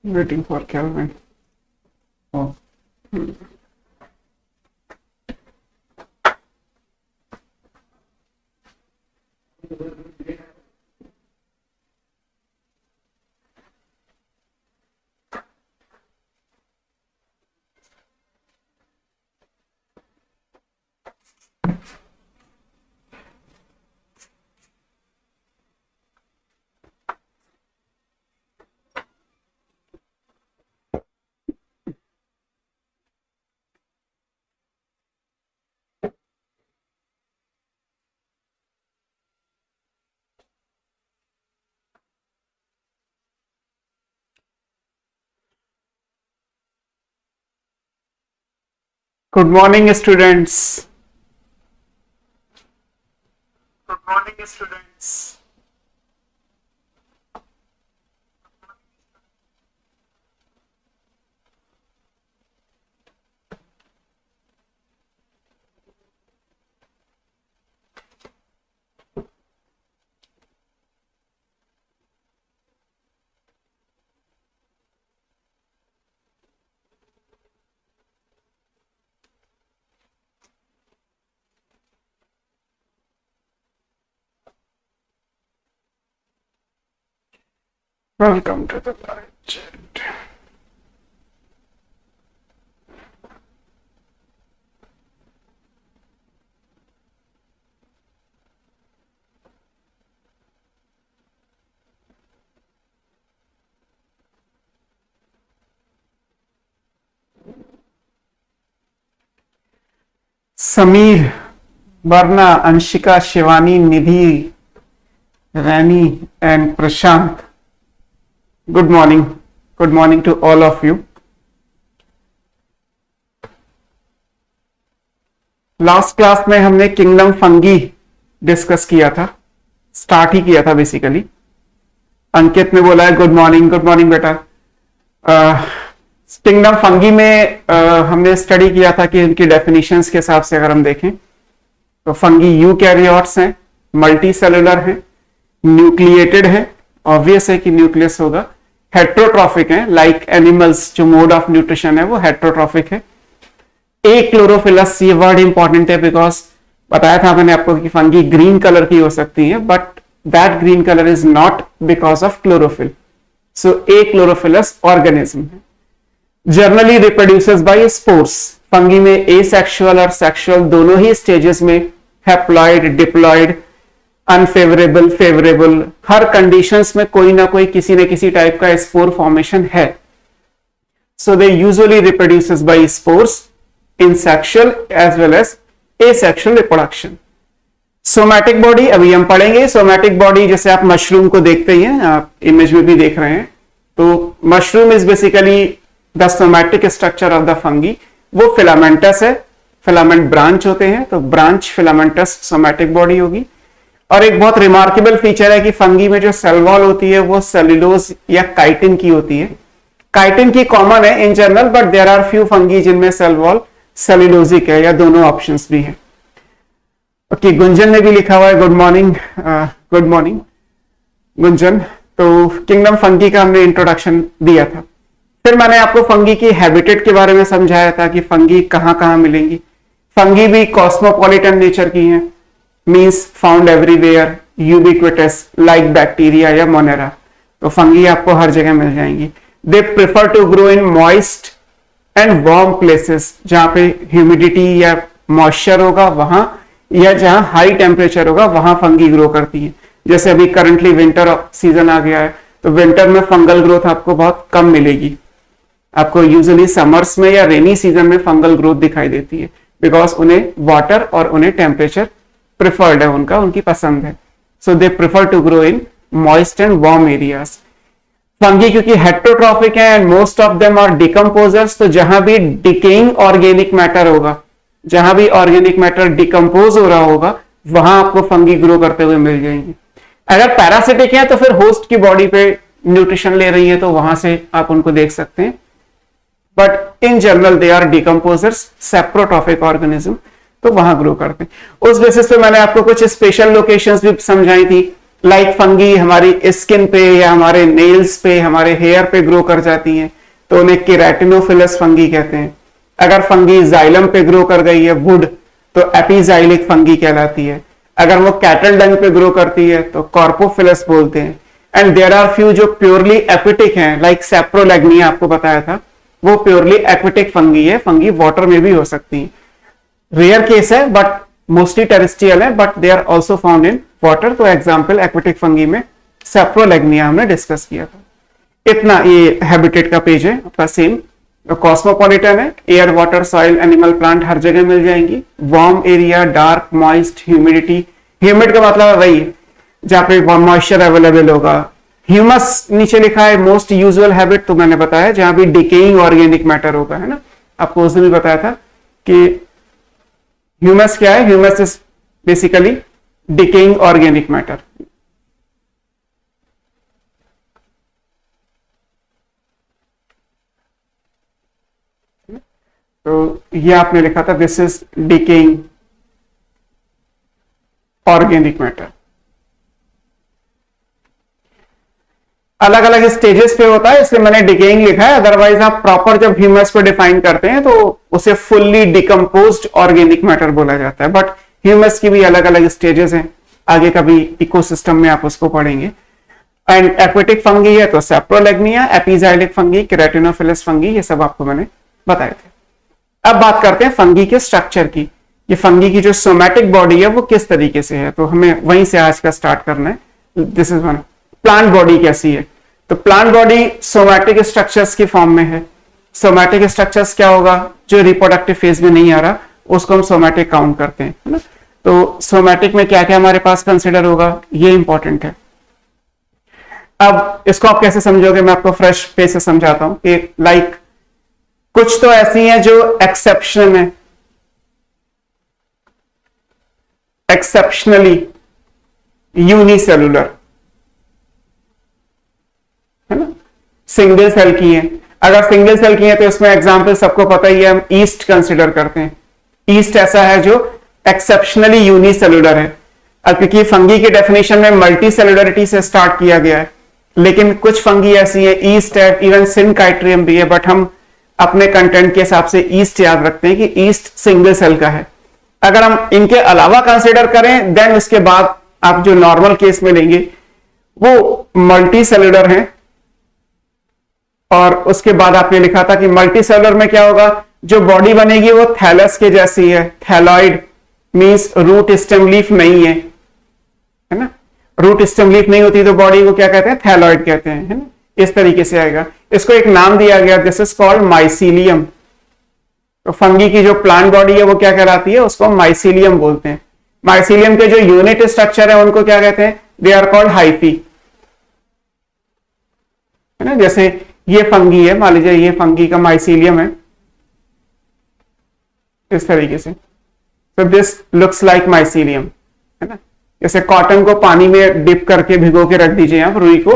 Waiting for Kelvin. Oh. Good morning, students. Good morning, students. Welcome to the live chat. Sameer, Varna, Anshika, Shivani, Nidhi, Raini and Prashant. Good morning. Good morning to all of you. Last class में हमने kingdom fungi discuss किया था, start ही किया था basically. अंकित ने बोला है good morning बेटा. किंगडम फंगी में हमने स्टडी किया था कि इनकी डेफिनेशंस के हिसाब से अगर हम देखें तो फंगी यूकैरियोट्स हैं, मल्टी सेलुलर हैं, न्यूक्लिएटेड है, ऑब्वियस है कि न्यूक्लियस होगा, हेट्रोट्रॉफिक है, लाइक एनिमल्स. जो मोड ऑफ न्यूट्रिशन है वो हेट्रोट्रॉफिक है. ए क्लोरोफिलस, ये वर्ड इंपॉर्टेंट है बिकॉज बताया था मैंने आपको कि फंगी ग्रीन कलर की हो सकती है, but that green colour is not because of chlorophyll. So a chlorophyllous organism है. Generally reproduces by spores. Fungi में एसेक्सुअल और सेक्सुअल दोनों ही स्टेजेस में, हैप्लॉइड, डिप्लॉइड, अनफेवरेबल, फेवरेबल, हर कंडीशंस में कोई ना कोई किसी न किसी टाइप का स्पोर फॉर्मेशन है. So they usually reproduces by spores in sexual as well as asexual reproduction. Somatic body अभी हम पढ़ेंगे. सोमैटिक बॉडी जैसे आप मशरूम को देखते ही हैं, आप इमेज में भी देख रहे हैं, तो mushroom is basically the somatic structure of the fungi. वो फिलामेंटस है, फिलामेंट ब्रांच होते हैं, तो ब्रांच फिलामेंटस सोमैटिक बॉडी होगी. और एक बहुत रिमार्केबल फीचर है कि फंगी में जो सेल वॉल होती है वो सेल्यूलोज या काइटिन की होती है. काइटिन की कॉमन है in general, but there are few fungi जिनमें सेल वॉल सेल्यूलोजिक है, या दोनों ऑप्शंस भी हैं. ओके, गुंजन ने भी लिखा हुआ है गुड मॉर्निंग गुंजन. तो किंगडम फंगी का हमने इंट्रोडक्शन दिया था. फिर मैंने आपको फंगी की हैबिटेट के बारे में समझाया था कि फंगी कहां कहां मिलेंगी. फंगी भी कॉस्मोपॉलिटन नेचर की हैं, means found everywhere, ubiquitous, like bacteria या मोनेरा. तो फंगी आपको हर जगह मिल जाएंगी. They prefer to grow in moist and warm places, जहां पे ह्यूमिडिटी या मॉइस्चर होगा वहां, या जहां हाई टेम्परेचर होगा वहां फंगी ग्रो करती है. जैसे अभी करंटली विंटर सीजन आ गया है, तो विंटर में फंगल ग्रोथ आपको बहुत कम मिलेगी. आपको यूजुअली समर्स में या रेनी सीजन में फंगल ग्रोथ दिखाई देती है, बिकॉज उन्हें वाटर और उन्हें टेम्परेचर प्रिफर्ड है, उनकी पसंद है. So they prefer to grow in moist and warm areas. Fungi क्योंकि हेट्रोट्रॉफिक है and most of them are decomposers, तो जहां भी डिकेइंग ऑर्गेनिक मैटर होगा, जहां भी ऑर्गेनिक मैटर डिकम्पोज हो रहा होगा, वहां आपको फंगी ग्रो करते हुए मिल जाएंगे. अगर पैरासिटिक है तो फिर होस्ट की बॉडी पे न्यूट्रिशन ले रही है, तो वहां से आप उनको देख सकते हैं. But in general they are decomposers, saprotrophic organism, तो वहां ग्रो करते हैं. उस बेसिस पे मैंने आपको कुछ स्पेशल लोकेशंस भी समझाई थी. लाइक फंगी हमारी स्किन पे या हमारे नेल्स पे, हमारे हेयर पे ग्रो कर जाती हैं तो उन्हें केराटिनोफिलस फंगी कहते हैं। अगर फंगी जाइलम पे ग्रो कर गई है, वुड, तो एपिजाइलिक फंगी कहलाती है। अगर वो कैटल डंग पे ग्रो करती है तो कॉर्पोफिलस बोलते हैं। एंड देयर आर फ्यू जो प्योरली एपिटिक हैं, लाइक सेप्रोलैग्निया आपको बताया था, वो प्योरली एपिटिक फंगी है। फंगी वाटर में भी हो सकती है, रेयर केस है बट मोस्टली टेरेस्ट्रियल है, but they are also found in water. तो एग्जाम्पल एक्वेटिक फंगी में सेप्रोलैग्निया हमने डिस्कस किया था। इतना ये हैबिटेट का पेज है आपका सेम। कॉस्मोपॉलिटन है, air water soil animal plant हर जगह मिल जाएंगी। Warm area, dark moist, humidity, humid का मतलब वही जहां पे मॉइस्चर अवेलेबल होगा। ह्यूमस नीचे लिखा है, मोस्ट यूजुअल हैबिट तो मैंने बताया जहां भी डिकेइंग ऑर्गेनिक मैटर होगा, है ना। आपको उस दिन भी बताया था कि ह्यूमस क्या है, humus is basically decaying organic matter. तो ये आपने लिखा था, this is decaying organic matter. अलग अलग स्टेजेस पे होता है इसलिए मैंने डिकेइंग लिखा है, अदरवाइज आप प्रॉपर जब ह्यूमस को डिफाइन करते हैं तो उसे फुल्ली डिकम्पोज्ड ऑर्गेनिक मैटर बोला जाता है। बट ह्यूमस की भी अलग अलग स्टेजेस हैं, आगे कभी इकोसिस्टम में आप उसको पढ़ेंगे। एंड एक्वेटिक फंगी है तो सेप्रोलैग्निया, एपिजाइलिक फंगी, केराटिनोफिलस फंगी, ये सब आपको मैंने बताए थे। अब बात करते हैं फंगी के स्ट्रक्चर की। ये फंगी की जो सोमैटिक बॉडी है वो किस तरीके से है, तो हमें वहीं से आज का स्टार्ट करना है। This is one. Plant body कैसी है, तो प्लांट बॉडी सोमैटिक स्ट्रक्चर्स की फॉर्म में है। सोमैटिक स्ट्रक्चर्स क्या होगा, जो रिप्रोडक्टिव फेज में नहीं आ रहा उसको हम सोमैटिक काउंट करते हैं, है ना। तो सोमैटिक में क्या क्या हमारे पास कंसिडर होगा, ये इंपॉर्टेंट है। अब इसको आप कैसे समझोगे, मैं आपको फ्रेश पे से समझाता हूं कि लाइक कुछ तो ऐसी हैं जो एक्सेप्शन है, एक्सेप्शनली यूनिसेलुलर, है ना, सिंगल सेल की है। अगर सिंगल सेल की है तो इसमें एग्जांपल सबको पता ही है, हम ईस्ट कंसिडर करते हैं। ईस्ट ऐसा है जो एक्सेप्शनली यूनिसेलुलर है। अब क्योंकि फंगी के डेफिनेशन में मल्टी सेलुलरिटी से स्टार्ट किया गया है, लेकिन कुछ फंगी ऐसी है, ईस्ट है, इवन सिनकाइट्रियम भी है, बट हम अपने कंटेंट के हिसाब से ईस्ट याद रखते हैं कि ईस्ट सिंगल सेल का है। अगर हम इनके अलावा कंसिडर करें देन उसके बाद आप जो नॉर्मल केस में लेंगे वो मल्टी सेलुलर है। और उसके बाद आपने लिखा था कि मल्टी सेलुलर में क्या होगा, जो बॉडी बनेगी वो थैलस के जैसी है। Thalloid means root stem leaf नहीं है ना। रूट स्टेम लीफ नहीं होती तो बॉडी को क्या कहते हैं, थैलॉइड कहते हैं, है ना। इस तरीके से आएगा। इसको एक नाम दिया गया, दिस इज कॉल्ड माइसीलियम। तो फंगी की जो प्लांट बॉडी है वो क्या कहलाती है, उसको माइसीलियम बोलते हैं। माइसीलियम के जो यूनिट स्ट्रक्चर है उनको क्या कहते हैं, दे आर कॉल्ड हाइफी, है ना। जैसे ये फंगी है, मान लीजिए ये फंगी का माइसीलियम है इस तरीके से, तो दिस लुक्स लाइक माइसीलियम, है ना। जैसे कॉटन को पानी में डिप करके भिगो के रख दीजिए आप, रुई को,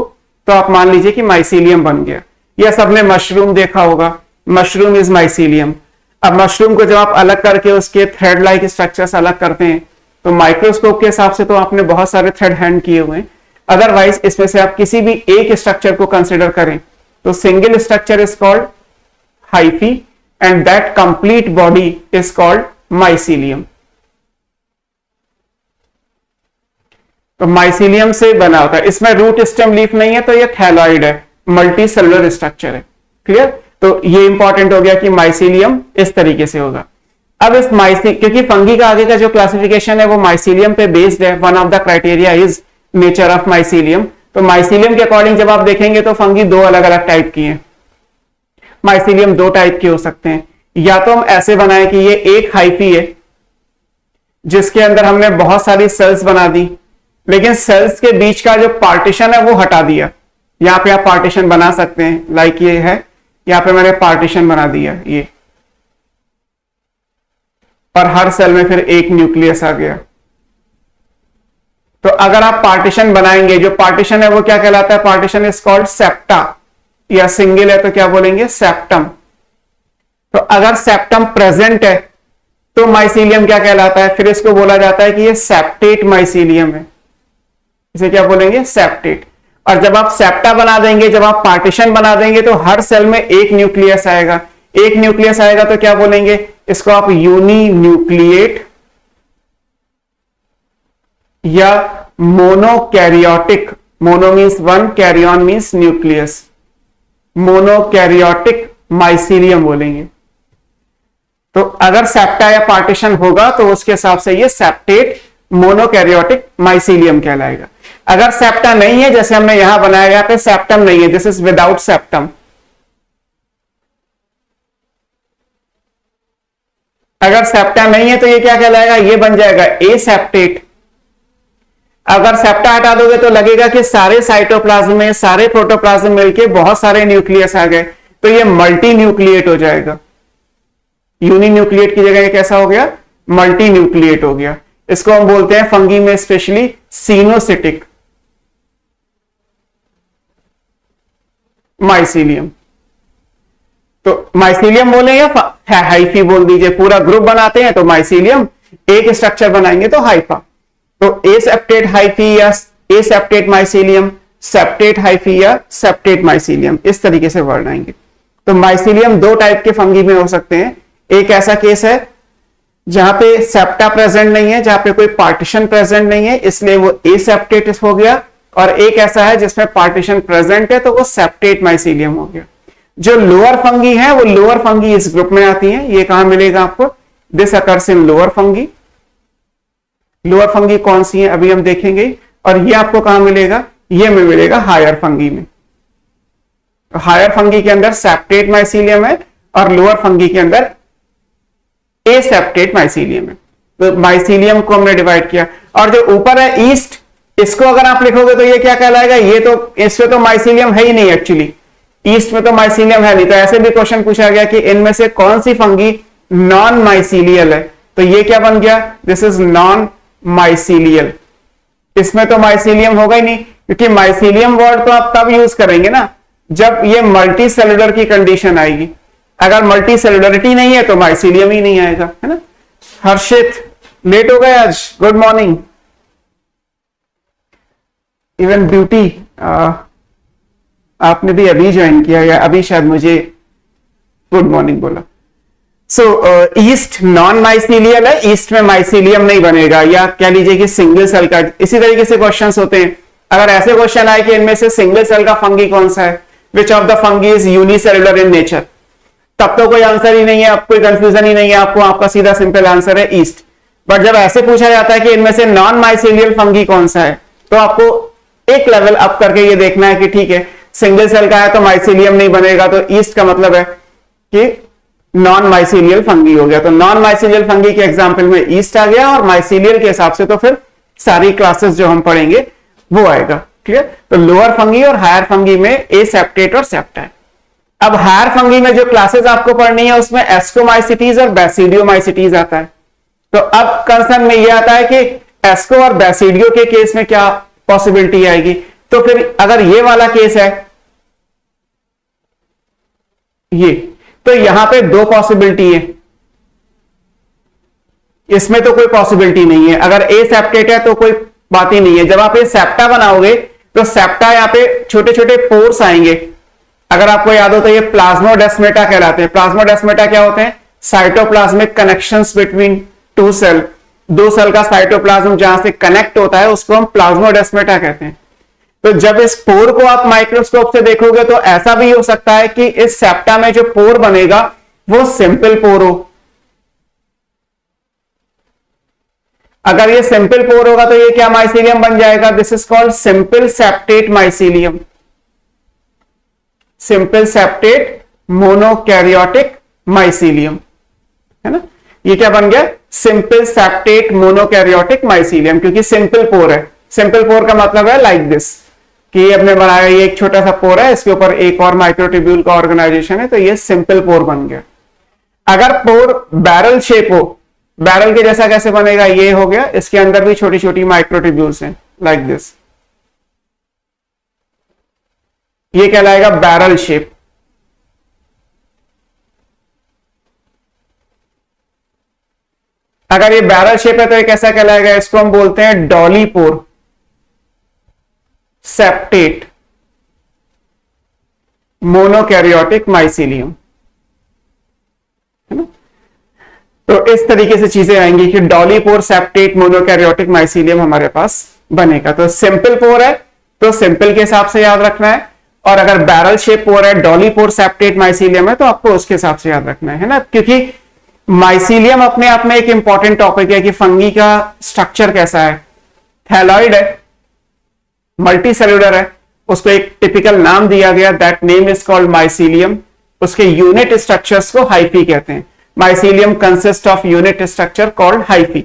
तो आप मान लीजिए कि माइसीलियम बन गया। यह सबने मशरूम देखा होगा, मशरूम इज माइसीलियम। अब मशरूम को जब आप अलग करके उसके थ्रेड लाइक स्ट्रक्चर्स अलग करते हैं तो माइक्रोस्कोप के हिसाब से तो आपने बहुत सारे थ्रेड हैंड किए हुए हैं। अदरवाइज इसमें से आप किसी भी एक स्ट्रक्चर को कंसिडर करें तो single structure is called hyphae and that complete body is called mycelium. तो माइसीलियम से बना होता है, इसमें रूट स्टेम लीफ नहीं है तो ये थैलॉइड है, मल्टी सेलुलर स्ट्रक्चर है। क्लियर, तो ये इंपॉर्टेंट हो गया कि माइसीलियम इस तरीके से होगा। अब इस क्योंकि फंगी का आगे का जो क्लासिफिकेशन है वो माइसीलियम पे बेस्ड है, one of the criteria is nature of mycelium. तो माइसीलियम के अकॉर्डिंग जब आप देखेंगे तो फंगी दो अलग अलग टाइप की है। माइसीलियम दो टाइप के हो सकते हैं, या तो हम ऐसे बनाए कि ये एक हाइफी है जिसके अंदर हमने बहुत सारी सेल्स बना दी, लेकिन सेल्स के बीच का जो पार्टीशन है वो हटा दिया। यहां पे आप पार्टीशन बना सकते हैं, लाइक ये है, यहां पे मैंने पार्टीशन बना दिया ये, और हर सेल में फिर एक न्यूक्लियस आ गया। तो अगर आप पार्टीशन बनाएंगे, जो पार्टीशन है वो क्या कहलाता है, पार्टीशन इज कॉल्ड सेप्टा, या सिंगल है तो क्या बोलेंगे, सेप्टम। तो अगर सेप्टम प्रेजेंट है तो माइसीलियम क्या कहलाता है, फिर इसको बोला जाता है कि ये सेप्टेट माइसीलियम है। इसे क्या बोलेंगे, सेप्टेट। और जब आप सेप्टा बना देंगे, जब आप पार्टीशन बना देंगे, तो हर सेल में एक न्यूक्लियस आएगा। एक न्यूक्लियस आएगा तो क्या बोलेंगे, इसको आप यूनी न्यूक्लिएट या monokaryotic, mono means one, karyon means nucleus, monokaryotic mycelium बोलेंगे। तो अगर सेप्टा या पार्टीशन होगा तो उसके हिसाब से ये सेप्टेट मोनोकैरियोटिक माइसीलियम कहलाएगा। अगर सेप्टा नहीं है, जैसे हमने यहां बनाया, यहां पे सेप्टम नहीं है, दिस इज विदाउट सेप्टम। अगर सेप्टा नहीं है तो ये क्या कहलाएगा, ये बन जाएगा एसेप्टेट। अगर सेप्टा हटा दोगे तो लगेगा कि सारे साइटोप्लाज्म में, सारे प्रोटोप्लाज्म मिलके बहुत सारे न्यूक्लियस आ गए, तो ये मल्टी न्यूक्लिएट हो जाएगा। यूनी न्यूक्लिएट की जगह कैसा हो गया, मल्टी न्यूक्लिएट हो गया। इसको हम बोलते हैं फंगी में स्पेशली सीनोसिटिक माइसीलियम। तो माइसीलियम बोले या हाइफी बोल दीजिए, पूरा ग्रुप बनाते हैं तो माइसीलियम, एक स्ट्रक्चर बनाएंगे तो हाइफा। तो एसेप्टेट हाइफी या एसेप्टेट माइसीलियम, सेप्टेट हाइफी या सेप्टेट माइसीलियम, इस तरीके से वर्ड आएंगे। तो माइसीलियम दो टाइप के फंगी में हो सकते हैं। एक ऐसा केस है जहां पे सेप्टा प्रेजेंट नहीं है, जहां पे कोई पार्टीशन प्रेजेंट नहीं है, इसलिए वो एसेप्टेट हो गया। और एक ऐसा है जिसमें पार्टीशन प्रेजेंट है, तो वो सेप्टेट माइसीलियम हो गया। जो लोअर फंगी है वो लोअर फंगी इस ग्रुप में आती है। ये कहां मिलेगा आपको, this occurs in lower fungi. Lower fungi कौन सी है अभी हम देखेंगे। और ये आपको कहां मिलेगा, ये में मिलेगा हायर फंगी में। हायर फंगी के अंदर सेप्टेट माइसीलियम है और लोअर फंगी के अंदर एसेप्टेट माइसीलियम है। तो माइसीलियम को हमने डिवाइड किया। और जो ऊपर है ईस्ट, इसको अगर आप लिखोगे तो ये क्या कहलाएगा, ये तो, इसमें तो माइसीलियम है ही नहीं एक्चुअली, ईस्ट में तो माइसीलियम है नहीं। तो ऐसे भी क्वेश्चन पूछा गया कि इनमें से कौन सी फंगी नॉन माइसीलियल है, तो ये क्या बन गया, दिस इज नॉन माइसीलियल। इसमें तो माइसीलियम होगा ही नहीं, क्योंकि माइसीलियम वर्ड तो आप तब यूज करेंगे ना जब ये मल्टी सेलुलर की कंडीशन आएगी। अगर मल्टी सेलुलरिटी नहीं है तो माइसीलियम ही नहीं आएगा, है ना। हर्षित लेट हो गए आज, गुड मॉर्निंग। इवन ब्यूटी आपने भी अभी ज्वाइन किया या अभी शायद मुझे गुड मॉर्निंग बोला। सो ईस्ट नॉन माइसीलियल है, ईस्ट में माइसीलियम नहीं बनेगा, या कह लीजिए कि सिंगल सेल का। इसी तरीके से क्वेश्चंस होते हैं। अगर ऐसे क्वेश्चन आए कि इनमें से सिंगल सेल का फंगी कौन सा है, विच of the fungi is unicellular in nature, तब तो कोई आंसर ही नहीं है, अब कोई कंफ्यूजन ही नहीं है आपको, आपका सीधा सिंपल आंसर है ईस्ट। बट जब ऐसे पूछा जाता है कि इनमें से नॉन माइसीलियल फंगी कौन सा है, तो आपको एक लेवल अप करके ये देखना है कि ठीक है सिंगल सेल का है तो माइसीलियम नहीं बनेगा, तो ईस्ट का मतलब है कि नॉन माइसीलियल फंगी हो गया। तो नॉन माइसीलियल फंगी के एग्जाम्पल में ईस्ट आ गया, और माइसीलियल के हिसाब से तो फिर सारी क्लासेस जो हम पढ़ेंगे वो आएगा। क्लियर। तो लोअर फंगी और हायर फंगी में एसेप्टेट और सेप्टा है। अब हायर फंगी में जो क्लासेस आपको पढ़नी है उसमें एस्कोमाइसिटीज और बैसिडियोमाइसिटीज आता है। तो अब कंसर्न में यह आता है कि एस्को और बैसिडियो के केस में क्या पॉसिबिलिटी आएगी। तो फिर अगर ये वाला केस है ये, तो यहां पे दो पॉसिबिलिटी है, इसमें तो कोई पॉसिबिलिटी नहीं है। अगर ए सेप्टेट है तो कोई बात ही नहीं है। जब आप ये सेप्टा बनाओगे तो सेप्टा यहां पे छोटे छोटे पोर्स आएंगे। अगर आपको याद हो तो ये प्लाज्मोडेस्मेटा कहलाते हैं। प्लाज्मोडेस्मेटा क्या होते हैं, cytoplasmic connections between two cell, दो सेल का साइटोप्लाज्म जहां से कनेक्ट होता है उसको हम प्लाज्मोडेस्मेटा कहते हैं। तो जब इस पोर को आप माइक्रोस्कोप से देखोगे तो ऐसा भी हो सकता है कि इस सेप्टा में जो पोर बनेगा वो सिंपल पोर हो। अगर ये सिंपल पोर होगा तो ये क्या माइसीलियम बन जाएगा, this is called simple septate mycelium, simple septate monokaryotic mycelium, है ना। ये क्या बन गया, सिंपल सेप्टेट मोनोकैरियोटिक माइसीलियम, क्योंकि सिंपल पोर है। सिंपल पोर का मतलब है लाइक दिस, कि ये हमने बनाया, ये एक छोटा सा पोर है, इसके ऊपर एक और माइक्रोट्यूब्यूल का ऑर्गेनाइजेशन है, तो ये सिंपल पोर बन गया। अगर पोर बैरल शेप हो, बैरल के जैसा कैसे बनेगा, ये हो गया, इसके अंदर भी छोटी छोटी माइक्रोट्यूब्यूल्स हैं लाइक दिस, ये कहलाएगा बैरल शेप। अगर ये बैरल शेप है तो ये कैसा कहलाएगा, इसको हम बोलते हैं डॉली पोर। सेप्टेट मोनोकैरियोटिक माइसीलियम, है ना। तो इस तरीके से चीजें आएंगी कि डॉलीपोर सेप्टेट मोनोकैरियोटिक माइसीलियम हमारे पास बनेगा। तो सिंपल पोर है तो सिंपल के हिसाब से याद रखना है, और अगर बैरल शेप पोर है, डॉलीपोर सेप्टेट माइसीलियम है, तो आपको उसके हिसाब से याद रखना है ना। क्योंकि माइसीलियम अपने आप में एक इंपॉर्टेंट टॉपिक है कि फंगी का स्ट्रक्चर कैसा है। थैलॉइड है, मल्टी सेलुलर है, उसको एक टिपिकल नाम दिया गया, that name is called mycelium. उसके यूनिट स्ट्रक्चर्स को हाइफी कहते हैं। Mycelium consist of unit structure called hyphae.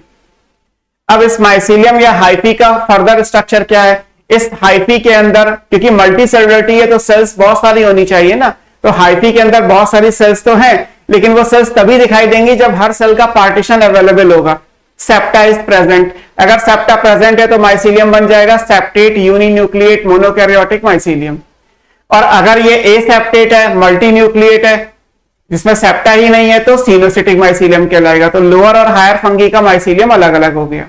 अब इस माइसीलियम या हाइफी का फर्दर स्ट्रक्चर क्या है? इस हाइफी के अंदर, क्योंकि मल्टी सेलुलरिटी है तो सेल्स बहुत सारी होनी चाहिए ना, तो हाइफी के अंदर बहुत सारी सेल्स तो हैं, लेकिन वो सेल्स तभी दिखाई देंगी जब हर सेल का पार्टीशन अवेलेबल होगा। सेप्टा इज प्रेजेंट, अगर सेप्टा प्रेजेंट है तो माइसीलियम बन जाएगा सेप्टेट यूनिन्यूक्लिएट मोनोकैरियोटिक माइसीलियम। और अगर ये एसेप्टेट है, मल्टी न्यूक्लिएट है, जिसमें सेप्टा ही नहीं है, तो सिनोसिटिक माइसीलियम कहलाएगा। तो लोअर और हायर फंगी का माइसीलियम अलग अलग हो गया।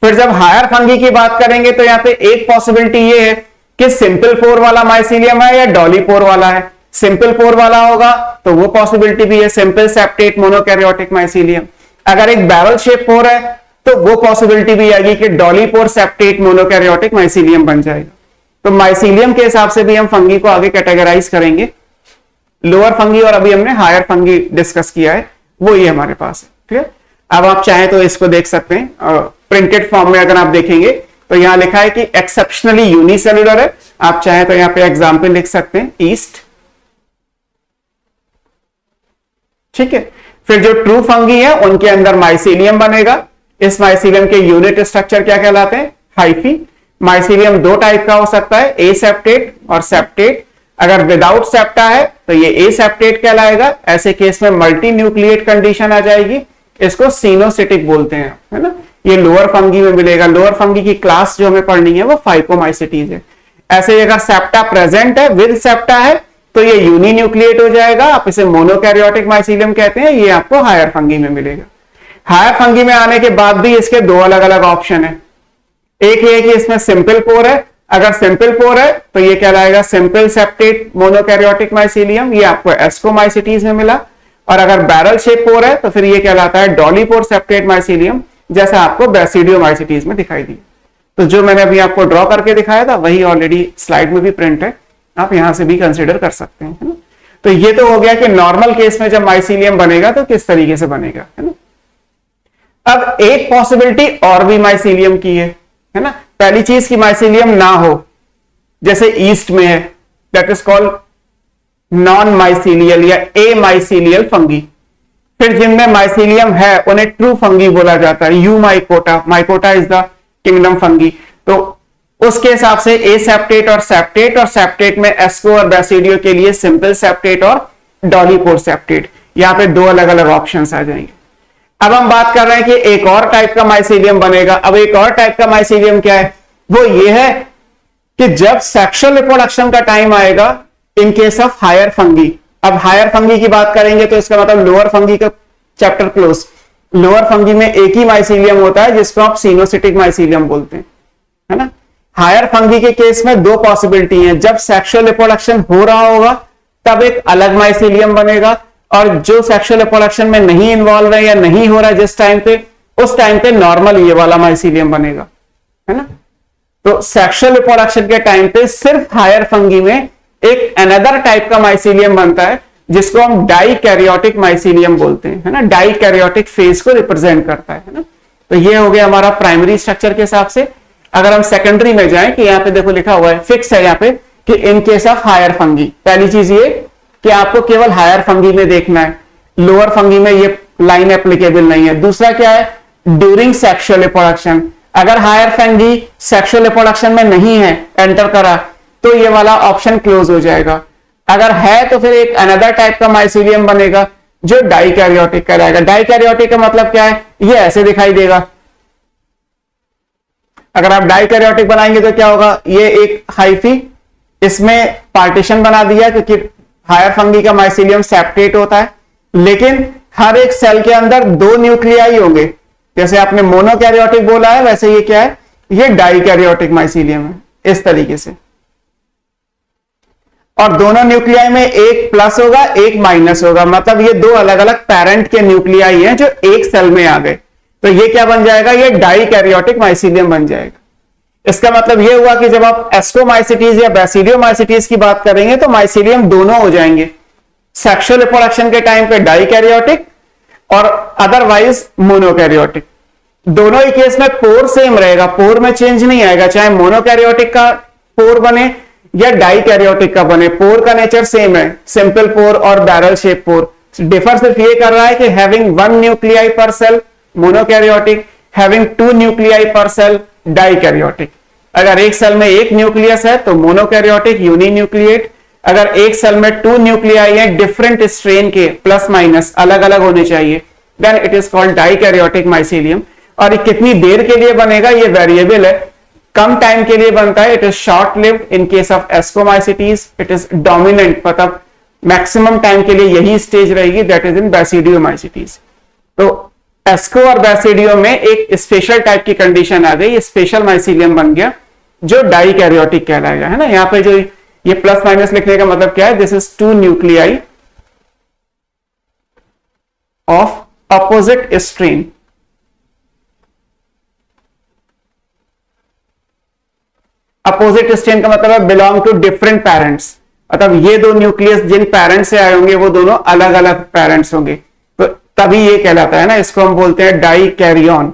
फिर जब हायर फंगी की बात करेंगे तो यहां पे एक पॉसिबिलिटी ये है कि सिंपल पोर वाला माइसीलियम है या डॉली पोर वाला है। सिंपल पोर वाला होगा तो वो पॉसिबिलिटी भी है, सिंपल सेप्टेट मोनोकैरियोटिक माइसीलियम। अगर एक बैरल शेप पोर है तो वो पॉसिबिलिटी भी आएगी कि डॉली पोर सेप्टेट मोनोकैरियोटिक माइसीलियम बन जाएगा। तो माइसीलियम के हिसाब से भी हम फंगी को आगे कैटेगराइज करेंगे। लोअर फंगी और अभी हमने हायर फंगी डिस्कस किया है, वो ये हमारे पास है। ठीक है, अब आप चाहें तो इसको देख सकते हैं प्रिंटेड फॉर्म में। अगर आप देखेंगे तो यहां लिखा है कि एक्सेप्शनली यूनिसेलुलर है। आप चाहें तो यहां पे एग्जांपल लिख सकते हैं, ईस्ट। ठीक है, फिर जो ट्रू फंगी है उनके अंदर माइसीलियम बनेगा। इस माइसीलियम के यूनिट स्ट्रक्चर क्या कहलाते हैं? हाइफी। माइसीलियम दो टाइप का हो सकता है, एसेप्टेट और सेप्टेट। अगर विदाउट सेप्टा है तो ये एसेप्टेट कहलाएगा। ऐसे केस में मल्टी न्यूक्लिएट कंडीशन आ जाएगी, इसको सिनोसिटिक बोलते हैं, है ना। ये लोअर फंगी में मिलेगा। लोअर फंगी की क्लास जो हमें पढ़नी है वो फाइकोमाइसिटीज है। ऐसे अगर सेप्टा प्रेजेंट है, विद सेप्टा है, तो ये यूनी न्यूक्लिएट हो जाएगा। आप इसे मोनोकैरियोटिक माइसीलियम कहते हैं। ये आपको हायर फंगी में मिलेगा। हायर फंगी में आने के बाद भी इसके दो अलग अलग ऑप्शन है। एक ये कि इसमें सिंपल पोर है। अगर सिंपल पोर है तो ये कहलाएगा सिंपल सेप्टेट मोनोकैरियोटिक माइसीलियम, ये आपको एस्कोमाइसिटीज में मिला। और अगर बैरल शेप पोर है तो फिर ये कहलाता है डॉलीपोर सेप्टेट माइसीलियम, जैसा आपको बैसिडियोमाइसिटीज में दिखाई दी। तो जो मैंने अभी आपको ड्रॉ करके दिखाया था वही ऑलरेडी स्लाइड में भी प्रिंट है, आप यहां से भी कंसीडर कर सकते हैं, है ना। तो ये तो हो गया कि नॉर्मल केस में जब माइसीलियम बनेगा तो किस तरीके से बनेगा, है ना। अब एक पॉसिबिलिटी और भी माइसीलियम की है ना। पहली चीज की माइसीलियम ना हो, जैसे ईस्ट में है, that is called non mycelial या ए माइसीलियल फंगी। फिर जिनमें माइसीलियम है उन्हें ट्रू फंगी बोला जाता है, you mycota. Mycota is the kingdom fungi. तो उसके हिसाब से ए सेप्टेट और सेप्टेट में एस्को और बैसिडियो के लिए सिंपल सेप्टेट और डॉलीपोर सेप्टेट। यहां पे दो अलग अलग ऑप्शंस आ जाएंगे। अब हम बात कर रहे हैं कि एक और टाइप का माइसीलियम बनेगा। अब एक और टाइप का माइसीलियम क्या है? वो ये है कि जब सेक्सुअल रिप्रोडक्शन का टाइम आएगा in case of higher fungi. अब हायर फंगी की बात करेंगे तो इसका मतलब लोअर फंगी का चैप्टर क्लोज। लोअर फंगी में एक ही माइसीलियम होता है जिसको आप सिनोसिटिक माइसीलियम बोलते हैं, है ना। हायर फंगी के केस में दो पॉसिबिलिटी हैं। जब सेक्सुअल रिप्रोडक्शन हो रहा होगा तब एक अलग माइसीलियम बनेगा, और जो सेक्सुअल रिप्रोडक्शन में नहीं इन्वॉल्व है या नहीं हो रहा है जिस टाइम पे, उस टाइम पे नॉर्मल ये वाला माइसीलियम बनेगा, है ना। तो सेक्सुअल रिप्रोडक्शन के टाइम पे सिर्फ हायर फंगी में एक अनदर टाइप का माइसीलियम बनता है जिसको हम डाइकैरियोटिक माइसीलियम बोलते हैं, है ना। डाइकैरियोटिक फेज को रिप्रेजेंट करता है ना। तो ये हो गया हमारा प्राइमरी स्ट्रक्चर के हिसाब से। अगर हम सेकेंडरी में जाएं कि यहाँ पे देखो लिखा हुआ है, फिक्स है यहाँ पे कि in case of higher fungi. पहली चीज ये कि आपको केवल हायर फंगी में देखना है, लोअर फंगी में ये लाइन एप्लीकेबल नहीं है। दूसरा क्या है? During sexual reproduction. अगर हायर फंगी सेक्सुअल रिप्रोडक्शन में नहीं है, एंटर करा, तो ये वाला ऑप्शन क्लोज हो जाएगा। अगर है तो फिर एक अनदर टाइप का माइसीलियम बनेगा जो डाइकैरियोटिक कहलाएगा। डाइकैरियोटिक का मतलब क्या है? ये ऐसे दिखाई देगा। अगर आप डाइकैरियोटिक बनाएंगे तो क्या होगा? ये एक हाइफी, इसमें पार्टीशन बना दिया क्योंकि हायर फंगी का माइसीलियम सेप्टेट होता है, लेकिन हर एक सेल के अंदर दो न्यूक्लियाई होंगे। जैसे आपने मोनोकैरियोटिक बोला है, वैसे ये क्या है? ये डाइकैरियोटिक माइसीलियम है, इस तरीके से। और दोनों न्यूक्लियाई में एक प्लस होगा एक माइनस होगा, मतलब ये दो अलग अलग पेरेंट के न्यूक्लियाई हैं जो एक सेल में आ गए, तो ये क्या बन जाएगा, ये डाइकैरियोटिक माइसीलियम बन जाएगा। इसका मतलब ये हुआ कि जब आप एस्कोमाइसिटीज या बैसिडियोमाइसिटीज की बात करेंगे तो माइसीलियम दोनों हो जाएंगे, सेक्सुअल रिप्रोडक्शन के टाइम पे डाइकैरियोटिक और अदरवाइज मोनोकैरियोटिक। दोनों ही केस में पोर सेम रहेगा, पोर में चेंज नहीं आएगा, चाहे मोनोकैरियोटिक का पोर बने या डाइकैरियोटिक का बने, पोर का नेचर सेम है, सिंपल पोर और बैरल शेप पोर। डिफर सिर्फ ये कर रहा है कि having one nuclei per cell monokaryotic, having two nuclei per cell dikaryotic. अगर एक सेल में एक न्यूक्लियस है तो मोनोकैरियोटिक यूनिन्यूक्लिएट, अगर एक सेल में टू न्यूक्लियाई है डिफरेंट स्ट्रेन के प्लस माइनस अलग अलग होने चाहिए, then it is called dikaryotic mycelium. और कितनी देर के लिए बनेगा ये वेरिएबल है, कम टाइम के लिए बनता है, it is short lived in case of ascomycetes, it is dominant, मतलब मैक्सिमम टाइम के लिए यही स्टेज रहेगी, दैट इज इन बैसिडियोमाइसिटीज। तो एस्को और बैसिडियो में एक स्पेशल टाइप की कंडीशन आ गई, स्पेशल माइसीलियम बन गया जो डाइकैरियोटिक कहलाएगा, है ना। यहां पे जो ये प्लस माइनस लिखने का मतलब क्या है, this is to nuclei of opposite strain. Opposite strain का मतलब है बिलोंग टू डिफरेंट पेरेंट्स, मतलब ये दो न्यूक्लियस जिन पेरेंट्स से आए होंगे वो दोनों अलग अलग पेरेंट्स होंगे, तो तभी ये कहलाता है ना, इसको हम बोलते हैं डाइकैरियन।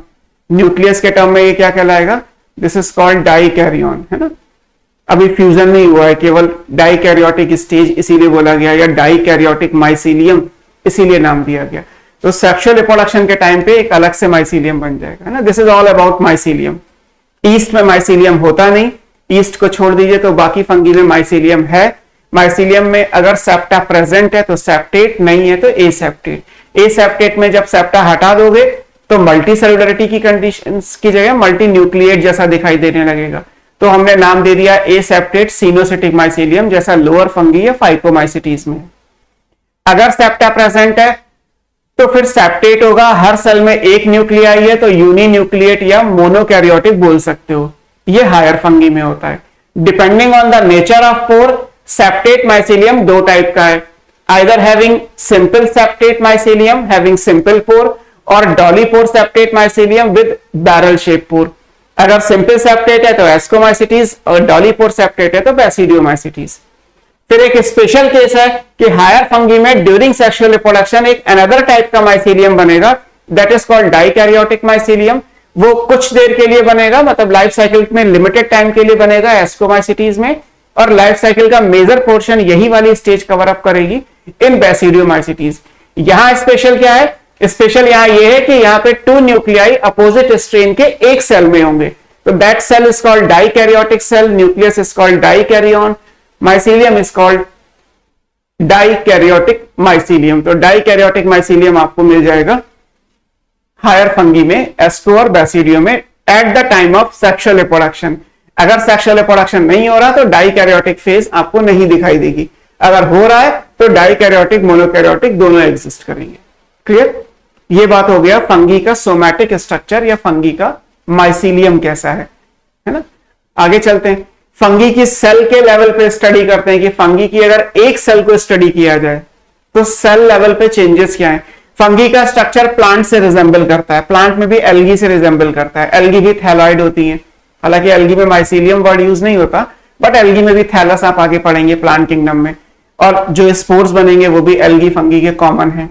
न्यूक्लियस के टर्म में ये क्या कहलाएगा, दिस इज कॉल्ड डाइकैरियन, है ना। अभी फ्यूजन नहीं हुआ है, केवल डाइकैरियोटिक स्टेज इसीलिए बोला गया, या डाइकैरियोटिक माइसीलियम इसीलिए नाम दिया गया। तो सेक्सुअल रिप्रोडक्शन के टाइम पे एक अलग से माइसीलियम बन जाएगा, है ना। This is all about mycelium. East में माइसीलियम होता नहीं, ईस्ट को छोड़ दीजिए तो बाकी फंगी में माइसीलियम है। माइसीलियम में अगर सेप्टा प्रेजेंट है तो सेप्टेट, नहीं है तो एसेप्टेट। एसेप्टेट में जब सेप्टा हटा दोगे तो मल्टी सेलुलरिटी की कंडीशंस की जगह मल्टी न्यूक्लिएट जैसा दिखाई देने लगेगा, तो हमने नाम दे दिया एसेप्टेट सिनोसिटिक माइसीलियम, जैसा लोअर फंगी या फाइकोमाइसिटीज में। अगर सेप्टा प्रेजेंट है तो फिर सेप्टेट होगा, हर सेल में एक न्यूक्लियाई है तो यूनिन्यूक्लिएट या मोनोकैरियोटिक बोल सकते हो, ये हायर फंगी में होता है। Depending on the nature of pore, septate mycelium दो टाइप का है, either having simple septate mycelium having simple pore, और dolipore septate mycelium with barrel shape pore. अगर सिंपल सेप्टेट है तो एस्कोमाइसिटीज और डॉलीपोर सेप्टेट है तो बैसिडियोमाइसिटीज। फिर एक स्पेशल केस है कि हायर फंगी में ड्यूरिंग सेक्सुअल रिप्रोडक्शन एक अनदर टाइप का माइसीलियम बनेगा, that is called dikaryotic mycelium. वो कुछ देर के लिए बनेगा, मतलब लाइफ साइकिल में लिमिटेड टाइम के लिए बनेगा एस्कोमाइसिटीज में, और लाइफ साइकिल का मेजर पोर्शन यही वाली स्टेज कवर अप करेगी इन बैसिडियोमाइसिटीज। यहां स्पेशल क्या है, स्पेशल यहां ये है कि यहां पे टू न्यूक्लियाई अपोजिट स्ट्रेन के एक सेल में होंगे, तो that cell is called dikaryotic cell, nucleus is called dikaryon, mycelium is called dikaryotic mycelium. तो डाइकैरियोटिक माइसीलियम आपको मिल जाएगा हायर फंगी में, एस्को और बैसिडियो में, at the time of sexual reproduction. अगर सेक्सुअल रिप्रोडक्शन नहीं हो रहा तो डाइकैरियोटिक फेज आपको नहीं दिखाई देगी, अगर हो रहा है तो डाइकैरियोटिक मोनोकैरियोटिक दोनों एग्जिस्ट करेंगे। क्लियर, ये बात हो गया फंगी का सोमैटिक स्ट्रक्चर या फंगी का माइसीलियम कैसा है ना। आगे चलते हैं, फंगी की सेल के लेवल पे स्टडी करते हैं कि फंगी की अगर एक सेल को स्टडी किया जाए तो सेल लेवल पे चेंजेस क्या है। फंगी का स्ट्रक्चर प्लांट से रिजेंबल करता है, प्लांट में भी एल्गी से रिजेंबल करता है, एल्गी भी थैलॉइड होती है, हालांकि एल्गी में माइसीलियम वर्ड यूज नहीं होता, बट एल्गी में भी थैलस आप आगे पढ़ेंगे प्लांट किंगडम में, और जो स्पोर्स बनेंगे वो भी एल्गी फंगी के कॉमन है।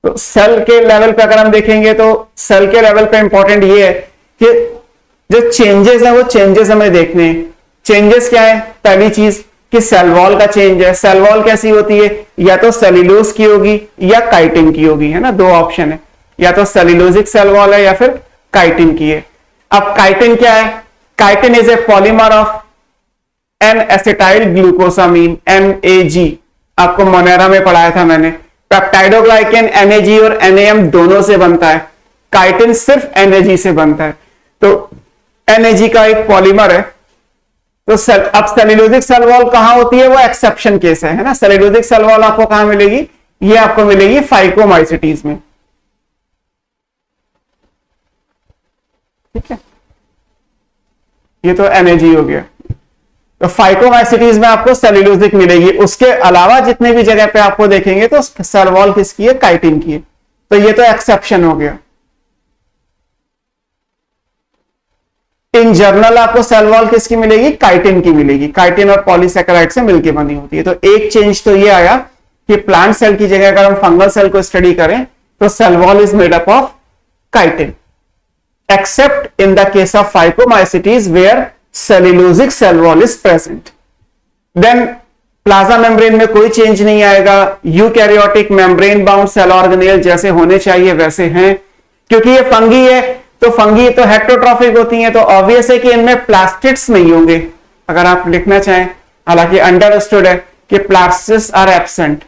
तो सेल के लेवल पे अगर हम देखेंगे तो सेल के लेवल पे इंपॉर्टेंट ये है कि जो चेंजेस है वो चेंजेस हमें देखने हैं। चेंजेस क्या है, पहली चीज कि सेल वॉल का चेंज है। सेल वॉल कैसी होती है, या तो सेल्यूलोज की होगी या काइटिन की होगी, है ना, दो ऑप्शन है, या तो सेल्यूलोजिक सेल वॉल है या फिर काइटिन की है। अब काइटिन क्या है, chitin is a polymer of N acetyl glucosamine NAG, आपको मोनेरा में पढ़ाया था मैंने। पेप्टाइडोग्लाइकेन NAG और NAM दोनों से बनता है, काइटिन सिर्फ NAG से बनता है, तो NAG का एक पॉलीमर है। तो अब सेल्यूलोजिक सेल वॉल कहां होती है, वो एक्सेप्शन केस है ना। सेल्यूलोजिक सेल वॉल आपको कहां मिलेगी, ये आपको मिलेगी फाइकोमाइसिटीज में, ठीक है। ये तो NAG हो गया। तो फाइकोमाइसिटीज में आपको सेल्यूलोजिक मिलेगी, उसके अलावा जितने भी जगह पे आपको देखेंगे तो सेल वॉल किसकी है, काइटिन की है। तो ये तो एक्सेप्शन हो गया। इन जनरल आपको सेल वॉल किसकी मिलेगी, काइटिन की मिलेगी, काइटिन और पॉलीसेकेराइड से मिलकर बनी होती है। तो एक चेंज तो ये आया कि प्लांट सेल की जगह अगर हम फंगल सेल को स्टडी करें तो cell wall is made up of chitin, except in the case of phycomycetes where cellulosic cell wall is present. Then plasma membrane में कोई चेंज नहीं आएगा, eukaryotic membrane bound cell organelle जैसे होने चाहिए वैसे हैं। क्योंकि ये फंगी है तो फंगी तो हेट्रोट्रॉफिक होती हैं, तो ऑब्वियस है कि इनमें प्लास्टिड्स नहीं होंगे अगर आप लिखना चाहें, हालांकि अंडरस्टूड है कि प्लास्टिड्स आर एब्सेंट।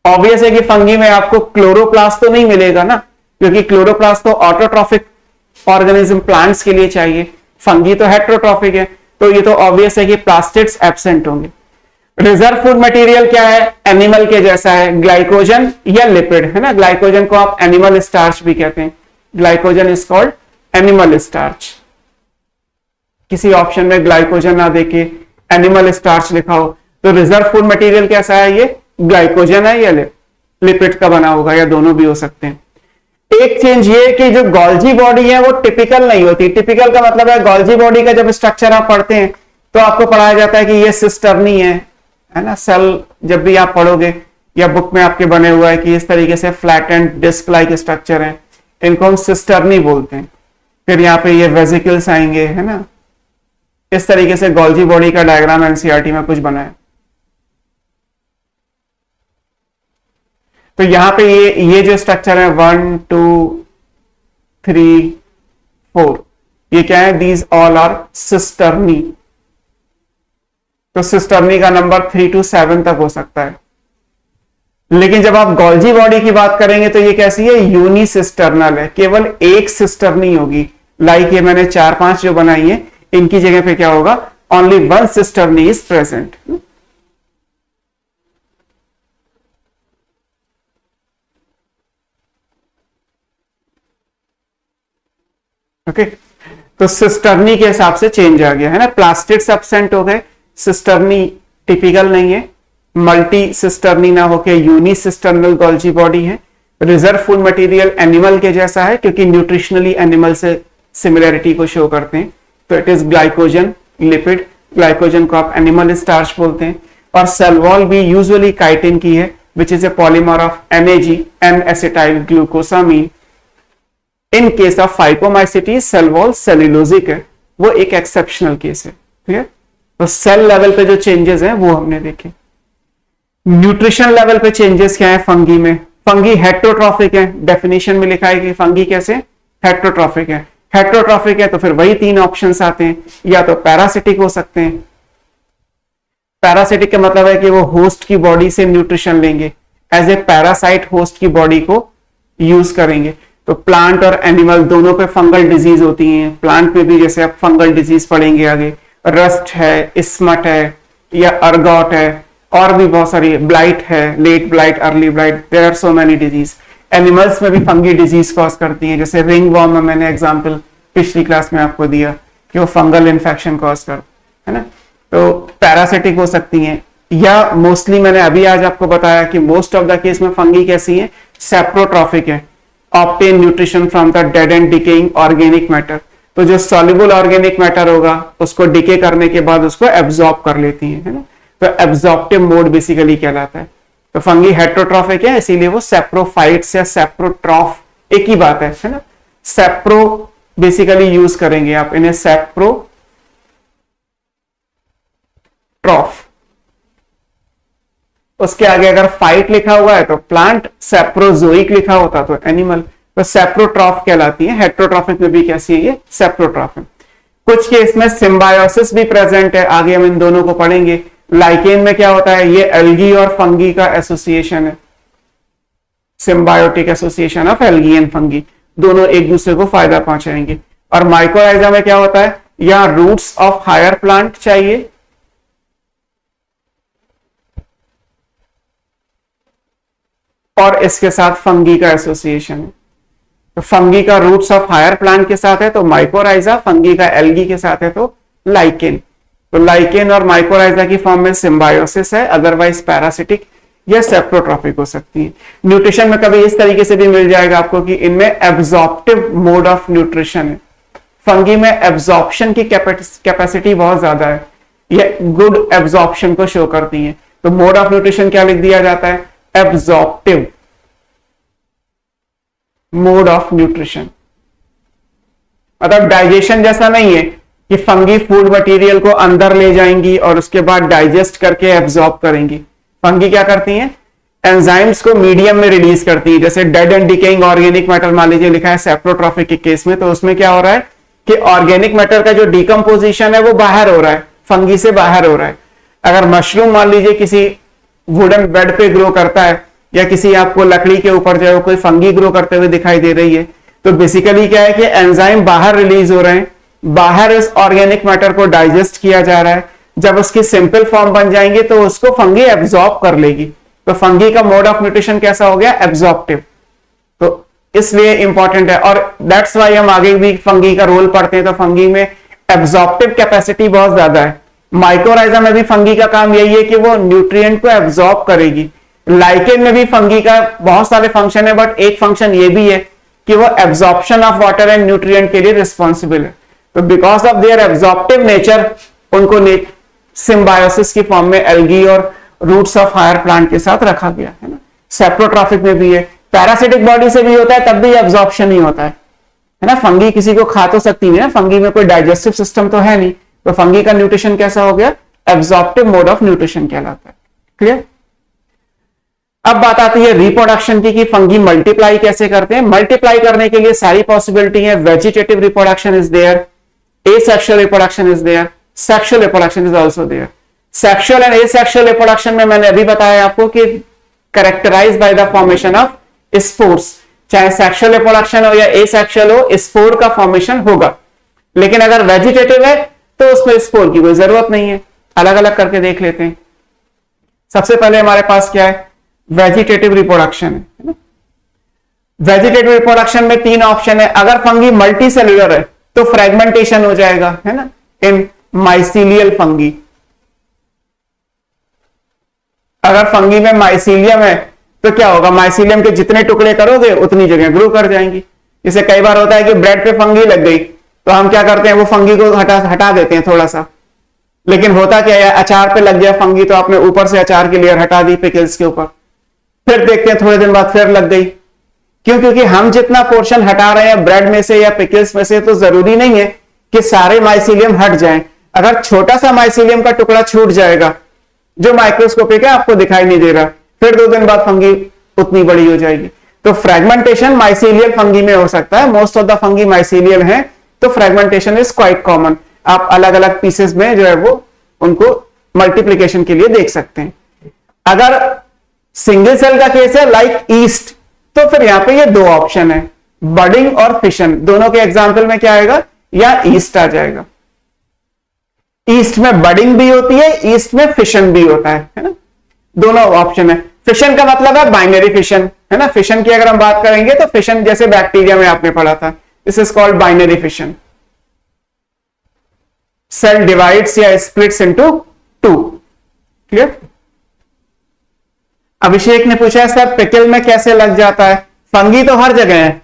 ऑब्वियस है कि फंगी में आपको क्लोरोप्लास्ट तो नहीं मिलेगा ना, क्योंकि क्लोरोप्लास्ट तो ऑटोट्रॉफिक ऑर्गेनिज्म प्लांट्स के लिए चाहिए, फंगी तो हेट्रोट्रॉफिक है, तो ये तो ऑब्वियस है कि प्लास्टिड्स एब्सेंट होंगे। रिजर्व फूड मटेरियल क्या है, एनिमल के जैसा है, ग्लाइकोजन या लिपिड है ना। ग्लाइकोजन को आप एनिमल स्टार्च भी कहते हैं, glycogen is called animal starch. किसी ऑप्शन में ग्लाइकोजन ना देके एनिमल स्टार्च लिखा हो तो रिजर्व फूड मटेरियल कैसा है, ये ग्लाइकोजन है या लिपिड का बना होगा, या दोनों भी हो सकते हैं। एक चेंज ये कि जो गोल्जी बॉडी है वो टिपिकल नहीं होती। टिपिकल का मतलब है गोल्जी बॉडी का जब स्ट्रक्चर आप पढ़ते हैं तो आपको पढ़ाया जाता है कि ये सिस्टर्नी है ना। सेल जब भी आप पढ़ोगे या बुक में आपके बने हुआ है कि इस तरीके से flat and disc like structure है, इनको हम सिस्टर्नी बोलते हैं। फिर यहाँ पे ये वेसिकल्स आएंगे है ना, इस तरीके से गोल्जी बॉडी का डायग्राम एनसीईआरटी में कुछ बना है। तो यहां पे ये जो स्ट्रक्चर है 1 2 3 4, ये क्या है, दीज ऑल आर सिस्टर्नी। तो सिस्टर्नी का नंबर 3 to 7 तक हो सकता है। लेकिन जब आप गोल्जी बॉडी की बात करेंगे तो ये कैसी है, यूनिसिस्टर्नल है, केवल एक सिस्टर्नी होगी। लाइक ये मैंने 4-5 जो बनाई है, इनकी जगह पे क्या होगा, only one cisternae is present. Okay तो सिस्टर्नी के हिसाब से चेंज आ गया है ना, प्लास्टिड्स एब्सेंट हो गए, सिस्टर्नी टिपिकल नहीं है, मल्टी सिस्टर्नी ना होके यूनिसिस्टर्नल गोल्जी बॉडी है। रिजर्व फूड मटेरियल एनिमल के जैसा है क्योंकि न्यूट्रिशनली एनिमल से सिमिलरिटी को शो करते हैं, तो it is glycogen lipid, glycogen को आप एनिमल स्टार्च बोलते हैं। और सेल वॉल भी यूजुअली काइटिन की है which is a polymer of NAG, N acetyl glucosamine. In case of phycomycetes cell wall cellulosic है, वो एक एक्सेप्शनल केस है। ठीक है, तो सेल लेवल पे जो चेंजेस हैं वो हमने देखे। न्यूट्रिशन लेवल पे चेंजेस क्या है फंगी में, फंगी हेट्रोट्रॉफिक है, डेफिनेशन में लिखा है कि फंगी कैसे हेट्रोट्रॉफिक है। हेट्रोट्रॉफिक है तो फिर वही 3 ऑप्शंस आते हैं, या तो पैरासिटिक हो सकते हैं। पैरासिटिक का मतलब है कि वो होस्ट की बॉडी से न्यूट्रिशन लेंगे, एज ए पैरासाइट होस्ट की बॉडी को यूज करेंगे। तो प्लांट और एनिमल दोनों पे फंगल डिजीज होती हैं। प्लांट में भी जैसे आप फंगल डिजीज पढ़ेंगे आगे, रस्ट है, स्मट है या अर्गॉट है, और भी बहुत सारी, ब्लाइट है, late blight, early blight, there are so many disease. Animals में भी फंगी डिजीज कॉज करती हैं, जैसे रिंग वॉर्म में मैंने एग्जांपल पिछली क्लास में आपको दिया कि वो फंगल इन्फेक्शन कॉज कर, है ना। तो पैरासिटिक हो सकती हैं, या मोस्टली मैंने अभी आज आपको बताया कि मोस्ट ऑफ द केस में फंगी कैसी है, सेप्रोट्रॉफिक है, obtain nutrition from the dead and decaying organic matter. तो जो सॉल्युबल ऑर्गेनिक मैटर होगा उसको डिके करने के बाद उसको एब्जॉर्ब कर लेती है ना, तो एब्जॉर्प्टिव मोड बेसिकली कहलाता है। तो फंगी हेट्रोट्रॉफिक है, इसीलिए वो सेप्रोफाइट्स या सेप्रोट्रॉफ एक ही बात है ना। सेप्रो बेसिकली यूज करेंगे आप इन्हें, सेप्रोट्रॉफ। उसके आगे अगर फाइट लिखा हुआ है तो प्लांट, सेप्रोजोइक लिखा होता तो एनिमल, तो सेप्रोट्रॉफ कहलाती है। हेट्रोट्रॉफिक में भी कैसी है ये, सेप्रोट्रॉफ है। कुछ केस में सिम्बायोसिस भी प्रेजेंट है, आगे हम इन दोनों को पढ़ेंगे। लाइकेन में क्या होता है, ये एल्गी और फंगी का एसोसिएशन है, symbiotic association of algae and fungi, दोनों एक दूसरे को फायदा पहुंचाएंगे। और माइकोराइजा में क्या होता है, यहां रूट्स ऑफ हायर प्लांट चाहिए, और इसके साथ फंगी का एसोसिएशन है। तो फंगी का रूट्स ऑफ हायर प्लांट के साथ है तो माइकोराइजा, फंगी का एल्गी के साथ है तो लाइकेन। तो लाइकेन और माइकोराइजा की फॉर्म में सिम्बायोसिस है, अदरवाइज पैरासिटिक या सेप्रोट्रॉपिक हो सकती है। न्यूट्रिशन में कभी इस तरीके से भी मिल जाएगा आपको कि इनमें एब्जॉर्प्टिव मोड ऑफ न्यूट्रिशन है, फंगी में एब्जॉर्प्शन की कैपेसिटी बहुत ज्यादा है, ये गुड एब्जॉर्प्शन को शो करती है। तो मोड ऑफ न्यूट्रिशन क्या लिख दिया जाता है, एब्जॉर्प्टिव मोड ऑफ न्यूट्रिशन। मतलब डाइजेशन जैसा नहीं है कि फंगी फूड मटेरियल को अंदर ले जाएंगी और उसके बाद डाइजेस्ट करके एब्जॉर्ब करेंगी। फंगी क्या करती हैं, एंजाइम्स को मीडियम में रिलीज करती है। जैसे dead and decaying organic matter मान लीजिए लिखा है सेप्रोट्रॉफिक के केस में, तो उसमें क्या हो रहा है कि ऑर्गेनिक मैटर का जो डिकम्पोजिशन है वो बाहर हो रहा है, फंगी से बाहर हो रहा है। अगर मशरूम मान लीजिए किसी वुडन बेड पे ग्रो करता है या किसी आपको लकड़ी के ऊपर जो है कोई फंगी ग्रो करते हुए दिखाई दे रही है, तो बेसिकली क्या है कि एंजाइम बाहर रिलीज हो रहे हैं, बाहर इस ऑर्गेनिक मैटर को डाइजेस्ट किया जा रहा है। जब उसकी सिंपल फॉर्म बन जाएंगे तो उसको फंगी एब्जॉर्ब कर लेगी। तो फंगी का मोड ऑफ न्यूट्रिशन कैसा हो गया, एब्जॉर्प्टिव। तो इसलिए इंपॉर्टेंट है और दैट्स वाई हम आगे भी फंगी का रोल पढ़ते हैं। तो फंगी में एब्जॉर्प्टिव कैपेसिटी बहुत ज्यादा है। माइकोराइजा में भी फंगी का काम यही है कि वो न्यूट्रिएंट को एब्जॉर्ब करेगी। लाइकेन में भी फंगी का बहुत सारे फंक्शन है, बट एक फंक्शन ये भी है कि वो absorption of water and nutrient के लिए रिस्पॉन्सिबल है। तो because of their absorptive nature उनको सिम्बायोसिस की फॉर्म में एल्गी और रूट्स ऑफ हायर प्लांट के साथ रखा गया है ना। सेप्रोट्रॉफिक में भी है, पैरासिटिक बॉडी से भी होता है, तब भी एब्जॉर्प्शन ही होता है ना। फंगी किसी को खा तो सकती है ना, फंगी में कोई डाइजेस्टिव सिस्टम तो है नहीं, तो फंगी का न्यूट्रिशन कैसा हो गया, एब्जॉर्प्टिव मोड ऑफ न्यूट्रिशन कहलाता है। क्लियर। अब बात आती है रिप्रोडक्शन की कि फंगी मल्टीप्लाई कैसे करते हैं। मल्टीप्लाई करने के लिए सारी पॉसिबिलिटी है। Vegetative reproduction is there, asexual reproduction is there, sexual reproduction is also there. Sexual and asexual reproduction में मैंने अभी बताया आपको कि characterized by the formation of spores. चाहे सेक्सुअल रिप्रोडक्शन हो या एसेक्सुअल हो, स्पोर का फॉर्मेशन होगा। लेकिन अगर वेजिटेटिव है तो उसमें स्पोर की कोई जरूरत नहीं है। अलग अलग करके देख लेते हैं। सबसे पहले हमारे पास क्या है, वेजिटेटिव रिप्रोडक्शन है ना। वेजिटेटिव रिप्रोडक्शन में तीन ऑप्शन है। अगर फंगी मल्टी सेल्यूलर है तो फ्रेगमेंटेशन हो जाएगा, है ना, इन माइसीलियल फंगी। अगर फंगी में माइसीलियम है तो क्या होगा, माइसीलियम के जितने टुकड़े करोगे उतनी जगह ग्रो कर जाएंगी। जैसे कई बार होता है कि ब्रेड पे फंगी लग गई तो हम क्या करते हैं, वो फंगी को हटा देते हैं थोड़ा सा। लेकिन होता क्या है, अचार पे लग गया फंगी तो आपने ऊपर से अचार की लेयर हटा दी पिकल्स के ऊपर, फिर देखते हैं थोड़े दिन बाद फिर लग गई। क्यों? क्योंकि हम जितना पोर्शन हटा रहे हैं ब्रेड में से या पिकल्स में से, तो जरूरी नहीं है कि सारे माइसीलियम हट जाएं। अगर छोटा सा माइसीलियम का टुकड़ा छूट जाएगा जो माइक्रोस्कोपिक है, आपको दिखाई नहीं दे रहा, फिर 2 दिन बाद फंगी उतनी बड़ी हो जाएगी। तो फ्रेगमेंटेशन माइसीलियल फंगी में हो सकता है। Most of the fungi mycelial है, तो फ्रेगमेंटेशन इज क्वाइट कॉमन। आप अलग अलग पीसेस में जो है वो उनको मल्टीप्लीकेशन के लिए देख सकते हैं। अगर सिंगल सेल का केस है लाइक ईस्ट, तो फिर यहां पे ये 2 ऑप्शन है, बडिंग और फिशन। दोनों के एग्जाम्पल में क्या आएगा, या ईस्ट आ जाएगा। ईस्ट में बडिंग भी होती है, ईस्ट में फिशन भी होता है ना। दोनों ऑप्शन है। फिशन का मतलब है बाइनरी फिशन, है ना। फिशन की अगर हम बात करेंगे तो फिशन जैसे बैक्टीरिया में आपने पढ़ा था, this is called binary fission. Cell divides या स्प्लिट्स इनटू 2। क्लियर। अभिषेक ने पूछा है सर पिकल में कैसे लग जाता है। फंगी तो हर जगह है,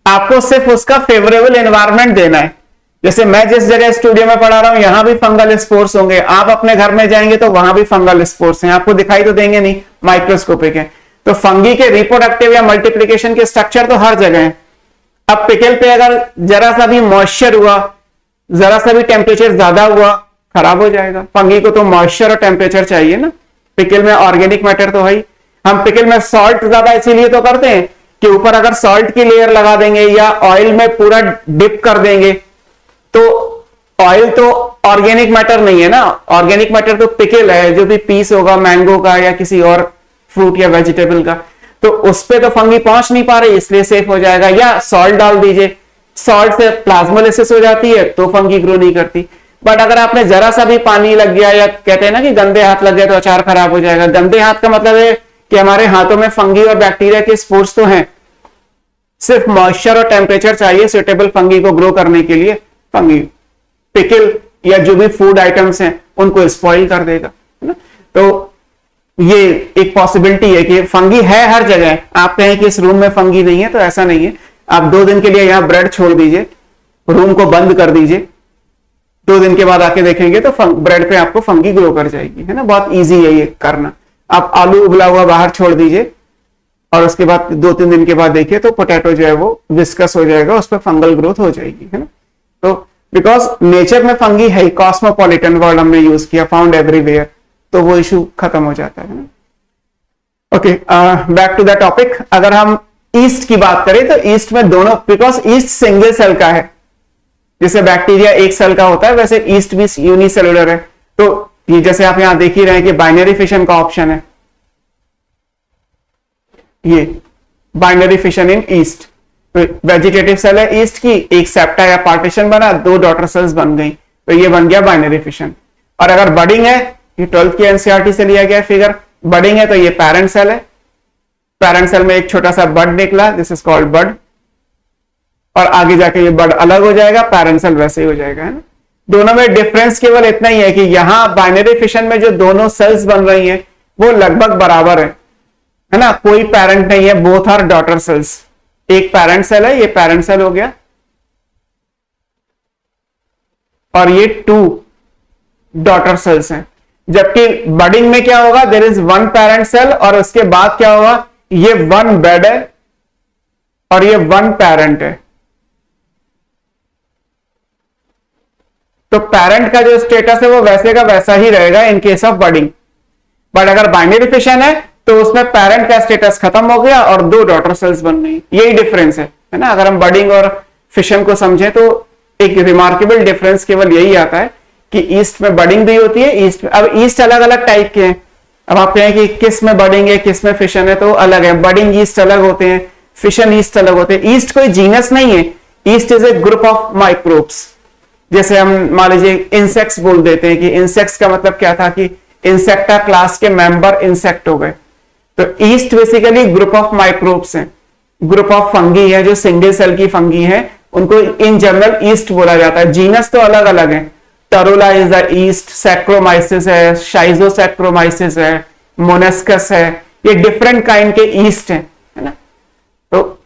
आपको सिर्फ उसका फेवरेबल एनवायरनमेंट देना है। जैसे मैं जिस जगह स्टूडियो में पढ़ा रहा हूं यहां भी फंगल स्पोर्स होंगे, आप अपने घर में जाएंगे तो वहां भी फंगल स्पोर्स हैं, आपको दिखाई तो देंगे नहीं, माइक्रोस्कोपिक है। तो फंगी के रिप्रोडक्टिव या मल्टीप्लिकेशन के स्ट्रक्चर तो हर जगह है। अब पिकल पे अगर जरा सा भी मॉइस्चर हुआ, जरा सा भी टेम्परेचर ज्यादा हुआ, खराब हो जाएगा। फंगी को तो मॉइस्चर और टेम्परेचर चाहिए ना। पिकल में ऑर्गेनिक मैटर तो है ही। हम पिकल में सॉल्ट ज्यादा इसीलिए तो करते हैं कि ऊपर अगर सॉल्ट की लेयर लगा देंगे या ऑयल में पूरा डिप कर देंगे, तो ऑयल तो ऑर्गेनिक मैटर नहीं है ना। ऑर्गेनिक मैटर तो पिकल है, जो भी पीस होगा मैंगो का या किसी और फ्रूट या वेजिटेबल का, तो उस पे तो फंगी पहुंच नहीं पा रही, इसलिए सेफ हो जाएगा। या सॉल्ट डाल दीजिए, सॉल्ट से प्लाज्मोलिसिस हो जाती है तो फंगी ग्रो नहीं करती। बट अगर आपने जरा सा भी पानी लग गया, या कहते हैं ना कि गंदे हाथ लग गए तो अचार खराब हो जाएगा। गंदे हाथ का मतलब है कि हमारे हाथों में फंगी और बैक्टीरिया के स्पोर्स तो हैं, सिर्फ मॉइस्चर और टेम्परेचर चाहिए सुटेबल फंगी को ग्रो करने के लिए। फंगी पिकल या जो भी फूड आइटम्स हैं उनको स्पॉइल कर देगा, है ना। तो ये एक पॉसिबिलिटी है कि फंगी है हर जगह। आप कहें कि इस रूम में फंगी नहीं है, तो ऐसा नहीं है। आप 2 दिन के लिए यहाँ ब्रेड छोड़ दीजिए, रूम को बंद कर दीजिए, 2 दिन के बाद आके देखेंगे तो ब्रेड पे आपको फंगी ग्रो कर जाएगी, है ना। बहुत इजी है ये करना। आप आलू उबला हुआ बाहर छोड़ दीजिए और उसके बाद 2-3 दिन के बाद देखिए तो पोटैटो जो है वो विस्कस हो जाएगा, उस पर फंगल ग्रोथ हो जाएगी, है ना। तो बिकॉज नेचर में फंगी है, कॉस्मोपॉलिटन वर्ड हमने यूज किया, फाउंड एवरीवेयर, तो वो इशू खत्म हो जाता है ना। Okay, back to the topic. अगर हम ईस्ट की बात करें तो ईस्ट में दोनों, बिकॉज ईस्ट सिंगल सेल का है, जैसे बैक्टीरिया एक सेल का होता है वैसे ईस्ट भी यूनिसेलुलर है। तो ये जैसे आप यहां देख ही रहे हैं कि बाइनरी फिशन का ऑप्शन है, ये बाइनरी फिशन इन ईस्ट। तो वेजिटेटिव सेल है ईस्ट की, एक सेप्टा या पार्टीशन बना, 2 डॉटर सेल्स बन गई, तो ये बन गया बाइनरी फिशन। और अगर बडिंग है, ये 12th की एनसीईआरटी से लिया गया फिगर, बडिंग है तो ये पेरेंट सेल है, पेरेंट सेल में एक छोटा सा बड निकला, दिस इज कॉल्ड बड, और आगे जाके ये बड अलग हो जाएगा, पेरेंट सेल वैसे ही हो जाएगा, है ना। दोनों में डिफरेंस केवल इतना ही है कि यहां बाइनरी फिशन में जो दोनों सेल्स बन रही हैं वो लगभग बराबर है ना, कोई पेरेंट नहीं है, बोथ आर डॉटर सेल्स। एक पेरेंट सेल है, ये पेरेंट सेल हो गया, और ये 2 डॉटर सेल्स हैं। जबकि बडिंग में क्या होगा, देयर इज 1 पेरेंट सेल और उसके बाद क्या होगा, ये 1 बेड है और ये 1 पेरेंट है। तो पेरेंट का जो स्टेटस है वो वैसे का वैसा ही रहेगा इन केस ऑफ बडिंग। बट अगर बाइनरी फिशन है तो उसमें पेरेंट का स्टेटस खत्म हो गया और 2 डॉटर सेल्स बन गई, यही डिफरेंस है ना। अगर हम बडिंग और फिशन को समझें तो एक रिमार्केबल डिफरेंस केवल यही आता है कि ईस्ट में बडिंग भी होती है, ईस्ट में, अब ईस्ट अलग अलग टाइप के हैं। अब आप कहें कि किस में बडिंग है किस में फिशन है, तो अलग है, बडिंग ईस्ट अलग होते हैं, फिशन ईस्ट अलग होते हैं। ईस्ट कोई जीनस नहीं है, east is a group of microbes. जैसे हम मान लीजिए इंसेक्ट्स बोल देते हैं कि इंसेक्ट्स का मतलब क्या था कि इंसेक्टा क्लास के मेंबर इंसेक्ट हो गए। तो east basically group of microbes हैं, ग्रुप ऑफ फंगी है जो सिंगल सेल की फंगी है, उनको इन जनरल ईस्ट बोला जाता है। जीनस तो अलग अलग है, टरोला इज द ईस्ट, सैक्रोमाइसिस है, शाइजोसैक्रोमाइसिस है, मोनेस्कस है, ये डिफरेंट काइंड के ईस्ट है ना। तो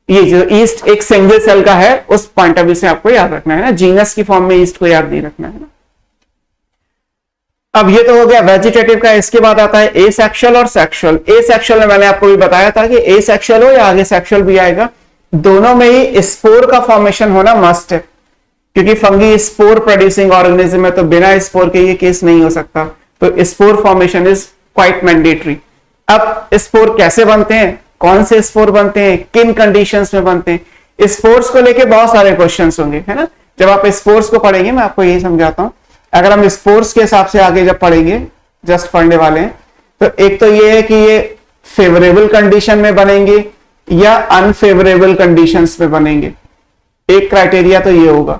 ये जो ईस्ट एक सिंगल सेल का है उस पॉइंट ऑफ व्यू से आपको याद रखना है ना, जीनस की फॉर्म में ईस्ट को याद नहीं रखना है ना। अब ये तो हो गया वेजिटेटिव का। इसके बाद आता है एसेक्सुअल और सेक्सुअल। एसेक्सुअल में मैंने आपको भी बताया था कि एसेक्सुअल हो या आगे सेक्सुअल भी आएगा, दोनों में ही स्पोर का फॉर्मेशन होना मस्ट है, क्योंकि फंगी स्पोर प्रोड्यूसिंग ऑर्गेनिज्म है, तो बिना स्पोर के ये केस नहीं हो सकता। तो spore formation is quite mandatory. अब स्पोर कैसे बनते हैं, कौन से स्पोर बनते हैं, किन कंडीशंस में बनते हैं, स्पोर्स को लेके बहुत सारे क्वेश्चंस होंगे, है ना। जब आप स्पोर्स को पढ़ेंगे मैं आपको यही समझाता हूं। अगर हम स्पोर्स के हिसाब से आगे जब पढ़ेंगे, जस्ट पढ़ने वाले हैं, तो एक तो ये है कि ये फेवरेबल कंडीशन में बनेंगे या अनफेवरेबल कंडीशंस में बनेंगे। एक क्राइटेरिया तो ये होगा,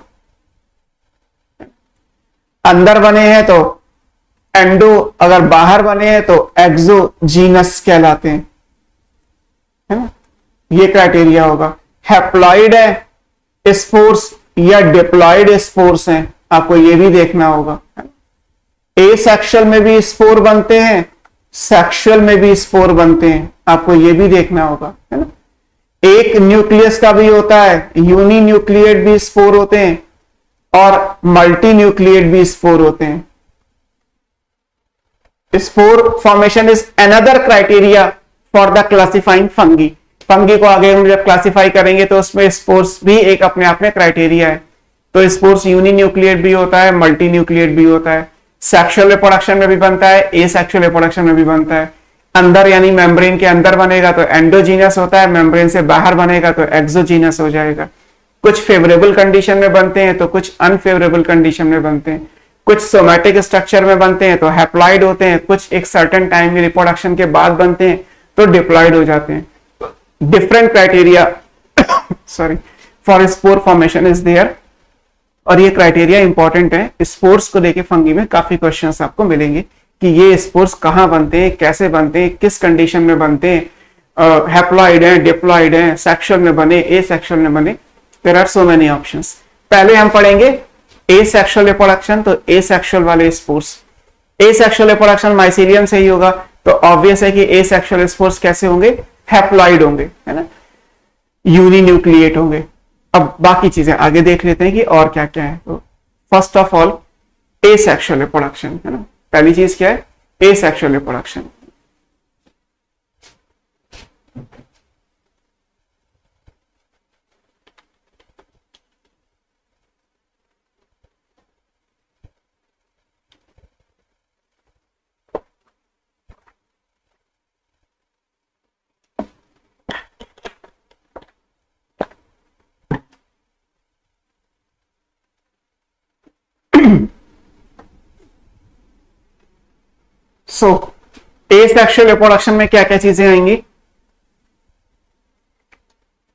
अंदर बने हैं तो एंडो, अगर बाहर बने हैं तो एक्सोजीनस कहलाते हैं, है ना, ये क्राइटेरिया होगा। हैप्लॉइड है स्पोर्स या डिप्लॉइड स्पोर्स हैं, आपको ये भी देखना होगा। एसेक्सुअल में भी स्पोर बनते हैं, सेक्सुअल में भी स्पोर बनते हैं, आपको ये भी देखना होगा, है ना। एक न्यूक्लियस का भी होता है, यूनी न्यूक्लिएट भी स्पोर होते हैं और मल्टी न्यूक्लिएट भी स्पोर होते हैं। Spore formation is another criteria for the classifying fungi. Fungi को आगे हम जब क्लासिफाई करेंगे तो उसमें स्पोर्स भी एक अपने आप में क्राइटेरिया है। तो स्पोर्स यूनी न्यूक्लिएट भी होता है, मल्टी न्यूक्लिएट भी होता है, सेक्सुअल रिप्रोडक्शन में भी बनता है, एसेक्सुअल रिप्रोडक्शन में भी बनता है। अंदर यानी मेम्ब्रेन के अंदर बनेगा तो एंडोजीनस होता है, मेम्ब्रेन से बाहर बनेगा तो एक्सोजीनस हो जाएगा। कुछ फेवरेबल कंडीशन में बनते हैं तो कुछ अनफेवरेबल कंडीशन में बनते हैं, कुछ सोमैटिक स्ट्रक्चर में बनते हैं तो हैप्लॉइड होते हैं, कुछ एक सर्टेन टाइम की रिप्रोडक्शन के बाद बनते हैं तो डिप्लॉइड हो जाते हैं। Different criteria sorry for spore formation is there, और ये क्राइटेरिया इंपॉर्टेंट है। स्पोर्स को लेके फंगी में काफी क्वेश्चंस आपको मिलेंगे कि ये स्पोर्स कहाँ बनते हैं, कैसे बनते हैं, किस कंडीशन में बनते हैं, हैप्लॉइड है, डिप्लॉइड है, सेक्सुअल में बने, एसेक्सुअल में बने, there are so many options. पहले हम पढ़ेंगे एसेक्सुअल रिप्रोडक्शन, तो एसेक्सुअल वाले स्पोर्स, एसेक्सुअल रिप्रोडक्शन माइसीलियम से ही होगा, तो ऑब्वियस है कि एसेक्सुअल स्पोर्स कैसे होंगे, हैप्लॉइड होंगे, है ना, यूनिन्यूक्लिएट होंगे। अब बाकी चीजें आगे देख लेते हैं कि और क्या क्या है। तो first of all asexual reproduction, है ना, पहली चीज क्या है, एसेक्सुअल रिप्रोडक्शन। सो एसेक्सुअल रिप्रोडक्शन में क्या क्या चीजें आएंगी,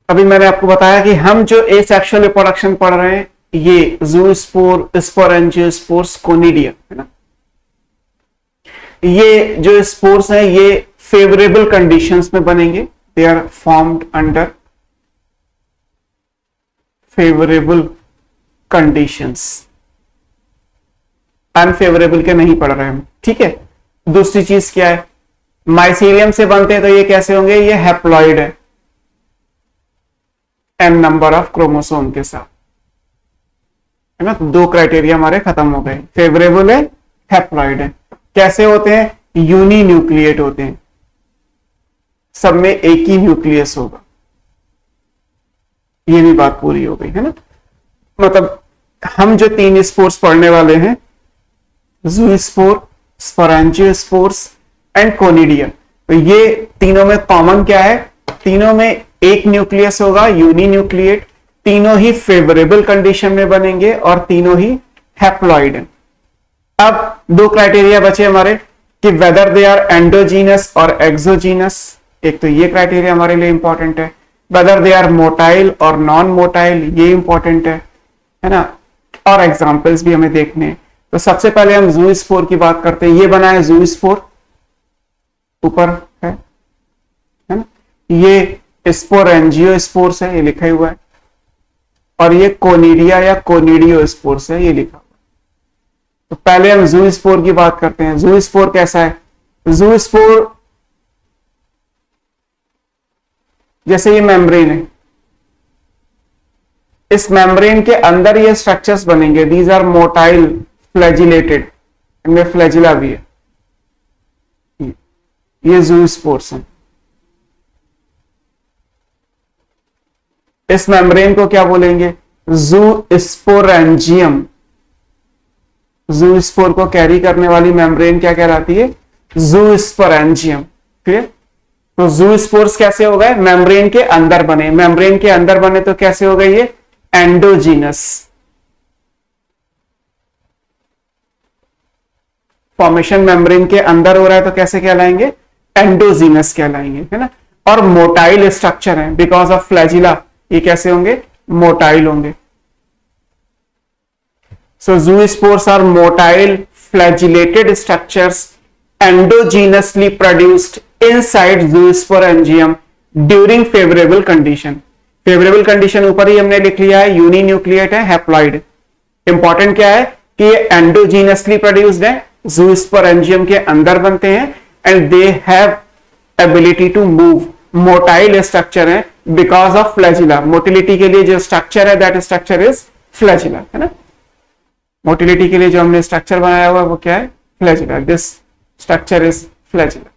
अभी मैंने आपको बताया कि हम जो एसेक्सुअल रिप्रोडक्शन पढ़ रहे हैं ये ज़ूस्पोर, स्पोरेंजियोस्पोर्स, कोनिडिया, है ना, ये जो स्पोर्स हैं ये फेवरेबल कंडीशंस में बनेंगे, they are formed under favourable conditions, unfavourable के नहीं पढ़ रहे हम, ठीक है। दूसरी चीज क्या है, माइसीलियम से बनते हैं तो ये कैसे होंगे, ये हैप्लॉइड है, n नंबर ऑफ क्रोमोसोम के साथ, है ना, दो क्राइटेरिया हमारे खत्म हो गए, फेवरेबल है, हैप्लॉइड है। कैसे होते हैं, यूनिन्यूक्लिएट होते हैं, सब में एक ही न्यूक्लियस होगा, ये भी बात पूरी हो गई, है ना। मतलब हम जो तीन स्पोर्स पढ़ने वाले हैं, ज़ूस्पोर, स्पोरेंजियोस्पोर्स एंड कोनिडिया, तो ये तीनों में कॉमन क्या है, तीनों में एक न्यूक्लियस होगा, यूनिन्यूक्लिएट, तीनों ही फेवरेबल कंडीशन में बनेंगे और तीनों ही हैप्लॉइड हैं। अब दो क्राइटेरिया बचे हमारे कि वेदर दे आर एंडोजीनस और एक्सोजीनस, एक तो ये क्राइटेरिया हमारे लिए इंपॉर्टेंट है, वेदर दे आर मोटाइल और नॉन मोटाइल, ये इंपॉर्टेंट है ना, और एग्जांपल्स भी हमें देखने हैं। तो सबसे पहले हम ज़ूस्पोर की बात करते हैं, ये बना है ज़ूस्पोर, ऊपर है ना, ये स्पोरेंजियोस्पोर्स है, ये लिखा हुआ है, और ये कोनिडिया या कोनिडियोस्पोर्स है, ये लिखा हुआ है। तो पहले हम ज़ूस्पोर की बात करते हैं। ज़ूस्पोर कैसा है, ज़ूस्पोर जैसे ये मेम्ब्रेन है, इस मेम्ब्रेन के अंदर ये स्ट्रक्चर्स बनेंगे, दीज आर मोटाइल फ्लैजिलेटेड, इनमें फ्लैजिला भी है, ये ज़ूस्पोर्स हैं। इस मेम्ब्रेन को क्या बोलेंगे, ज़ूस्पोरेंजियम, ज़ूस्पोर को कैरी करने वाली मेम्ब्रेन क्या कहलाती है, ज़ूस्पोरेंजियम, क्लियर। तो ज़ूस्पोर्स कैसे हो गए, मेम्ब्रेन के अंदर बने, मेम्ब्रेन के अंदर बने तो कैसे हो गए, ये एंडोजीनस, फॉर्मेशन मेम्ब्रेन के अंदर हो रहा है तो कैसे कहलाएंगे, एंडोजीनस कहलाएंगे, है ना। और मोटाइल स्ट्रक्चर है बिकॉज ऑफ फ्लैजिला, ये कैसे होंगे, मोटाइल होंगे। So zoospores are motile flagellated structures endogenously produced inside zoosporangium during favourable condition. Favourable condition ऊपर ही हमने लिख लिया है, यूनिन्यूक्लिएट है, हैप्लॉइड। इंपॉर्टेंट क्या है कि ये एंडोजीनसली प्रोड्यूस्ड है, ज़ूस्पोरेंजियम के अंदर बनते हैं, and they have ability to move, motile structure है बिकॉज ऑफ फ्लैजिला। मोटिलिटी के लिए जो स्ट्रक्चर है दैट स्ट्रक्चर इज फ्लैजिला, है ना। मोटिलिटी के लिए जो हमने स्ट्रक्चर बनाया हुआ है वो क्या है, flagella, this structure is flagella.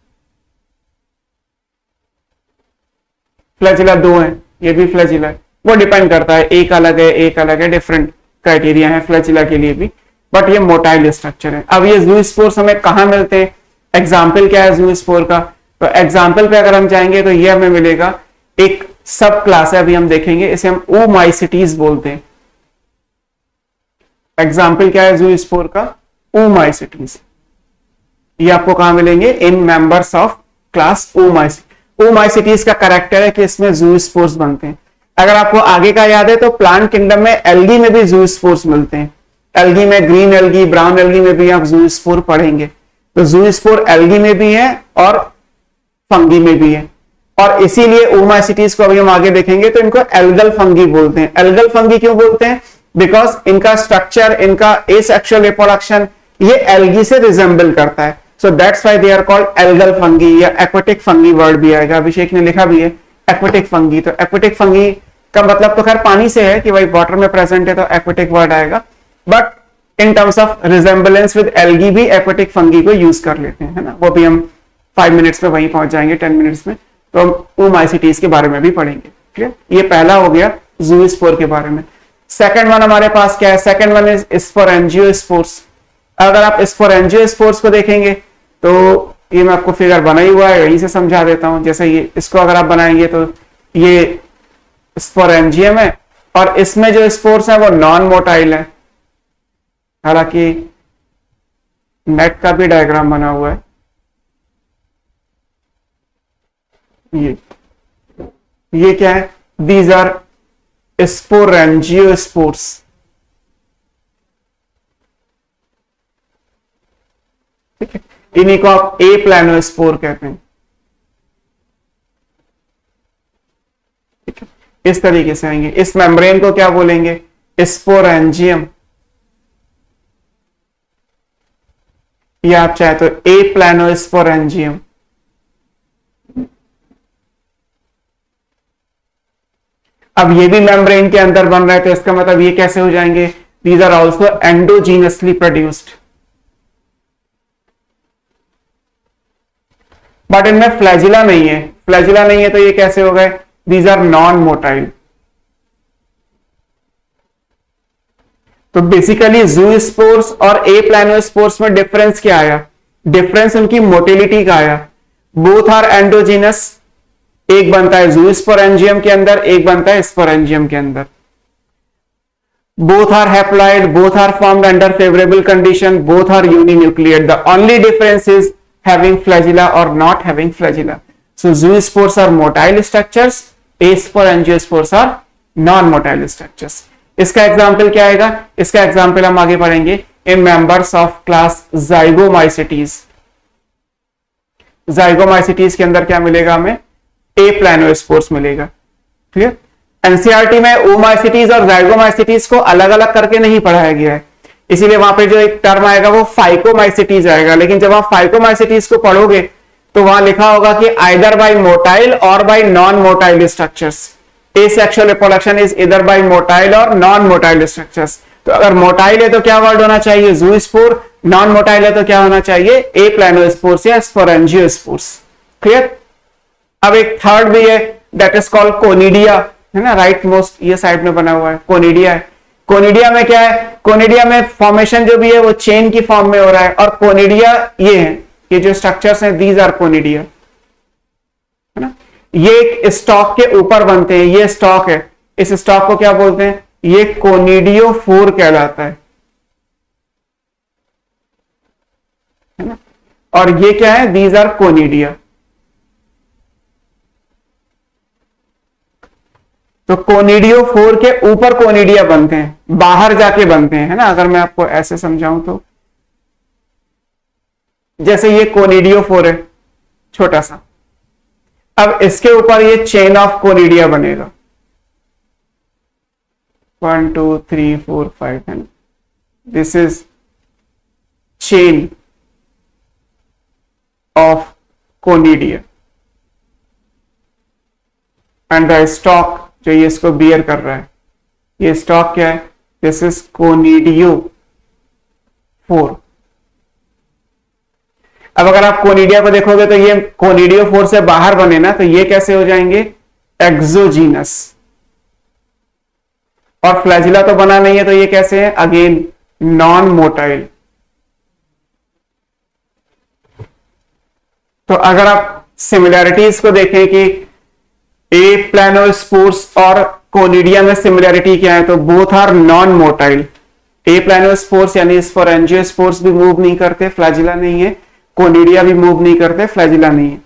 Flagella दो है, ये भी फ्लैजिला है, वो डिपेंड करता है, एक अलग है एक अलग है, डिफरेंट क्राइटेरिया है फ्लैजिला के लिए भी, बट ये मोटाइल स्ट्रक्चर है। अब ये ज़ूस्पोर्स हमें कहां मिलते हैं, एग्जाम्पल क्या है ज़ूस्पोर का, तो एग्जाम्पल पे अगर हम जाएंगे तो ये हमें मिलेगा, एक सब क्लास है, अभी हम देखेंगे, इसे हम ओमाइसिटीज बोलते हैं। एग्जाम्पल क्या है ज़ूस्पोर का, ओमाइसिटीज, ये आपको कहां मिलेंगे, in members of class oomycetes. Oomycetes का कैरेक्टर है कि इसमें ज़ूस्पोर्स बनते हैं। अगर आपको आगे का याद है तो प्लांट किंगडम में एल्गी में भी ज़ूस्पोर्स मिलते हैं, एल्गी में ग्रीन एल्गी, ब्राउन एल्गी में भी आप ज़ूस्पोर पढ़ेंगे। तो ज़ूस्पोर एल्गी में भी है और फंगी में भी है, और इसीलिए ओमाइसिटीज को अभी हम आगे देखेंगे तो इनको एल्गल फंगी बोलते हैं। एल्गल फंगी क्यों बोलते हैं, बिकॉज इनका स्ट्रक्चर, इनका एसेक्सुअल रिप्रोडक्शन ये एल्गी से रिजेंबल करता है। So that's why they are called algal fungi या एक्वेटिक फंगी वर्ड भी आएगा। अभिषेक ने लिखा भी है एक्वेटिक फंगी। तो एक्वेटिक फंगी का मतलब तो खैर पानी से है कि भाई वाटर में प्रेजेंट है तो एक्वेटिक वर्ड आएगा, but in terms of resemblance with algae भी एक्वेटिक फंगी को यूज कर लेते हैं, है ना। वो भी हम 5 मिनट्स में वहीं पहुंच जाएंगे, 10 मिनट्स में, तो हम ओमाइसिटीज के बारे में भी पढ़ेंगे। क्लियर, ये पहला हो गया ज़ूस्पोर के बारे में। सेकंड वन हमारे पास क्या है? Second one is sporangiospores. अगर आप स्पोरेंजियोस्पोर्स को देखेंगे तो ये मैं आपको फिगर बना ही हुआ है, यहीं से समझा देता हूं। जैसे ये इसको अगर आप बनाएंगे तो ये स्पोरेंजियम है और इसमें जो स्पोर्स है वो नॉन मोटाइल है। हालांकि नेट का भी डायग्राम बना हुआ है, ये क्या है? These are sporangiospores. ठीक है, इन्हीं को आप ए प्लानोस्पोर कहते हैं। ठीक है, इस तरीके से आएंगे। इस मेम्ब्रेन को क्या बोलेंगे? स्पोरेंजियम, या आप चाहे तो ए प्लानोस्पोरेंजियम। अब ये भी मेम्ब्रेन के अंदर बन रहा है, तो इसका मतलब ये कैसे हो जाएंगे? These are also endogenously produced, but इनमें फ्लैजिला नहीं है। फ्लैजिला नहीं है तो ये कैसे हो गए? These are non motile. तो बेसिकली ज़ूस्पोर्स और ए प्लानोस्पोर्स में डिफरेंस क्या आया? डिफरेंस उनकी मोटिलिटी का आया। बोथ आर एंडोजीनस, एक बनता है ज़ूस्पोरेंजियम के अंदर, एक बनता है स्पोरेंजियम के अंदर। Both are haploid, both are formed under favourable condition, both are uninucleate. The only difference is having flagella or not having flagella. So zoospores are motile structures, sporangiospours are non-motile structures. इसका example क्या आएगा? इसका example हम आगे पढ़ेंगे इन members of class ज़ाइगोमाइसिटीज। ज़ाइगोमाइसिटीज के अंदर क्या मिलेगा हमें? ए प्लानोस्पोर्स मिलेगा। क्लियर? एनसीईआरटी में ओमाइसिटीज और ज़ाइगोमाइसिटीज को अलग अलग करके नहीं पढ़ाया गया है, इसीलिए वहां पे जो एक टर्म आएगा वो फाइकोमाइसिटीज आएगा। लेकिन जब आप फाइकोमाइसिटीज को पढ़ोगे तो वहां लिखा होगा कि आइदर बाय मोटाइल और bye non motile structures. Asexual reproduction is इधर बाय मोटाइल और नॉन मोटाइल स्ट्रक्चर्स। तो अगर मोटाइल है तो क्या वर्ड होना चाहिए? ज़ूस्पोर। नॉन मोटाइल है तो क्या होना चाहिए? ए प्लानोस्पोर्स या स्पोरेंजियोस्पोर्स। क्लियर? अब एक थर्ड भी है, दैट इज कॉल्ड कोनिडिया, है ना, राइट मोस्ट ये साइड में बना हुआ है, कोनिडिया है। कोनिडिया में क्या है? कोनिडिया में फॉर्मेशन जो भी है वो चेन की फॉर्म में हो रहा है, और कोनिडिया ये है, ये जो स्ट्रक्चर्स हैं दीज आर कोनिडिया, है ना। ये एक स्टॉक के ऊपर बनते हैं, ये स्टॉक है, इस स्टॉक को क्या बोलते हैं? ये कोनिडियोफोर कहलाता है ना। और ये क्या है? These are conidia. तो कोनिडियोफोर के ऊपर कोनिडिया बनते हैं, बाहर जाके बनते हैं, है ना। अगर मैं आपको ऐसे समझाऊं तो जैसे ये कोनिडियोफोर है छोटा सा, अब इसके ऊपर ये चेन ऑफ कोनिडिया बनेगा, 1 2 3 4 5, है ना। This is chain of conidia and the stock जो ये इसको बियर कर रहा है, ये स्टॉक क्या है? This is conidiophore. अब अगर आप कोनिडिया को देखोगे तो ये कोनिडियोफोर से बाहर बने ना, तो ये कैसे हो जाएंगे? एक्सोजीनस। और फ्लैजिला तो बना नहीं है, तो ये कैसे है? Again non motile. तो अगर आप सिमिलैरिटीज को देखें कि ए प्लानोस्पोर्स और कोनिडिया में सिमिलैरिटी क्या है, तो बोथ आर नॉन मोटाइल। ए प्लानोस्पोर्स यानी स्पोरेंजियोस्पोर्स भी मूव नहीं करते, फ्लैजिला नहीं है। कोनिडिया भी मूव नहीं करते, फ्लैजिला नहीं है।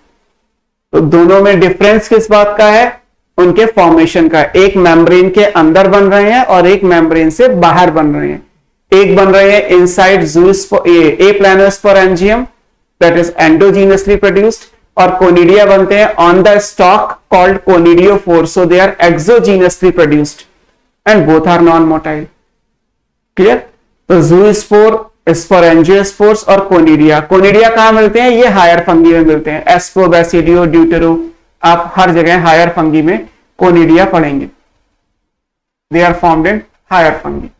तो दोनों में डिफरेंस किस बात का है? उनके फॉर्मेशन का। एक मेम्ब्रेन के अंदर बन रहे हैं और एक मेम्ब्रेन से बाहर बन रहे हैं। एक बन रहे हैं inside a planosporangium that is endogenously produced, और कोनिडिया बनते हैं on the stalk called conidiophore, so they are exogenously produced and both are non motile. Clear. तो ज़ूस्पोर, स्पोरेंजियोस्पोर्स और कोनिडिया। कोनिडिया कहां मिलते हैं? ये हायर फंगी में मिलते हैं। एस्को, बैसिडियो, ड्यूटेरो, आप हर जगह हायर फंगी में कोनिडिया पढ़ेंगे। They are formed in higher fungi.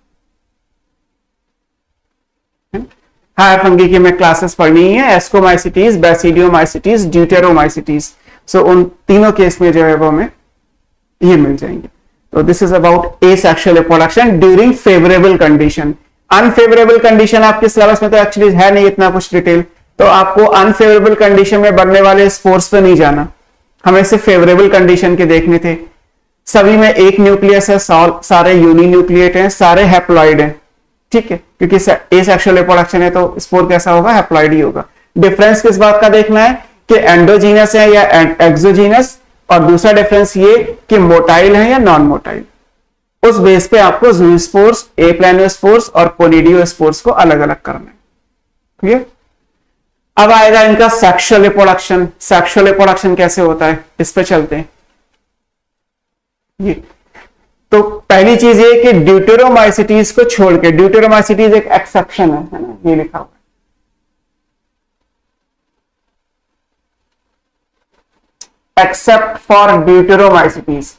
Higher fungi की हमें क्लासेस पढ़नी है, एस्कोमाइसिटीज, बैसिडियोमाइसिटीज, ड्यूटेरोमाइसिटीज। सो उन तीनों केस में जो है वो हमें ये मिल जाएंगे। तो this is about asexual reproduction during favourable condition. Unfavourable condition आपके सिलेबस में तो एक्चुअली है नहीं इतना कुछ डिटेल, तो आपको अनफेवरेबल कंडीशन में बनने वाले स्पोर्स पे नहीं जाना, हमें सिर्फ फेवरेबल कंडीशन के देखने थे। सभी में एक न्यूक्लियस है, सारे यूनिन्यूक्लिएट हैं, सारे हैप्लॉइड हैं, ठीक है, क्योंकि एसेक्सुअल रिप्रोडक्शन है तो स्पोर कैसा होगा? हैप्लॉइड ही होगा। डिफरेंस किस बात का देखना है कि एंडोजीनस है या एक्सोजीनस, और दूसरा डिफरेंस ये कि मोटाइल है या नॉन मोटाइल। उस बेस पे आपको ज़ूस्पोर्स, एप्लानोस्पोर्स और कोनिडियोस्पोर्स को अलग अलग करना है। क्लियर। अब आएगा इनका सेक्सुअल रिप्रोडक्शन। सेक्सुअल रिप्रोडक्शन कैसे होता है, इस पे चलते हैं। ये तो पहली चीज ये कि ड्यूटेरोमाइसिटीज को छोड़ के, ड्यूटेरोमाइसिटीज एक एक्सेप्शन है ना, ये लिखा हुआ है, एक्सेप्ट फॉर ड्यूटेरोमाइसिटीज।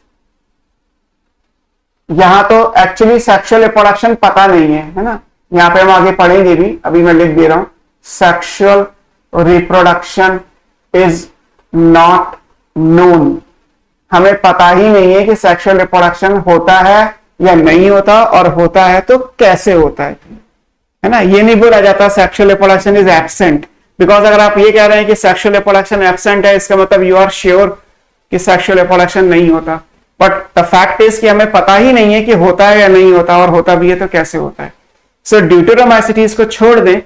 यहां तो एक्चुअली सेक्सुअल रिप्रोडक्शन पता नहीं है ना, यहां पे हम आगे पढ़ेंगे भी, अभी मैं लिख दे रहा हूं, sexual reproduction is not known. हमें पता ही नहीं है कि सेक्सुअल रिप्रोडक्शन होता है या नहीं होता, और होता है तो कैसे होता है ना। ये नहीं बोला जाता sexual reproduction is absent, because अगर आप ये कह रहे हैं कि सेक्सुअल रिप्रोडक्शन एब्सेंट है, इसका मतलब यू आर श्योर कि सेक्सुअल रिप्रोडक्शन नहीं होता। बट द फैक्ट इज कि हमें पता ही नहीं है कि होता है या नहीं होता, और होता भी है तो कैसे होता है। सो ड्यूटेरोमाइसिटीज को छोड़ दें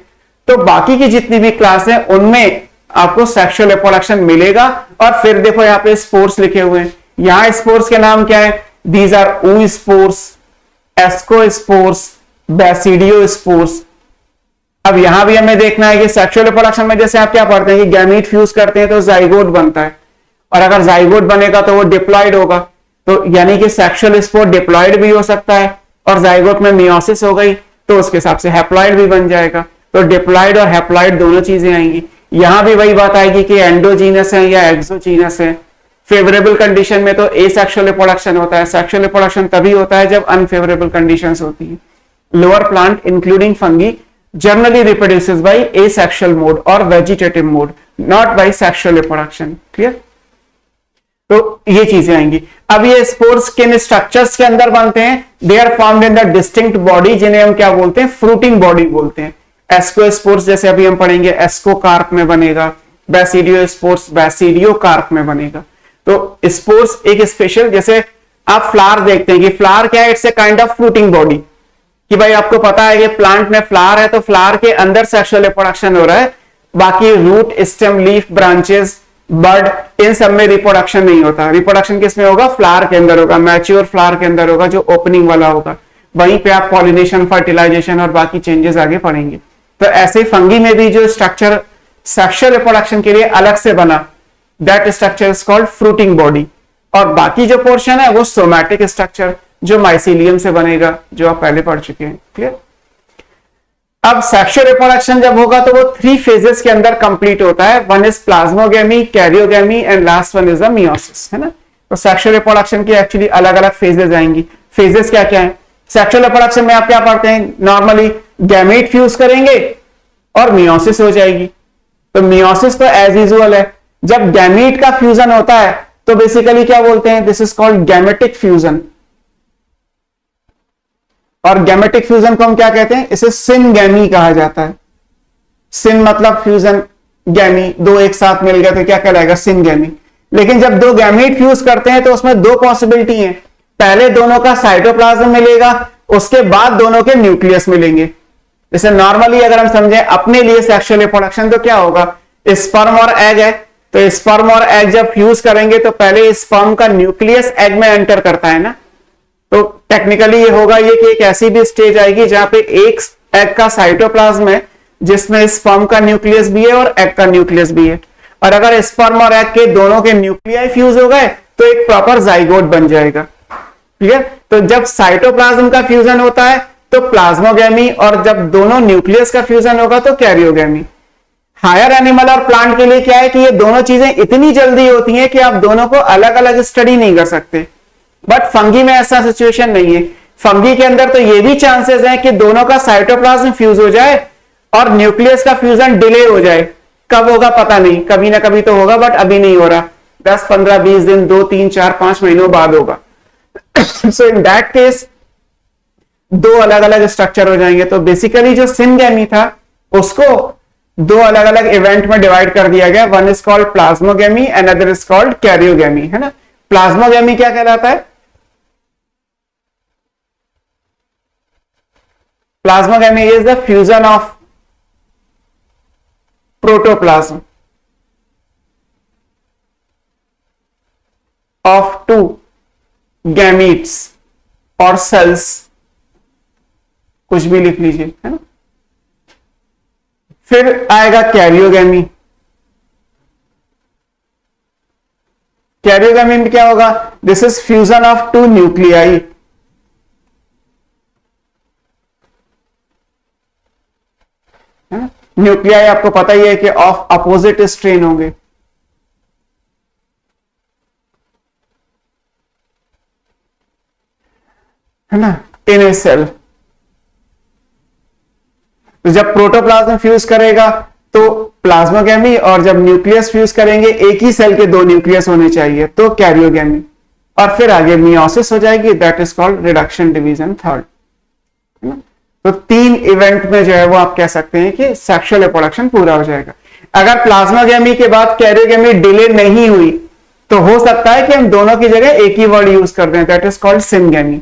तो बाकी की जितनी भी क्लास है उनमें आपको सेक्सुअल रिप्रोडक्शन मिलेगा। और फिर देखो यहाँ पे स्पोर्स लिखे हुए हैं, यहाँ स्पोर्स के नाम क्या है? These are oospores, ascospores, basidiiospores। अब यहां भी हमें देखना है कि सेक्सुअल रिप्रोडक्शन में जैसे आप क्या पढ़ते हैं कि गैमीट फ्यूज करते हैं तो जाइगोट बनता है, और अगर जाइगोट बनेगा तो वो डिप्लॉइड होगा, तो यानी कि सेक्सुअल स्पोर डिप्लॉइड भी हो सकता है, और जाइगोट में मियोसिस हो गई तो उसके हिसाब से हैप्लॉइड भी बन जाएगा। तो डिप्लॉइड और हैप्लॉइड दोनों चीजें आएंगी। यहां भी वही बात आएगी कि एंडोजीनस है या एक्सोजीनस है। फेवरेबल कंडीशन में तो एसेक्सुअल रिप्रोडक्शन होता है, सेक्सुअल रिप्रोडक्शन तभी होता है जब अनफेवरेबल कंडीशंस होती है। Lower plant including fungi generally reproduces by asexual mode और vegetative mode, not by sexual reproduction. Clear. तो ये चीजें आएंगी। अब ये स्पोर्स किन स्ट्रक्चर्स के अंदर बनते हैं? They are formed in the distinct body, जिन्हें हम क्या बोलते हैं? फ्रूटिंग बॉडी बोलते हैं। एस्कोस्पोर्स जैसे अभी हम पढ़ेंगे एस्कोकार्प में बनेगा, बैसिडियोस्पोर्स बैसिडियोकार्प में बनेगा। तो स्पोर्स एक स्पेशल, जैसे आप फ्लावर देखते हैं कि फ्लावर क्या है? It's a kind of fruiting body, कि भाई आपको पता है कि प्लांट में फ्लावर है तो फ्लावर के अंदर सेक्सुअल रिप्रोडक्शन हो रहा है, बाकी root, stem, leaf, branches, bird, इन सब में रिप्रोडक्शन नहीं होता। रिप्रोडक्शन किस में होगा? फ्लावर के अंदर होगा, मैच्योर फ्लावर के अंदर होगा, जो ओपनिंग वाला होगा। वहीं पे आप पॉलिनेशन, फर्टिलाइजेशन और बाकी चेंजेस आगे पढ़ेंगे। तो ऐसे फंगी में भी जो स्ट्रक्चर सेक्सुअल रिप्रोडक्शन के लिए अलग से बना, that structure is called fruiting body. और बाकी जो पोर्शन है वो सोमैटिक स्ट्रक्चर, जो माइसीलियम से बनेगा, जो आप पहले पढ़ चुके हैं। क्लियर। अब सेक्सुअल रिप्रोडक्शन जब होगा तो वो 3 फेजेस के अंदर कंप्लीट होता है। One is plasmogamy, karyogamy and last one is a meiosis, है ना। तो सेक्सुअल रिप्रोडक्शन की एक्चुअली अलग अलग फेजेस आएंगी। फेजेस क्या क्या है? सेक्सुअल रिप्रोडक्शन में आप क्या पढ़ते हैं? नॉर्मली गैमीट फ्यूज करेंगे और मियोसिस हो जाएगी। तो मियोसिस तो एज यूजुअल है। जब गैमीट का फ्यूजन होता है तो बेसिकली क्या बोलते हैं? This is called gametic fusion. और गैमेटिक फ्यूजन को हम क्या कहते हैं? इसे सिनगैमी कहा जाता है। सिन मतलब फ्यूजन, गैमी, दो एक साथ मिल गए तो क्या कहलाएगा? सिनगैमी। लेकिन जब दो गैमीट फ्यूज करते हैं तो उसमें 2 पॉसिबिलिटी हैं। पहले दोनों का साइटोप्लाज्म मिलेगा, उसके बाद दोनों के न्यूक्लियस मिलेंगे। जैसे नॉर्मली अगर हम समझें अपने लिए सेक्सुअल रिप्रोडक्शन तो क्या होगा? स्पर्म और एग है, तो स्पर्म और एग जब फ्यूज करेंगे तो पहले स्पर्म का न्यूक्लियस एग में एंटर करता है ना। तो टेक्निकली ये होगा ये कि एक ऐसी भी स्टेज आएगी जहां पे एक एग का साइटोप्लाज्म है जिसमें स्पर्म का न्यूक्लियस भी है और एग का न्यूक्लियस भी है। और अगर स्पर्म और एग के दोनों के न्यूक्लियाई फ्यूज हो गए तो एक प्रॉपर जाइगोट बन जाएगा। क्लियर। तो जब साइटोप्लाज्म का फ्यूजन होता है तो प्लाज्मोगेमी, और जब दोनों न्यूक्लियस का फ्यूजन होगा तो कैरियोगेमी। हायर एनिमल और प्लांट के लिए क्या है कि ये दोनों चीजें इतनी जल्दी होती हैं कि आप दोनों को अलग अलग स्टडी नहीं कर सकते। बट फंगी में ऐसा सिचुएशन नहीं है। फंगी के अंदर तो ये भी चांसेस हैं कि दोनों का साइटोप्लाज्म फ्यूज हो जाए और न्यूक्लियस का फ्यूजन डिले हो जाए। कब होगा पता नहीं, कभी ना कभी तो होगा, बट अभी नहीं हो रहा। 10, 15, 20 दिन, 2, 3, 4, 5 महीनों बाद होगा। सो इन दैट केस दो अलग अलग स्ट्रक्चर हो जाएंगे। तो बेसिकली जो सिनगेमी था उसको दो अलग अलग इवेंट में डिवाइड कर दिया गया। One is called plasmogamy, another is called karyogamy, है ना। प्लाज्मोगेमी क्या कहलाता है? Plasmogamy is the fusion of protoplasm of to gametes और सेल्स, कुछ भी लिख लीजिए, है ना। फिर आएगा कैरियोगेमी। कैरियोगेमी में क्या होगा? This is fusion of two nuclei, nuclei आपको पता ही है कि ऑफ अपोजिट स्ट्रेन होंगे, है ना, इन ए सेल। तो जब प्रोटोप्लाज्म फ्यूज करेगा तो प्लाज्मोगेमी, और जब न्यूक्लियस फ्यूज करेंगे एक ही सेल के दो न्यूक्लियस होने चाहिए तो कैरियोगेमी। और फिर आगे मियोसिस हो जाएगी, that is called reduction division third, है ना। तो 3 इवेंट में जो है वो आप कह सकते हैं कि सेक्सुअल रिप्रोडक्शन पूरा हो जाएगा। अगर प्लाज्मोगेमी के बाद कैरियोगेमी डिले नहीं हुई तो हो सकता है कि हम दोनों की जगह एक ही वर्ड यूज कर दें, that is called syngamy.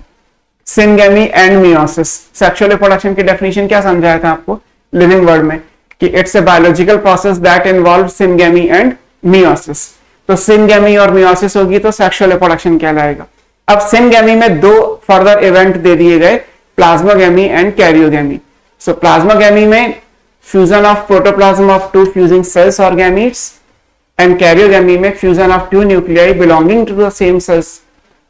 Syngamy and meiosis. Sexual reproduction की डेफिनेशन क्या समझाया था आपको लिविंग वर्ल्ड में कि it's a biological process that involve syngamy and meiosis. तो सिनगेमी और मियोसिस होगी तो सेक्सुअल रिप्रोडक्शन कहलाएगा। अब सिनगेमी में 2 फर्दर इवेंट दे दिए गए, plasmogamy and karyogamy. So plasmogamy में fusion of protoplasm of 2 fusing cells और गैमीट्स, एंड कैरियोगेमी में fusion of 2 nuclei belonging to the same cells,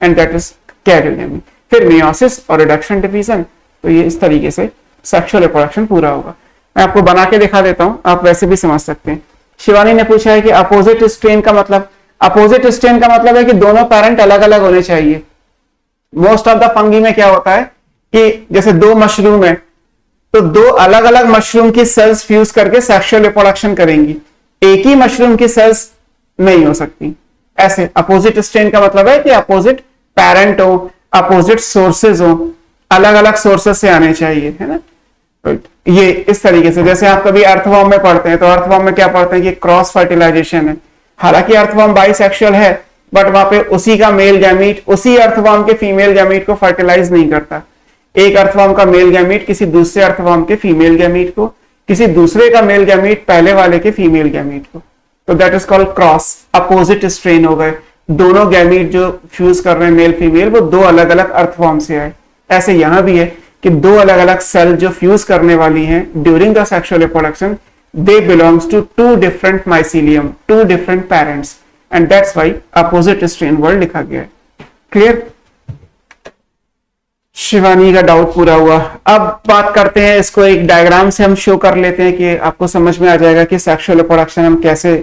and that is karyogamy. फिर मियोसिस और रिडक्शन डिवीजन। तो ये इस तरीके से सेक्सुअल रिप्रोडक्शन पूरा होगा। मैं आपको बना के दिखा देता हूं, आप वैसे भी समझ सकते हैं। शिवानी ने पूछा है कि अपोजिट स्ट्रेन का मतलब, अपोजिट स्ट्रेन का मतलब है कि दोनों पेरेंट अलग अलग होने चाहिए। मोस्ट ऑफ द फंगी में क्या होता है कि जैसे 2 मशरूम है तो 2 अलग अलग मशरूम की सेल्स फ्यूज करके सेक्सुअल रिप्रोडक्शन करेंगी, एक ही मशरूम की सेल्स नहीं हो सकती। ऐसे अपोजिट स्ट्रेन का मतलब है कि अपोजिट पेरेंट हो, अपोजिट सोर्सेज हो, अलग अलग सोर्सेज से आने चाहिए, है ना। ये इस तरीके से, जैसे आप कभी अर्थवॉर्म में पढ़ते हैं तो अर्थवॉर्म में क्या पढ़ते हैं कि क्रॉस फर्टिलाइजेशन है। हालांकि अर्थवॉर्म बाइसेक्सुअल है बट वहां पे उसी का मेल गैमीट उसी अर्थवॉर्म के फीमेल गैमीट को फर्टिलाइज नहीं करता। एक अर्थवॉर्म का मेल गैमीट किसी दूसरे अर्थवॉर्म के फीमेल गैमीट को, किसी दूसरे का मेल गैमीट पहले वाले के फीमेल गैमीट को, तो that is called cross. Opposite strain हो गए, दोनों गैमीट जो फ्यूज कर रहे हैं मेल फीमेल वो 2 अलग अलग अर्थवॉर्म से आए। ऐसे यहां भी है कि 2 अलग अलग सेल जो फ्यूज करने वाली हैं during the sexual reproduction, they belongs to 2 different mycelium, 2 different parents, and that's why opposite strain word लिखा गया है। क्लियर? शिवानी का डाउट पूरा हुआ। अब बात करते हैं, इसको एक डायग्राम से हम शो कर लेते हैं कि आपको समझ में आ जाएगा कि सेक्सुअल रिप्रोडक्शन हम कैसे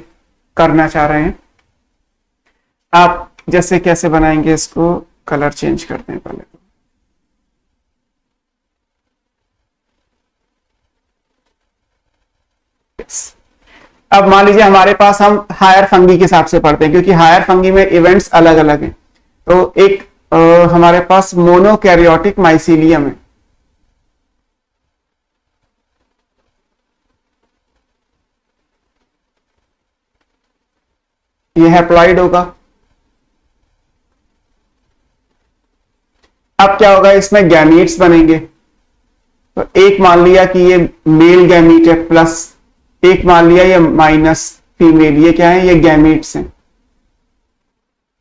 करना चाह रहे हैं। आप जैसे कैसे बनाएंगे, इसको कलर चेंज करते हैं पहले। अब मान लीजिए हमारे पास, हम हायर फंगी के हिसाब से पढ़ते हैं क्योंकि हायर फंगी में इवेंट्स अलग अलग हैं। तो एक हमारे पास मोनोकैरियोटिक माइसीलियम है, ये हैप्लॉइड होगा। अब क्या होगा, इसमें गैमीट्स बनेंगे। तो एक मान लिया कि ये मेल गैमीट है प्लस, एक मान लिया ये माइनस फीमेल, ये क्या है, ये गैमीट्स हैं।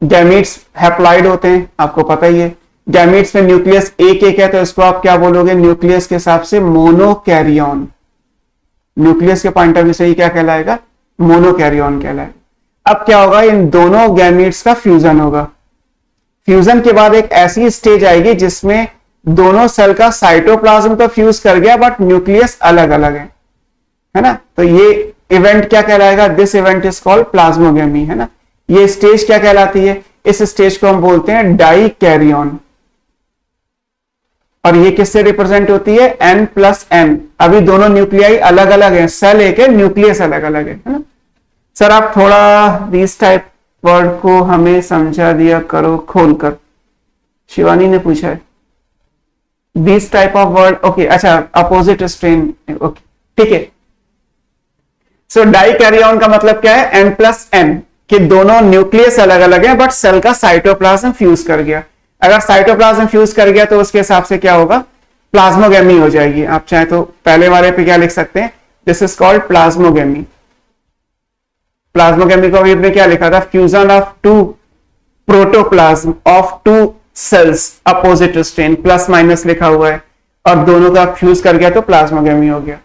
गैमीट्स हैप्लॉइड होते हैं, आपको पता ही है। गैमीट्स में न्यूक्लियस एक एक है तो इसको आप क्या बोलोगे, न्यूक्लियस के हिसाब से मोनोकैरियन। न्यूक्लियस के पॉइंट ऑफ व्यू से ये क्या कहलाएगा, मोनोकैरियन कहलाएगा। अब क्या होगा, इन दोनों गैमीट्स का फ्यूजन होगा। फ्यूजन के बाद एक ऐसी स्टेज आएगी जिसमें दोनों सेल का साइटोप्लाज्म तो फ्यूज कर गया बट न्यूक्लियस अलग अलग है ना। तो ये इवेंट क्या कहलाएगा, this event is called plasmogamy, है ना। ये स्टेज क्या कहलाती है, इस स्टेज को हम बोलते हैं डाई कैरियन। और ये किससे रिप्रेजेंट होती है, N+N। अभी दोनों न्यूक्लियाई अलग अलग है, सेल एक है, न्यूक्लियस अलग अलग है ना। सर आप थोड़ा दिस टाइप वर्ड को हमें समझा दिया करो खोलकर, शिवानी ने पूछा है। This type of word, okay, अच्छा, अपोजिट स्ट्रेन, ओके, ठीक है। सो डाई कैरियन का मतलब क्या है, N+N, कि दोनों न्यूक्लियस अलग अलग है बट सेल का साइटोप्लाज्म फ्यूज कर गया। अगर साइटोप्लाज्म फ्यूज कर गया तो उसके हिसाब से क्या होगा, प्लाज्मोगेमी हो जाएगी। आप चाहे तो पहले वाले पे क्या लिख सकते हैं, this is called plasmogamy. Plasmogamy को अभी हमने क्या लिखा था, fusion of two protoplasm of two cells opposite strain, plus minus लिखा हुआ है, और दोनों का फ्यूज कर गया तो प्लाज्मोगेमी हो गया।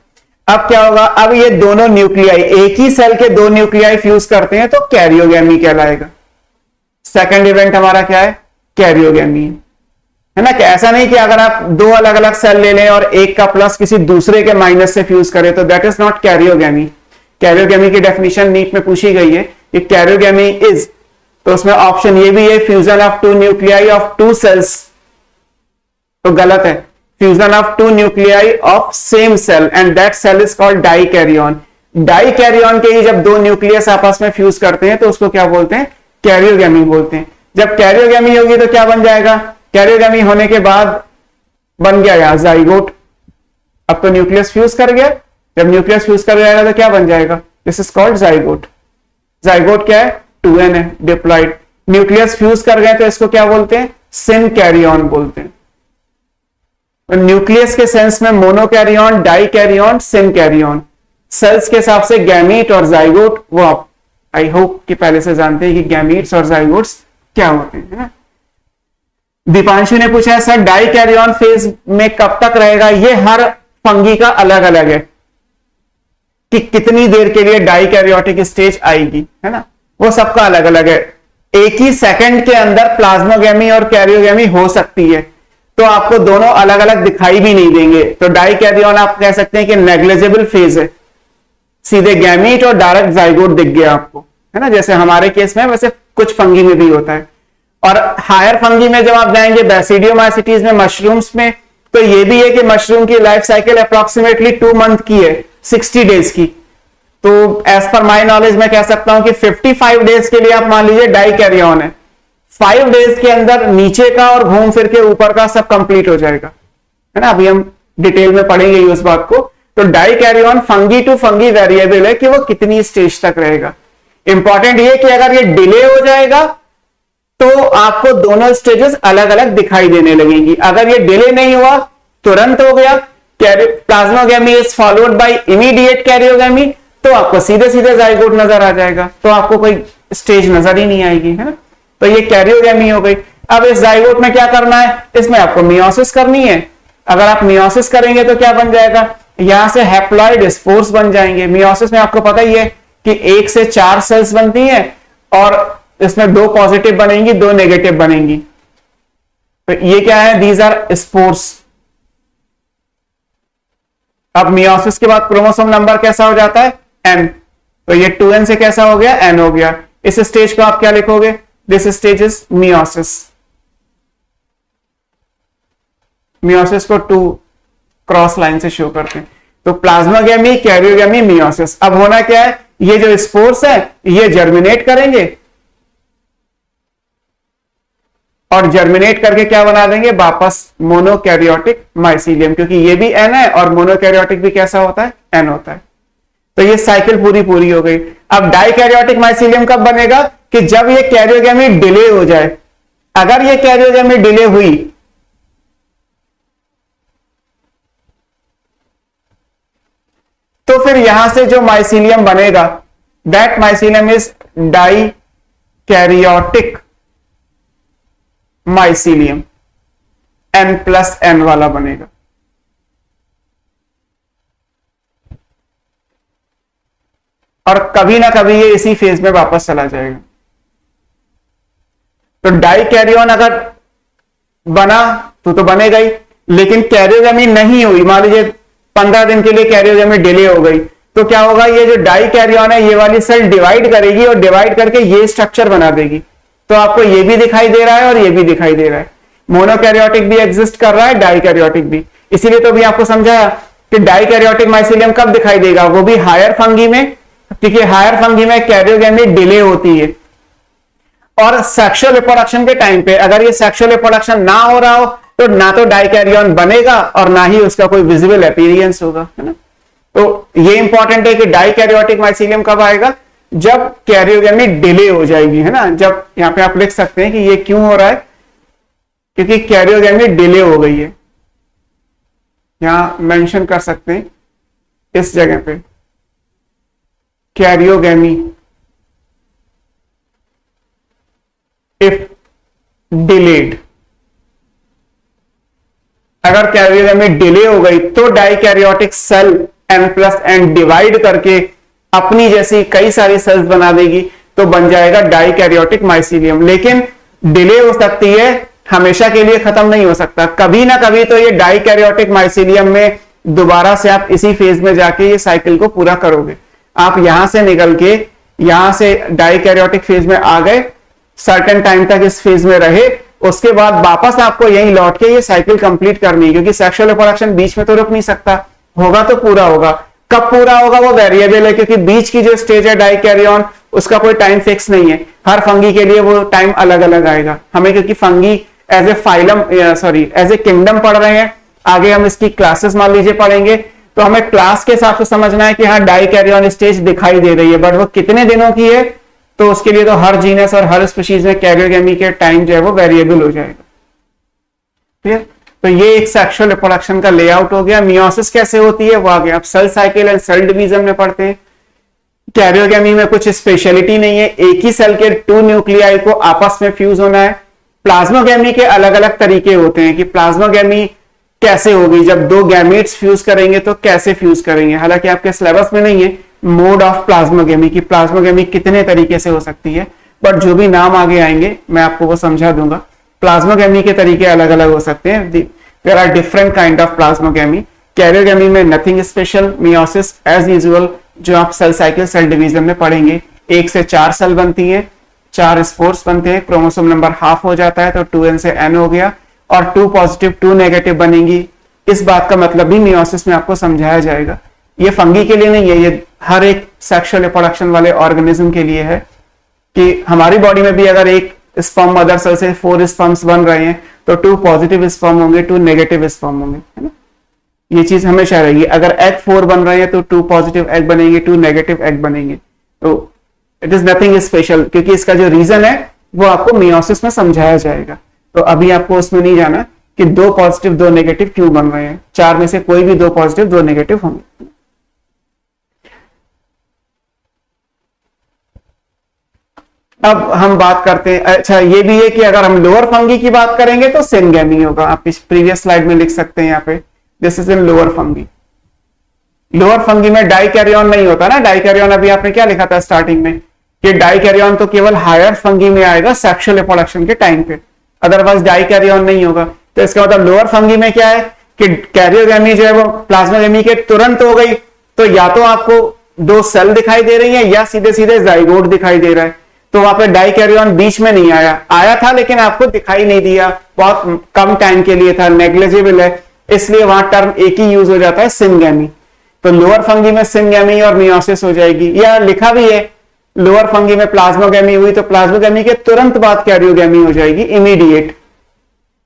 अब क्या होगा, अब ये दोनों न्यूक्लियाई, एक ही सेल के दो न्यूक्लियाई फ्यूज करते हैं तो कैरियोगेमी कहलाएगा। सेकंड इवेंट हमारा क्या है, कैरियोगेमी, है ना। कि ऐसा नहीं कि अगर आप दो अलग अलग सेल ले लें और एक का प्लस किसी दूसरे के माइनस से फ्यूज करें तो that is not karyogamy. Karyogamy की डेफिनेशन नीट में पूछी गई है कि कैरियोगेमी इज, तो उसमें ऑप्शन ये भी है, fusion of two nuclei of two cells, तो गलत है। Fusion of two nuclei of same cell and that cell is called dikaryon. Dikaryon के ही जब दो न्यूक्लियस आपस में फ्यूज करते हैं तो उसको क्या बोलते हैं, कैरियोगेमी बोलते हैं। जब कैरियोगेमी होगी तो क्या बन जाएगा, कैरियोगेमी होने के बाद बन गया यहां जाइगोट। अब तो न्यूक्लियस फ्यूज कर गया, जब न्यूक्लियस फ्यूज कर जाएगा तो क्या बन जाएगा, this is called zygote. Zygote क्या है, 2n है, डिप्लॉइड। न्यूक्लियस फ्यूज कर गए तो इसको क्या बोलते हैं, सिन कैरियन बोलते हैं। तो न्यूक्लियस के सेंस में मोनोकैरियन, डाई कैरियन, सिन कैरियन। सेल्स के हिसाब से गैमीट और जाइगोट, वो आप आई होप कि पहले से जानते हैं कि गैमीट्स और जाइगोट्स क्या होते हैं, है ना। दीपांशु ने पूछा है सर डाई कैरियन फेज में कब तक रहेगा, ये हर फंगी का अलग अलग है कि कितनी देर के लिए डाई कैरियोटिक स्टेज आएगी, है ना, वो सबका अलग अलग है। एक ही सेकंड के अंदर प्लाज्मोगेमी और कैरियोगेमी हो सकती है, तो आपको दोनों अलग अलग दिखाई भी नहीं देंगे। तो डाई कैरियन आप कह सकते हैं कि नेग्लिजिबल फेज है, सीधे गैमीट और डायरेक्ट जाइगोट दिख गया आपको, है ना, जैसे हमारे केस में, वैसे कुछ फंगी में भी होता है। और हायर फंगी में जब आप जाएंगे बैसिडियोमाइसिटीज में, मशरूम्स में, तो ये भी है कि मशरूम की लाइफ साइकिल अप्रोक्सीमेटली 2 मंथ की है, 60 डेज की। तो एज पर माई नॉलेज मैं कह सकता हूं कि 55 डेज के लिए आप मान लीजिए डाई कैरियन है, 5 डेज के अंदर नीचे का और घूम फिर के ऊपर का सब कंप्लीट हो जाएगा, है ना। अभी हम डिटेल में पढ़ेंगे उस बात को। तो dikaryon fungi to fungi variable है कि वो कितनी स्टेज तक रहेगा। इंपॉर्टेंट ये कि अगर ये डिले हो जाएगा तो आपको दोनों स्टेजेस अलग अलग दिखाई देने लगेंगी। अगर ये डिले नहीं हुआ, तुरंत हो गया, plasmogamy is followed by immediate karyogamy, तो आपको सीधे सीधे जाइगोट नजर आ जाएगा, तो आपको कोई स्टेज नजर ही नहीं आएगी, है ना। तो ये कैरियोगेमी हो गई। अब इस जाइगोट में क्या करना है, इसमें आपको मियोसिस करनी है। अगर आप मियोसिस करेंगे तो क्या बन जाएगा, यहां से हैप्लॉइड स्पोर्स बन जाएंगे। मियोसिस में आपको पता ही है कि 1 से 4 सेल्स बनती हैं और इसमें 2 पॉजिटिव बनेंगी, 2 नेगेटिव बनेंगी। तो ये क्या है, दीज आर स्पोर्स। अब मियोसिस के बाद क्रोमोसोम नंबर कैसा हो जाता है, n। तो ये 2n से कैसा हो गया, n हो गया। इस स्टेज को आप क्या लिखोगे, this stage is meiosis. Meiosis को 2 क्रॉस लाइन से शो करते हैं। तो प्लाज्मोगेमी, कैरियोगेमी, मियोसिस। अब होना क्या है, ये जो स्पोर्स है ये जर्मिनेट करेंगे और जर्मिनेट करके क्या बना देंगे, वापस मोनोकैरियोटिक माइसीलियम, क्योंकि ये भी n है और मोनोकैरियोटिक भी कैसा होता है, n होता है। तो ये साइकिल पूरी हो गई। अब डाइकैरियोटिक माइसीलियम कब बनेगा, कि जब ये कैरियोगेमी डिले हो जाए। अगर ये कैरियोगेमी डिले हुई तो फिर यहां से जो माइसीलियम बनेगा, that mycelium is dikaryotic mycelium, N+N वाला बनेगा। और कभी ना कभी ये इसी फेज में वापस चला जाएगा। तो डाई कैरियन अगर बना तो बनेगा ही, लेकिन कैरियोगेमी नहीं हुई, मान लीजिए 15 दिन के लिए कैरियोगेमी डिले हो गई, तो क्या होगा, ये जो डाई कैरियन है ये वाली सेल डिवाइड करेगी और डिवाइड करके ये स्ट्रक्चर बना देगी। तो आपको ये भी दिखाई दे रहा है और ये भी दिखाई दे रहा है, मोनोकैरियोटिक भी एग्जिस्ट कर रहा है, डाइकैरियोटिक भी। इसीलिए तो भी आपको समझाया कि डाइकैरियोटिक माइसीलियम कब दिखाई देगा, वो भी हायर फंगी में, क्योंकि हायर फंगी में कैरियोगेमी डिले होती है। और सेक्सुअल रिप्रोडक्शन के टाइम पे अगर ये सेक्सुअल रिप्रोडक्शन ना हो रहा हो तो ना तो डाइकैरियन बनेगा और ना ही उसका कोई विजिबल अपीयरेंस होगा, है ना। तो ये इंपॉर्टेंट है कि डाइकैरियोटिक माइसीलियम कब आएगा, जब कैरियोगेमी डिले हो जाएगी, है ना। जब यहां पे आप लिख सकते हैं कि ये क्यों हो रहा है, क्योंकि कैरियोगेमी डिले हो गई है, यहां मेंशन कर सकते हैं इस जगह पे, कैरियोगेमी इफ डिलेड, अगर कैरियोगेमी डिले हो गई तो डाइकैरियोटिक सेल N+N डिवाइड करके अपनी जैसी कई सारी सेल्स बना देगी, तो बन जाएगा डाइकैरियोटिक माइसीलियम। लेकिन डिले हो सकती है, हमेशा के लिए खत्म नहीं हो सकता, कभी ना कभी तो ये डाइकैरियोटिक माइसीलियम में दोबारा से आप इसी फेज में जाके ये साइकिल को पूरा करोगे। आप यहां से निकल के यहां से डाइकैरियोटिक फेज में आ गए, सर्टेन टाइम तक इस फेज में रहे, उसके बाद वापस आपको यहीं लौट के ये साइकिल कंप्लीट करनी है, क्योंकि सेक्सुअल रिप्रोडक्शन बीच में तो रुक नहीं सकता, होगा तो पूरा होगा। कब पूरा होगा वो वेरिएबल है, क्योंकि बीच की जो स्टेज है डाइकैरियन उसका कोई टाइम फिक्स नहीं है, हर फंगी के लिए वो टाइम अलग अलग आएगा। हमें क्योंकि fungi as a phylum as a kingdom पढ़ रहे हैं, आगे हम इसकी क्लासेस मान लीजिए पढ़ेंगे, तो हमें क्लास के हिसाब से समझना है कि हाँ डाइकैरियन स्टेज दिखाई दे रही है, बट वो कितने दिनों की है, तो उसके लिए तो हर जीनस और हर स्पीशीज में कैरियोगेमी के टाइम जो है वो वेरिएबल हो जाएगा। क्लियर। तो ये एक सेक्सुअल रिप्रोडक्शन का लेआउट हो गया। मियोसिस कैसे होती है वो आगे आप cell cycle and cell division में पढ़ते हैं। कैरियोगेमी में कुछ स्पेशलिटी नहीं है, एक ही सेल के 2 न्यूक्लियाई को आपस में फ्यूज होना है। प्लाज्मोगेमी के अलग अलग तरीके होते हैं कि प्लाज्मोगेमी कैसे होगी, जब 2 गैमेट्स फ्यूज करेंगे तो कैसे फ्यूज करेंगे। हालांकि आपके सिलेबस में नहीं है मोड ऑफ प्लाज्मोगेमी की प्लाज्मोगेमी कितने तरीके से हो सकती है, बट जो भी नाम आगे आएंगे मैं आपको वो समझा दूंगा। प्लाज्मोगेमी के तरीके अलग अलग हो सकते हैं, there are different kind of plasmogamy. Karyogamy में nothing special, meiosis as usual जो आप सेल साइकिल सेल डिवीजन में पढ़ेंगे, 1 से 4 सेल बनती है, 4 स्पोर्स बनते हैं, क्रोमोसोम नंबर हाफ हो जाता है तो 2n से n हो गया, और 2 पॉजिटिव 2 नेगेटिव बनेंगी। इस बात का मतलब भी मियोसिस में आपको समझाया जाएगा। ये फंगी के लिए नहीं है, ये हर एक सेक्सुअल रिप्रोडक्शन वाले ऑर्गेनिज्म के लिए है कि हमारी बॉडी में भी अगर एक स्पर्म मदर सेल से 4 स्पर्म्स बन रहे हैं तो 2 पॉजिटिव स्पर्म होंगे, 2 नेगेटिव स्पर्म होंगे, है ना। ये चीज हमेशा रहेगी। अगर एग 4 बन रहे हैं तो 2 पॉजिटिव एग बनेंगे, 2 नेगेटिव एग बनेंगे। तो इट इज नथिंग स्पेशल, क्योंकि इसका जो रीजन है वो आपको मियोसिस में समझाया जाएगा। तो अभी आपको उसमें नहीं जाना कि 2 पॉजिटिव 2 नेगेटिव क्यों बन रहे हैं, 4 में से कोई भी 2 पॉजिटिव 2 नेगेटिव होंगे। अब हम बात करते हैं, अच्छा ये भी है कि अगर हम लोअर फंगी की बात करेंगे तो सिनगेमी होगा। आप इस प्रीवियस स्लाइड में लिख सकते हैं यहाँ पे, this is in lower fungi. Lower fungi में डाइकैरियन नहीं होता ना, डाइकैरियन अभी आपने क्या लिखा था स्टार्टिंग में कि डाइकैरियन तो केवल हायर फंगी में आएगा सेक्सुअल रिप्रोडक्शन के टाइम पे, अदरवाइज डाइकैरियन नहीं होगा। तो इसका मतलब लोअर फंगी में क्या है कि कैरियोगेमी जो है वो प्लाज्मोगेमी के तुरंत हो गई, तो या तो आपको 2 सेल दिखाई दे रही है या सीधे सीधे जाइगोट दिखाई दे रहा है। तो वहां पे डाइकैरियन बीच में नहीं आया था लेकिन आपको दिखाई नहीं दिया, बहुत कम टाइम के लिए था, नेग्लिजिबल है, इसलिए वहां टर्म एक ही यूज हो जाता है सिनगेमी। तो लोअर फंगी में सिनगेमी और मियोसिस हो जाएगी, या लिखा भी है लोअर फंगी में प्लाज्मोगेमी हुई तो प्लाज्मोगेमी के तुरंत बाद कैरियोगेमी हो जाएगी, इमीडिएट।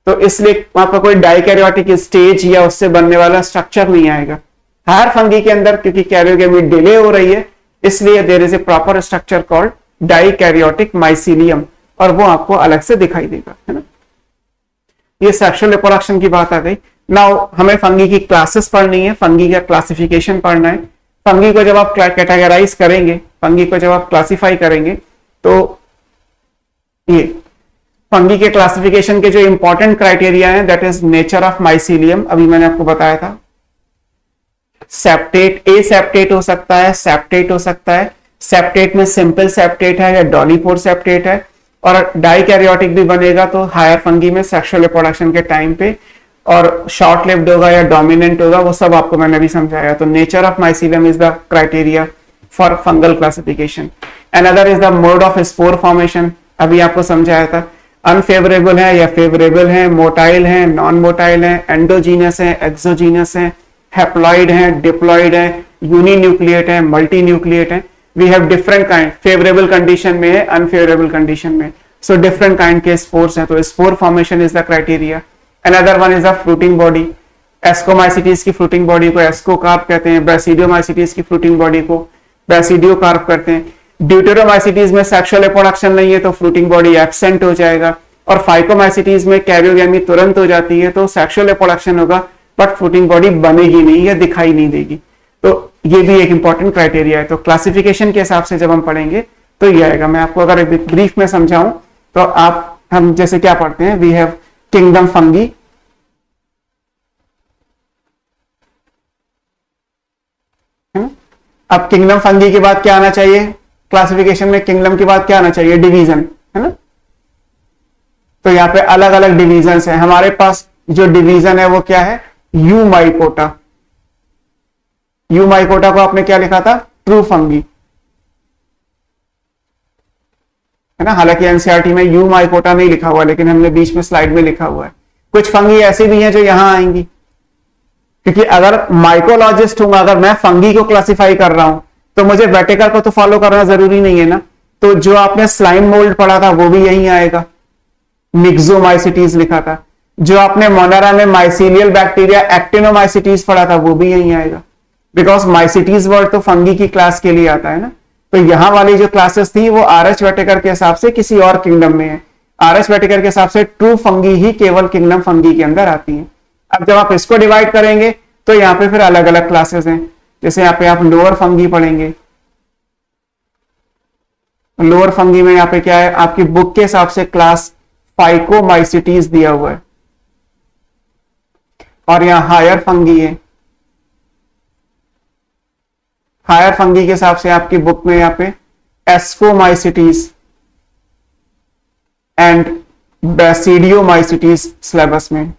तो इसलिए वहां पर कोई डाइकैरियोटिक स्टेज या उससे बनने वाला स्ट्रक्चर नहीं आएगा। हायर फंगी के अंदर क्योंकि कैरियोगेमी डिले हो रही है इसलिए there is a proper structure called dikaryotic mycelium, और वो आपको अलग से दिखाई देगा, है ना। ये सेक्सुअल रिप्रोडक्शन की बात आ गई। नाउ हमें फंगी की क्लासेस पढ़नी है, फंगी का क्लासिफिकेशन पढ़ना है। फंगी को जब आप कैटेगराइज करेंगे, फंगी को जब आप क्लासिफाई करेंगे, तो ये फंगी के क्लासिफिकेशन के जो इंपॉर्टेंट क्राइटेरिया है that is nature of mycelium, अभी मैंने आपको बताया था। सेप्टेट, ए सेप्टेट हो सकता है, सेप्टेट हो सकता है, सेप्टेट में सिंपल सेप्टेट है या डॉलीपोर सेप्टेट है, और डाइकैरियोटिक भी बनेगा तो हायर फंगी में सेक्सुअल रिप्रोडक्शन के टाइम पे, और शॉर्ट लिव्ड होगा या डोमिनेंट होगा, वो सब आपको मैंने अभी समझाया। तो nature of mycelium is the criteria for fungal classification. Another is the mode of spore formation, अभी आपको समझाया था। अनफेवरेबल है या फेवरेबल है, मोटाइल है, नॉन मोटाइल है, एंडोजीनस है, एक्सोजीनस है, हैप्लॉइड है, डिप्लॉइड है, यूनिन्यूक्लिएट है, मल्टी न्यूक्लिएट है। We have different kind, favourable condition में है, अनफेवरेबल कंडीशन में। सो डिफरेंट काइंड के स्पोर्स हैं, तो spore formation is the criteria. Another one is the fruiting body. Ascomycetes की फ्रूटिंग बॉडी को एस्कोकार्प कहते हैं, बैसिडियोमाइसिटीज की फ्रूटिंग बॉडी को बैसिडियोकार्प कहते हैं। ड्यूटेरोमाइसिटीज में सेक्सुअल रिप्रोडक्शन नहीं है तो फ्रूटिंग बॉडी एब्सेंट हो जाएगा, और फाइकोमाइसिटीज में कैरियोगेमी तुरंत हो जाती है तो सेक्सुअल रिप्रोडक्शन होगा बट फ्रूटिंग बॉडी बनेगी नहीं या दिखाई नहीं देगी। तो ये भी एक इंपॉर्टेंट क्राइटेरिया है। तो क्लासिफिकेशन के हिसाब से जब हम पढ़ेंगे तो ये आएगा। मैं आपको अगर ब्रीफ में समझाऊं तो हम जैसे क्या पढ़ते हैं, वी हैव किंगडम फंगी, अब किंगडम फंगी के बाद क्या आना चाहिए क्लासिफिकेशन में, किंगडम के बाद क्या आना चाहिए, डिवीजन, है ना। तो यहाँ पे अलग अलग डिवीजन है हमारे पास। जो डिवीजन है वो क्या है, यू माइकोटा। यू माइकोटा को आपने क्या लिखा था, ट्रू फंगी, है ना। हालांकि एनसीईआरटी में यू माइकोटा नहीं लिखा हुआ, लेकिन हमने बीच में स्लाइड में लिखा हुआ है। कुछ फंगी ऐसी भी हैं जो यहां आएंगी, क्योंकि अगर माइकोलॉजिस्ट हूं, अगर मैं फंगी को क्लासिफाई कर रहा हूं तो मुझे वेटेकर को तो फॉलो करना जरूरी नहीं है ना। तो जो आपने स्लाइम मोल्ड पढ़ा था वो भी यहीं आएगा, मिक्सोमाइसिटीज लिखा था। जो आपने मोनारा में माइसीलियल बैक्टीरिया एक्टिनोमाइसिटीज पढ़ा था वो भी यहीं आएगा, बिकॉज माइसिटीज वर्ड तो फंगी की क्लास के लिए आता है ना। तो यहां वाली जो क्लासेस थी वो आर.एच. वेटेकर के हिसाब से किसी और किंगडम में है, आर.एच. वेटेकर के हिसाब से ट्रू फंगी ही केवल किंगडम फंगी के अंदर आती है। अब जब आप इसको डिवाइड करेंगे तो यहाँ पे फिर अलग अलग क्लासेस हैं। जैसे यहाँ पे आप लोअर फंगी पढ़ेंगे, लोअर फंगी में यहाँ पे क्या है, आपकी बुक के हिसाब से क्लास फाइकोमाइसिटीज दिया हुआ है, और यहाँ हायर फंगी है। हायर फंगी के हिसाब से आपकी बुक में यहाँ पे एस्कोमाइसिटीज एंड बैसिडियोमाइसिटीज सिलेबस में।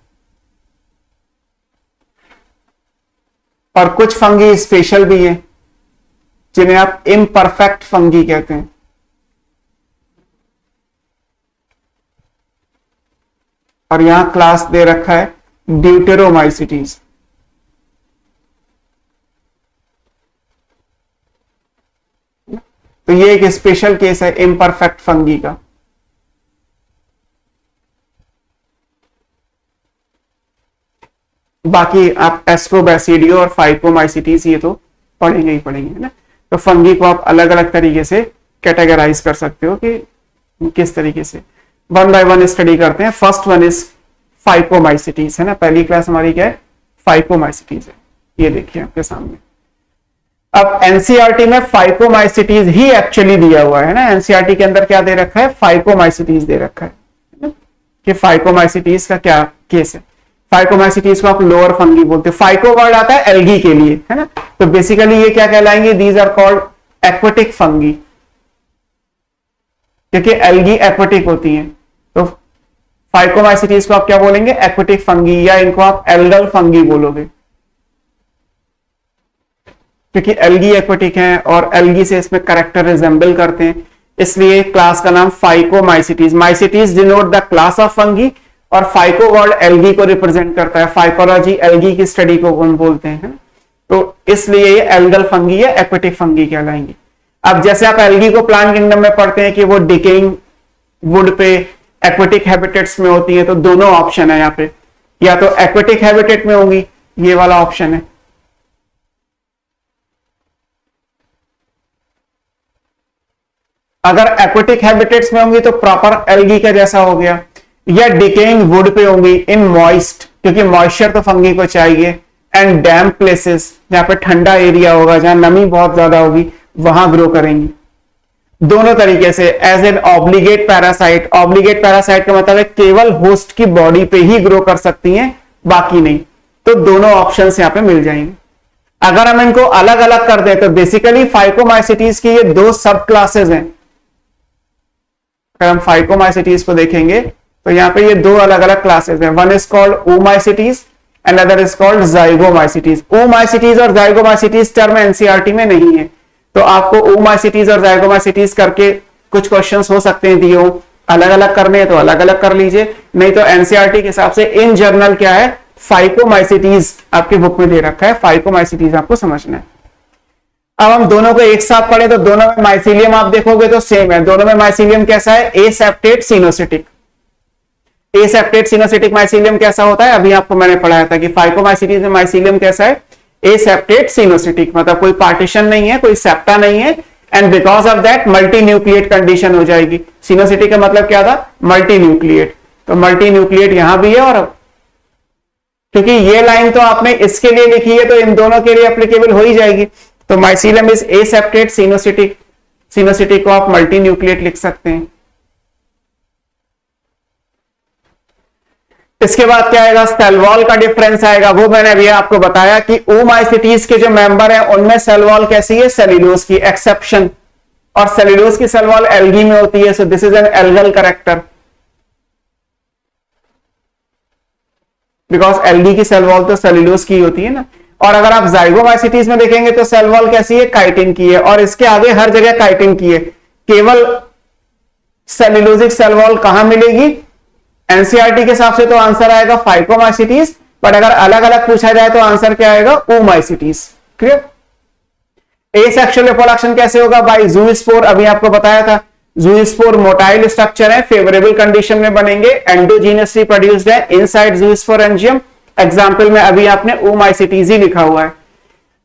और कुछ फंगी स्पेशल भी है जिन्हें आप इम्परफेक्ट फंगी कहते हैं। और यहां क्लास दे रखा है ड्यूटेरोमाइसिटीज। तो ये एक स्पेशल केस है इम्परफेक्ट फंगी का। बाकी आप एस्ट्रोबैसिडियो और फाइकोमाइसिटीज ये तो पढ़ेंगे ही पढ़ेंगे, है ना। तो फंगी को आप अलग अलग तरीके से कैटेगराइज कर सकते हो कि किस तरीके से। वन बाय वन स्टडी करते हैं। फर्स्ट वन इज फाइकोमाइसिटीज, है ना। पहली क्लास हमारी क्या है, फाइकोमाइसिटीज है। ये देखिए आपके सामने। अब एनसीईआरटी में फाइकोमाइसिटीज ही एक्चुअली दिया हुआ है ना। एनसीईआरटी के अंदर क्या दे रखा है, फाइकोमाइसिटीज दे रखा है ना, कि फाइकोमाइसिटीज का क्या केस है। फाइकोमाइसिटीज को आप लोअर फंगी बोलते हैं। फाइको वर्ड आता है एल्गी के लिए, है ना। तो बेसिकली ये क्या कहलाएंगे, these are called aquatic fungi, क्योंकि एल्गी एक्वेटिक होती हैं। तो फाइकोमाइसिटीज को आप क्या बोलेंगे, एक्वेटिक फंगी, या इनको आप एल्गल फंगी बोलोगे, क्योंकि एल्गी एक्वेटिक है और एल्गी से इसमें कैरेक्टर रिजेंबल करते हैं, इसलिए क्लास का नाम phycomycetes. Mycetes denote the class of fungi, और फाइको वर्ड एल्गी को रिप्रेजेंट करता है। फाइकोलॉजी एल्गी की स्टडी को हम बोलते हैं, तो इसलिए ये एल्गल फंगी या एक्वेटिक फंगी कहलाएंगे। अब जैसे आप एल्गी को प्लांट किंगडम में पढ़ते हैं कि वो डिकेइंग वुड पे एक्वेटिक हैबिटेट्स में होती है, तो दोनों ऑप्शन है यहाँ पे, या तो एक्वेटिक हैबिटेट में होंगी, ये वाला ऑप्शन है, अगर एक्वेटिक हैबिटेट्स में होंगी तो प्रॉपर एल्गी का जैसा हो गया, या डिकेइंग वुड पे होंगी इन मॉइस्ट, क्योंकि मॉइस्चर तो फंगी को चाहिए, एंड डैम्प प्लेसेस, जहां पे ठंडा एरिया होगा, जहां नमी बहुत ज्यादा होगी, वहां ग्रो करेंगी। दोनों तरीके से as an obligate parasite. Obligate parasite का मतलब है केवल होस्ट की बॉडी पे ही ग्रो कर सकती हैं, बाकी नहीं। तो दोनों ऑप्शंस यहां पे मिल जाएंगे। अगर हम इनको अलग अलग कर दें तो बेसिकली फाइकोमाइसिटीज की ये दो सब क्लासेस हैं। अगर हम फाइकोमाइसिटीज को देखेंगे तो यहाँ पे ये दो अलग अलग क्लासेस हैं, one is called oomycetes and other is called zygomycetes. Oomycetes और जाइगोमाइसिटीज टर्म एनसीईआरटी में नहीं है, तो आपको ओमाइसिटीज और जाइगोमाइसिटीज करके कुछ क्वेश्चंस हो सकते हैं दिए हो, अलग अलग करने हैं तो अलग अलग कर लीजिए, नहीं तो एनसीईआरटी के हिसाब से इन जनरल क्या है, फाइकोमाइसिटीज आपके बुक में दे रखा है, फाइकोमाइसिटीज आपको समझना है। अब हम दोनों को एक साथ पढ़े तो दोनों में माइसीलियम आप देखोगे तो सेम है, दोनों में माइसीलियम कैसा है, एसेप्टेट सिनोसिटिक। एसेप्टेट सिनोसिटिक माइसीलियम कैसा होता है, अभी आपको मैंने पढ़ाया था कि फाइकोमाइसिटीज में माइसीलियम कैसा है, एसेप्टेट सिनोसिटिक, मतलब कोई पार्टीशन नहीं है, कोई सेप्टा नहीं है, and because of that multi nucleate condition हो जाएगी। सिनोसिटिक का मतलब क्या था, मल्टी न्यूक्लिएट, तो मल्टी न्यूक्लिएट यहां भी है, और क्योंकि ये लाइन तो आपने इसके लिए लिखी है तो इन दोनों के लिए एप्लीकेबल हो ही जाएगी। तो माइसीलियम इज एसेप्टेट सिनोसिटिक, सिनोसिटिक को आप मल्टी न्यूक्लिएट लिख सकते हैं। इसके बाद क्या आएगा, सेल वॉल का डिफरेंस आएगा, वो मैंने अभी आपको बताया कि ओमाइसिटीज के जो मेंबर हैं उनमें सेल वॉल कैसी है, सेल्यूलोज की, एक्सेप्शन, और सेल्यूलोज की सेल वॉल एल्गी में होती है, so this is an algal character, because algae की सेल वॉल तो सेल्यूलोज की होती है ना। और अगर आप जाइगोमाइसिटीज में देखेंगे तो सेल वॉल कैसी है, काइटिन की है, और इसके आगे हर जगह काइटिन की है, केवल सेल्यूलोजिक सेल वॉल कहां मिलेगी, एनसीईआरटी के हिसाब से तो आंसर आएगा फाइकोमाइसिटीज, बट अगर अलग अलग पूछा जाए तो आंसर क्या आएगा, ओमाइसिटीज। क्लियर। एसेक्सुअल रिप्रोडक्शन कैसे होगा, बाय ज़ूस्पोर, अभी आपको बताया था, ज़ूस्पोर मोटाइल स्ट्रक्चर है, फेवरेबल कंडीशन में बनेंगे, एंडोजीनियसली प्रोड्यूस्ड है इनसाइड ज़ूस्पोरेंजियम। एग्जांपल में अभी आपने ओमाइसिटीज ही लिखा हुआ है।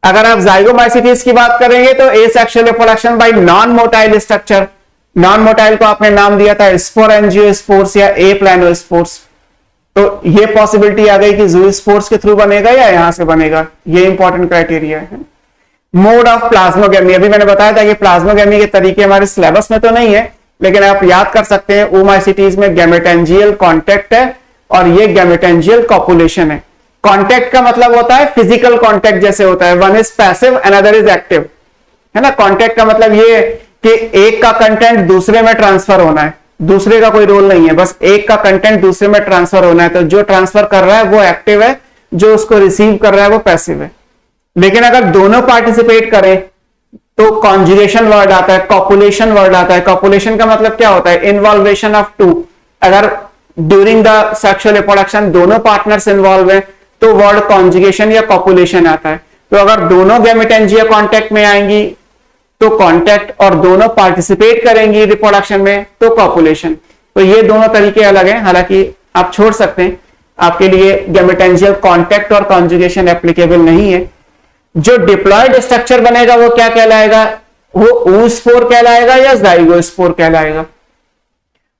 अगर आप जाइगोमाइसिटीज की बात करेंगे तो asexual reproduction by non motile structure, non motile को आपने नाम दिया था स्पोरेंजियोस्पोर्स या ए प्लानोस्पोर्स, तो ये पॉसिबिलिटी आ गई कि ज़ूस्पोर्स के थ्रू बनेगा या यहां से बनेगा, ये इंपॉर्टेंट क्राइटेरिया है। मोड ऑफ प्लाज्मोगेमी, अभी मैंने बताया था कि प्लाज्मोगेमी के तरीके हमारे सिलेबस में तो नहीं है, लेकिन आप याद कर सकते हैं, ओमाइसिटीज में गैमेटेंजियल कॉन्टेक्ट है और ये गैमेटेंजियल कॉपुलेशन है। कॉन्टेक्ट का मतलब होता है फिजिकल कॉन्टेक्ट जैसे होता है, one is passive another is active, है ना। कॉन्टेक्ट का मतलब ये कि एक का कंटेंट दूसरे में ट्रांसफर होना है, दूसरे का कोई रोल नहीं है, बस एक का कंटेंट दूसरे में ट्रांसफर होना है, तो जो ट्रांसफर कर रहा है वो एक्टिव है, जो उसको रिसीव कर रहा है वो पैसिव है। लेकिन अगर दोनों पार्टिसिपेट करें तो कॉन्जुगेशन वर्ड आता है, कॉपुलेशन वर्ड आता है। कॉपुलेशन का मतलब क्या होता है, इन्वॉल्वेशन ऑफ टू। अगर ड्यूरिंग द सेक्सुअल रिप्रोडक्शन दोनों पार्टनर्स इन्वॉल्व हैं तो वर्ड कॉन्जुगेशन या कॉपुलेशन आता है। तो अगर दोनों गैमेटेंजिया कॉन्टेक्ट में आएंगी तो कॉन्टेक्ट, और दोनों पार्टिसिपेट करेंगी रिप्रोडक्शन में तो कॉपुलेशन। तो ये दोनों तरीके अलग हैं, हालांकि आप छोड़ सकते हैं, आपके लिए गैमेटेंजियल कॉन्टेक्ट और कॉन्जुगेशन एप्लीकेबल नहीं है। जो डिप्लॉयड स्ट्रक्चर बनेगा वो क्या कहलाएगा, वो oospore कहलाएगा या zygospore कहलाएगा।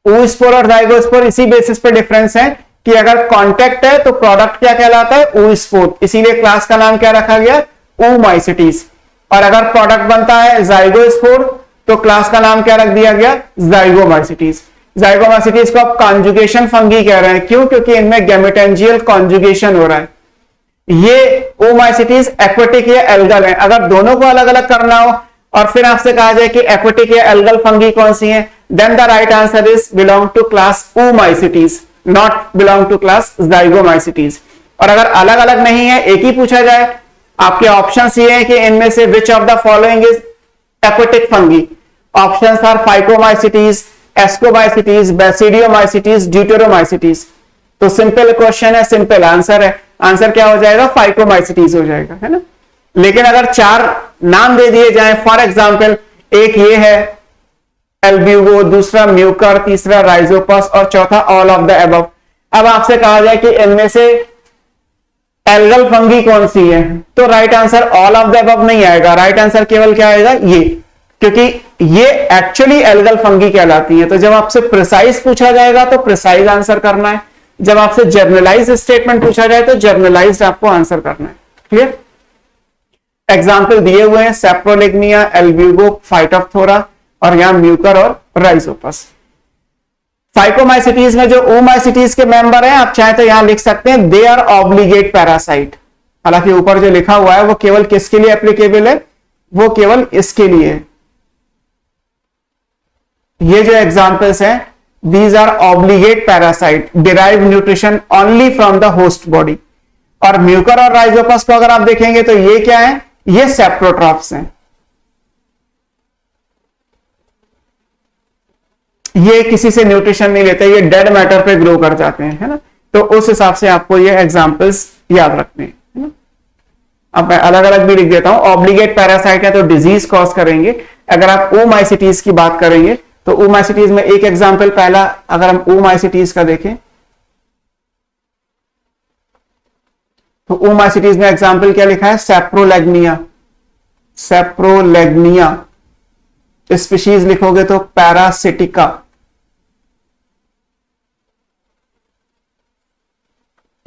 oospore और zygospore इसी बेसिस पे डिफरेंस है कि अगर कॉन्टेक्ट है तो प्रोडक्ट क्या कहलाता है, oospore, इसीलिए क्लास का नाम क्या रखा गया, oomaicities। और अगर प्रोडक्ट बनता है zygospore तो क्लास का नाम क्या रख दिया गया, zygomaicities। zygomaicities को आप कॉन्जुगेशन फंगी कह रहे हैं, क्यों, क्योंकि इनमें गैमेटेंजियल कॉन्जुगेशन हो रहा है। ये ओमाइसिटीज एक्वेटिक या एल्गल है। अगर दोनों को अलग अलग करना हो और फिर आपसे कहा जाए कि एक्वेटिक या एल्गल फंगी कौन सी है, then the right answer is belong to class oomycetes, not belong to class zygomycetes. और अगर अलग अलग नहीं है, एक ही पूछा जाए, आपके ऑप्शंस ये हैं कि इनमें से which of the following is aquatic fungi. Options are phycomycetes, ascomycetes, basidiomycetes, deuteromycetes. तो सिंपल क्वेश्चन है, सिंपल आंसर है, आंसर क्या हो जाएगा, फाइकोमाइसिटीज हो जाएगा, है ना। लेकिन अगर चार नाम दे दिए जाएं, फॉर एग्जांपल एक ये है एल्ब्यूगो, दूसरा म्यूकर, तीसरा राइजोपस और चौथा ऑल ऑफ द अबव। अब आपसे कहा जाए कि इनमें से एल्गल फंगी कौन सी है, तो right answer all of the above नहीं आएगा, राइट आंसर केवल क्या आएगा, ये, क्योंकि ये एक्चुअली एल्गल फंगी कहलाती है। तो जब आपसे प्रिसाइज पूछा जाएगा तो प्रिसाइज आंसर करना है, जब आपसे जर्नलाइज स्टेटमेंट पूछा जाए तो जर्नलाइज आपको आंसर करना है। क्लियर। एग्जाम्पल दिए हुए हैं, सेप्रोलिग्निया, एल्ब्यूगो, फाइटोप्थोरा, और यहां म्यूकर और राइजोपस। फाइकोमाइसिटीज में जो ओमाइसिटीज के मेंबर हैं, आप चाहे तो यहां लिख सकते हैं दे आर ऑब्लिगेट पैरासाइट। हालांकि ऊपर जो लिखा हुआ है वो केवल किसके लिए एप्लीकेबल है, वो केवल इसके लिए है। ये जो एग्जाम्पल्स हैं these are obligate parasite, derive nutrition only from the host body. और म्यूकर और राइजोपस को अगर आप देखेंगे तो ये क्या है, ये सेप्रोट्रॉफ्स हैं। ये किसी से न्यूट्रिशन नहीं लेते, ये डेड मैटर पे ग्रो कर जाते हैं, है ना। तो उस हिसाब से आपको ये एग्जांपल्स याद रखने हैं, है ना। अब मैं अलग अलग भी लिख देता हूं। ऑब्लिगेट पैरासाइट है तो डिजीज कॉज करेंगे। अगर आप ओमाइसिटीज की बात करेंगे तो ओमाइसिटीज में एक एग्जांपल पहला, अगर हम ओमाइसिटीज का देखें तो ओमाइसिटीज में एग्जांपल क्या लिखा है, सैप्रोलैग्निया। सैप्रोलैग्निया स्पीशीज लिखोगे तो पैरासिटिका।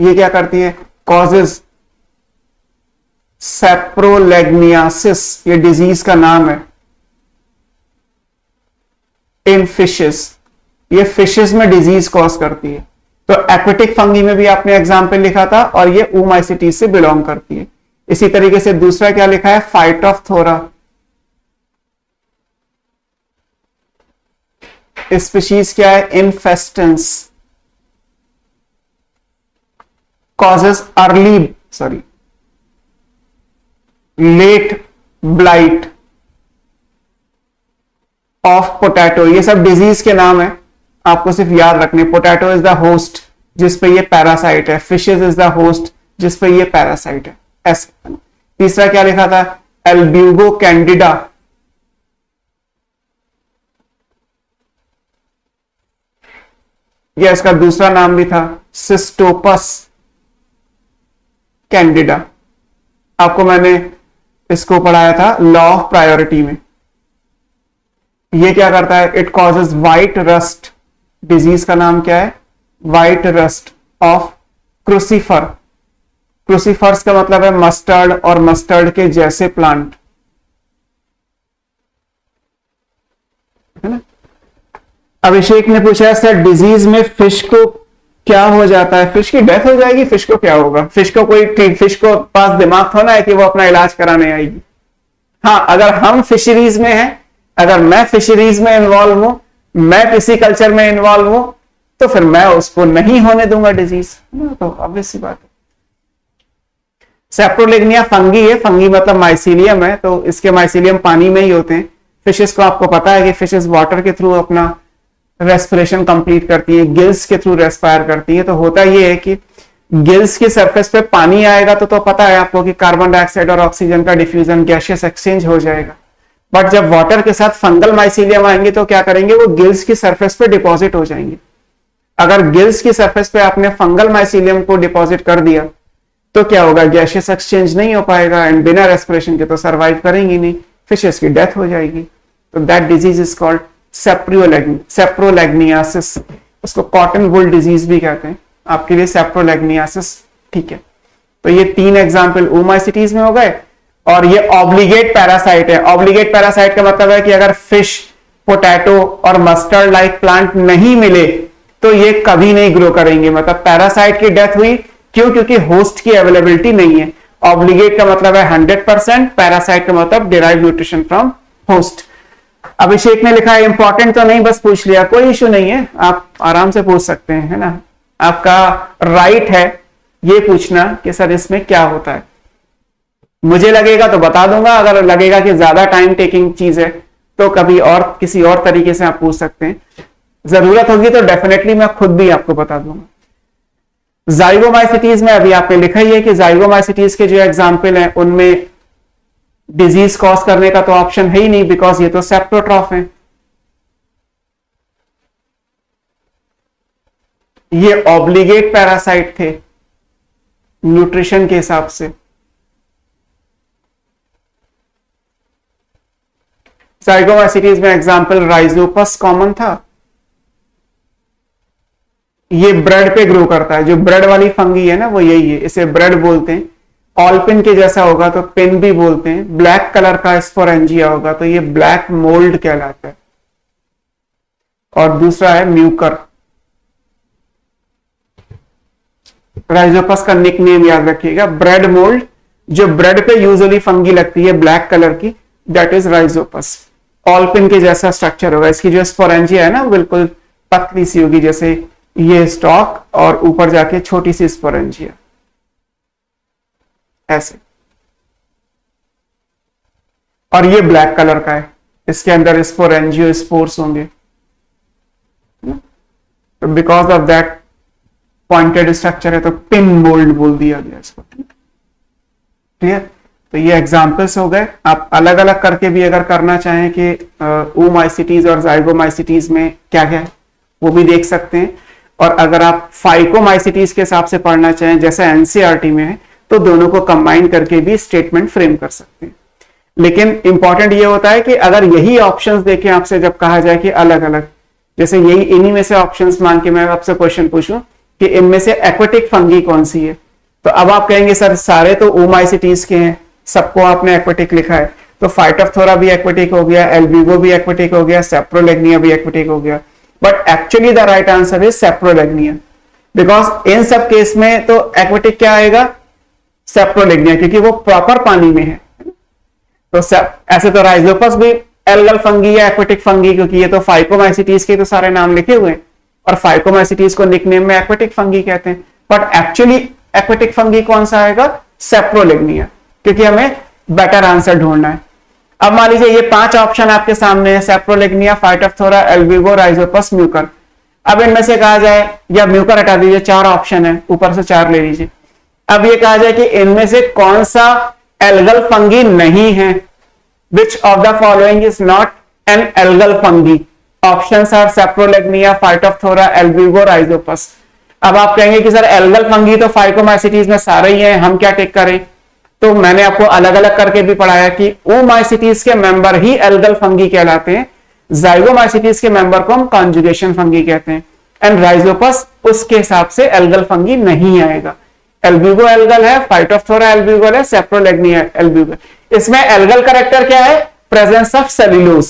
ये क्या करती है, कॉजेज सैप्रोलैग्नियासिस, ये डिजीज का नाम है इन फिशेस। ये फिशेस में डिजीज कॉज करती है। तो एक्वेटिक फंगी में भी आपने एग्जाम्पल लिखा था और ये ओमाइसिटीज से बिलोंग करती है। इसी तरीके से दूसरा क्या लिखा है, फाइटोफ्थोरा। स्पीशीज क्या है, infestans, causes late blight of potato. ये सब डिजीज के नाम है, आपको सिर्फ याद रखने। पोटैटो इज द होस्ट जिस पे ये पैरासाइट है, फिशेज इज द होस्ट जिस पे ये पैरासाइट है, ऐसे। तीसरा क्या लिखा था, एल्ब्यूगो कैंडिडा। ये इसका दूसरा नाम भी था, सिस्टोपस कैंडिडा। आपको मैंने इसको पढ़ाया था लॉ ऑफ प्रायोरिटी में। ये क्या करता है, it causes white rust. Disease का नाम क्या है, white rust of crucifer. Crucifers का मतलब है मस्टर्ड और मस्टर्ड के जैसे प्लांट, है ना। अभिषेक ने पूछा सर डिजीज में फिश को क्या हो जाता है, फिश की डेथ हो जाएगी, फिश को क्या होगा। फिश को पास दिमाग होना है कि वो अपना इलाज कराने आएगी। हाँ, अगर हम फिशरीज में हैं, अगर मैं फिशरीज में इन्वॉल्व हूं, मैं पिसीकल्चर में इन्वॉल्व हूं, तो फिर मैं उसको नहीं होने दूंगा डिजीज, तो ऑब्वियस सी बात है। सैप्रोलैग्निया फंगी है, फंगी मतलब माइसीलियम है, तो इसके माइसीलियम पानी में ही होते हैं। फिशेस को आपको पता है कि फिशेस वाटर के थ्रू अपना रेस्पिरेशन कंप्लीट करती है, गिल्स के थ्रू रेस्पायर करती है। तो होता ये है कि गिल्स की सरफेस पे पानी आएगा तो पता है आपको कि कार्बन डाइऑक्साइड और ऑक्सीजन का डिफ्यूजन, गैसियस एक्सचेंज हो जाएगा। बट जब वाटर के साथ फंगल माइसीलियम आएंगे तो क्या करेंगे, वो गिल्स की सरफेस पे डिपॉजिट हो जाएंगे। अगर गिल्स की सरफेस पे आपने फंगल माइसीलियम को डिपॉजिट कर दिया तो क्या होगा, गैसियस एक्सचेंज नहीं हो पाएगा एंड बिना रेस्पिरेशन के तो सर्वाइव करेंगी नहीं, फिशेस की डेथ हो जाएगी। तो दैट डिजीज इज कॉल्ड सेप्रोलैग्नियासिस। उसको कॉटन वुल डिजीज भी कहते हैं, आपके लिए सेप्रोलैग्नियासिस, ठीक है। तो ये 3 एग्जाम्पल ओमाइसिटीज में हो गए। और ये ऑब्लिगेट पैरासाइट है। ऑब्लिगेट पैरासाइट का मतलब है कि अगर फिश, पोटैटो और मस्टर्ड लाइक प्लांट नहीं मिले तो ये कभी नहीं ग्रो करेंगे। मतलब पैरासाइट की डेथ हुई क्यों, क्योंकि होस्ट की अवेलेबिलिटी नहीं है। ऑब्लिगेट का मतलब है 100%, पैरासाइट का मतलब डिराइव न्यूट्रिशन फ्रॉम होस्ट। अभिषेक ने लिखा है इंपॉर्टेंट तो नहीं, बस पूछ लिया, कोई इश्यू नहीं है, आप आराम से पूछ सकते हैं, है ना। आपका राइट है ये पूछना कि सर इसमें क्या होता है। मुझे लगेगा तो बता दूंगा, अगर लगेगा कि ज्यादा टाइम टेकिंग चीज है तो कभी और किसी और तरीके से आप पूछ सकते हैं। जरूरत होगी तो डेफिनेटली मैं खुद भी आपको बता दूंगा। जाइगोमाइसिटीज में अभी आपने लिखा ही है कि जाइगोमाइसिटीज के जो एग्जाम्पल हैं उनमें डिजीज कॉज करने का तो ऑप्शन है ही नहीं, बिकॉज ये तो सेप्रोट्रॉफ है। ये ऑब्लिगेट पैरासाइट थे न्यूट्रिशन के हिसाब से। जाइगोमाइसिटीज में एग्जाम्पल राइजोपस कॉमन था, ये ब्रेड पे ग्रो करता है। जो ब्रेड वाली फंगी है ना वो यही है, इसे ब्रेड बोलते हैं। ऑलपिन के जैसा होगा तो पिन भी बोलते हैं। ब्लैक कलर का स्पोरेंजिया होगा तो ये ब्लैक मोल्ड कहलाता है। और दूसरा है म्यूकर। राइजोपस का निक नेम याद रखिएगा, ब्रेड मोल्ड। जो ब्रेड पे यूजुअली फंगी लगती है ब्लैक कलर की, दैट इज राइजोपस। ऑलपिन के जैसा स्ट्रक्चर होगा, इसकी जो स्पोरेंजिया है ना बिल्कुल पतली सी होगी, जैसे ये स्टॉक और ऊपर जाके छोटी सी स्पोरेंजिया, ऐसे। और ये ब्लैक कलर का है, इसके अंदर स्पोरेंजियो स्पोर्स होंगे, तो because of that pointed structure है, तो पिन मोल्ड बोल दिया गया इसको। क्लियर? तो ये एग्जांपल्स हो गए। आप अलग अलग करके भी अगर करना चाहें कि ओमाइसिटीज और जाइगोमाइसिटीज में क्या क्या है वो भी देख सकते हैं। और अगर आप फाइकोमाइसिटीज के हिसाब से पढ़ना चाहें जैसा एनसीईआरटी में है, तो दोनों को कंबाइन करके भी स्टेटमेंट फ्रेम कर सकते हैं। लेकिन इंपॉर्टेंट ये होता है कि अगर यही ऑप्शंस देखें आपसे, जब कहा जाए कि अलग अलग, जैसे यही इन्हीं में से ऑप्शंस मान के मैं आपसे क्वेश्चन पूछूं कि इनमें से एक्वेटिक फंगी कौन सी है, तो अब आप कहेंगे सर सारे तो ओमाइसिटीज के हैं, सबको आपने एक्वेटिक लिखा है, तो फाइटोप्थोरा भी एक्वेटिक हो गया, एल्ब्यूगो भी एक्वेटिक हो गया, सेप्रोलेग्निया भी एक्वेटिक हो गया। But actually the right answer is Saprolegnia, because इन सब केस में तो एक्वेटिक क्या आएगा, सेप्रोलेग्निया, क्योंकि वो प्रॉपर पानी में है। तो ऐसे तो राइजोपस भी एल्गल फंगी या एक्वेटिक फंगी, क्योंकि ये तो फाइकोमाइसिटीज के तो सारे नाम लिखे हुए हैं, और फाइकोमाइसिटीज को निकनेम में एक्वेटिक फंगी कहते हैं। बट एक्चुअली एक्वेटिक फंगी कौन सा आएगा, सेप्रोलेग्निया, क्योंकि हमें बेटर आंसर ढूंढना है। अब मान लीजिए ये 5 ऑप्शन आपके सामने है, सेप्रोलेग्निया, फाइटोप्थोरा, एल्ब्यूगो, राइजोपस, म्यूकर। अब इनमें से कहा जाए, या म्यूकर हटा दीजिए, 4 ऑप्शन है, ऊपर से 4 ले लीजिए। अब ये कहा जाए कि इनमें से कौन सा एल्गल फंगी नहीं है, which of the following is not an algal fungi? Options are Saprolegnia, Phytophthora, Albugo, Rhizopus. अब आप कहेंगे कि सर एल्गल फंगी तो फाइकोमाइसिटीज में सारे ही हैं, हम क्या टिक करें? तो मैंने आपको अलग अलग करके भी पढ़ाया कि ओमाइसिटीज के मेंबर ही एल्गल फंगी कहलाते हैं, जाइगोमाइसिटीज के मेंबर को हम कॉन्जुगेशन फंगी कहते हैं, एंड राइजोपस उसके हिसाब से एल्गल फंगी नहीं आएगा। एल्ब्यूगो एल्गल है, फाइटोप्थोरा एल्ब्यूगल है, सेप्रोलेग्निया एल्ब्यूगल। इसमें एल्गल कैरेक्टर क्या है, presence of cellulose.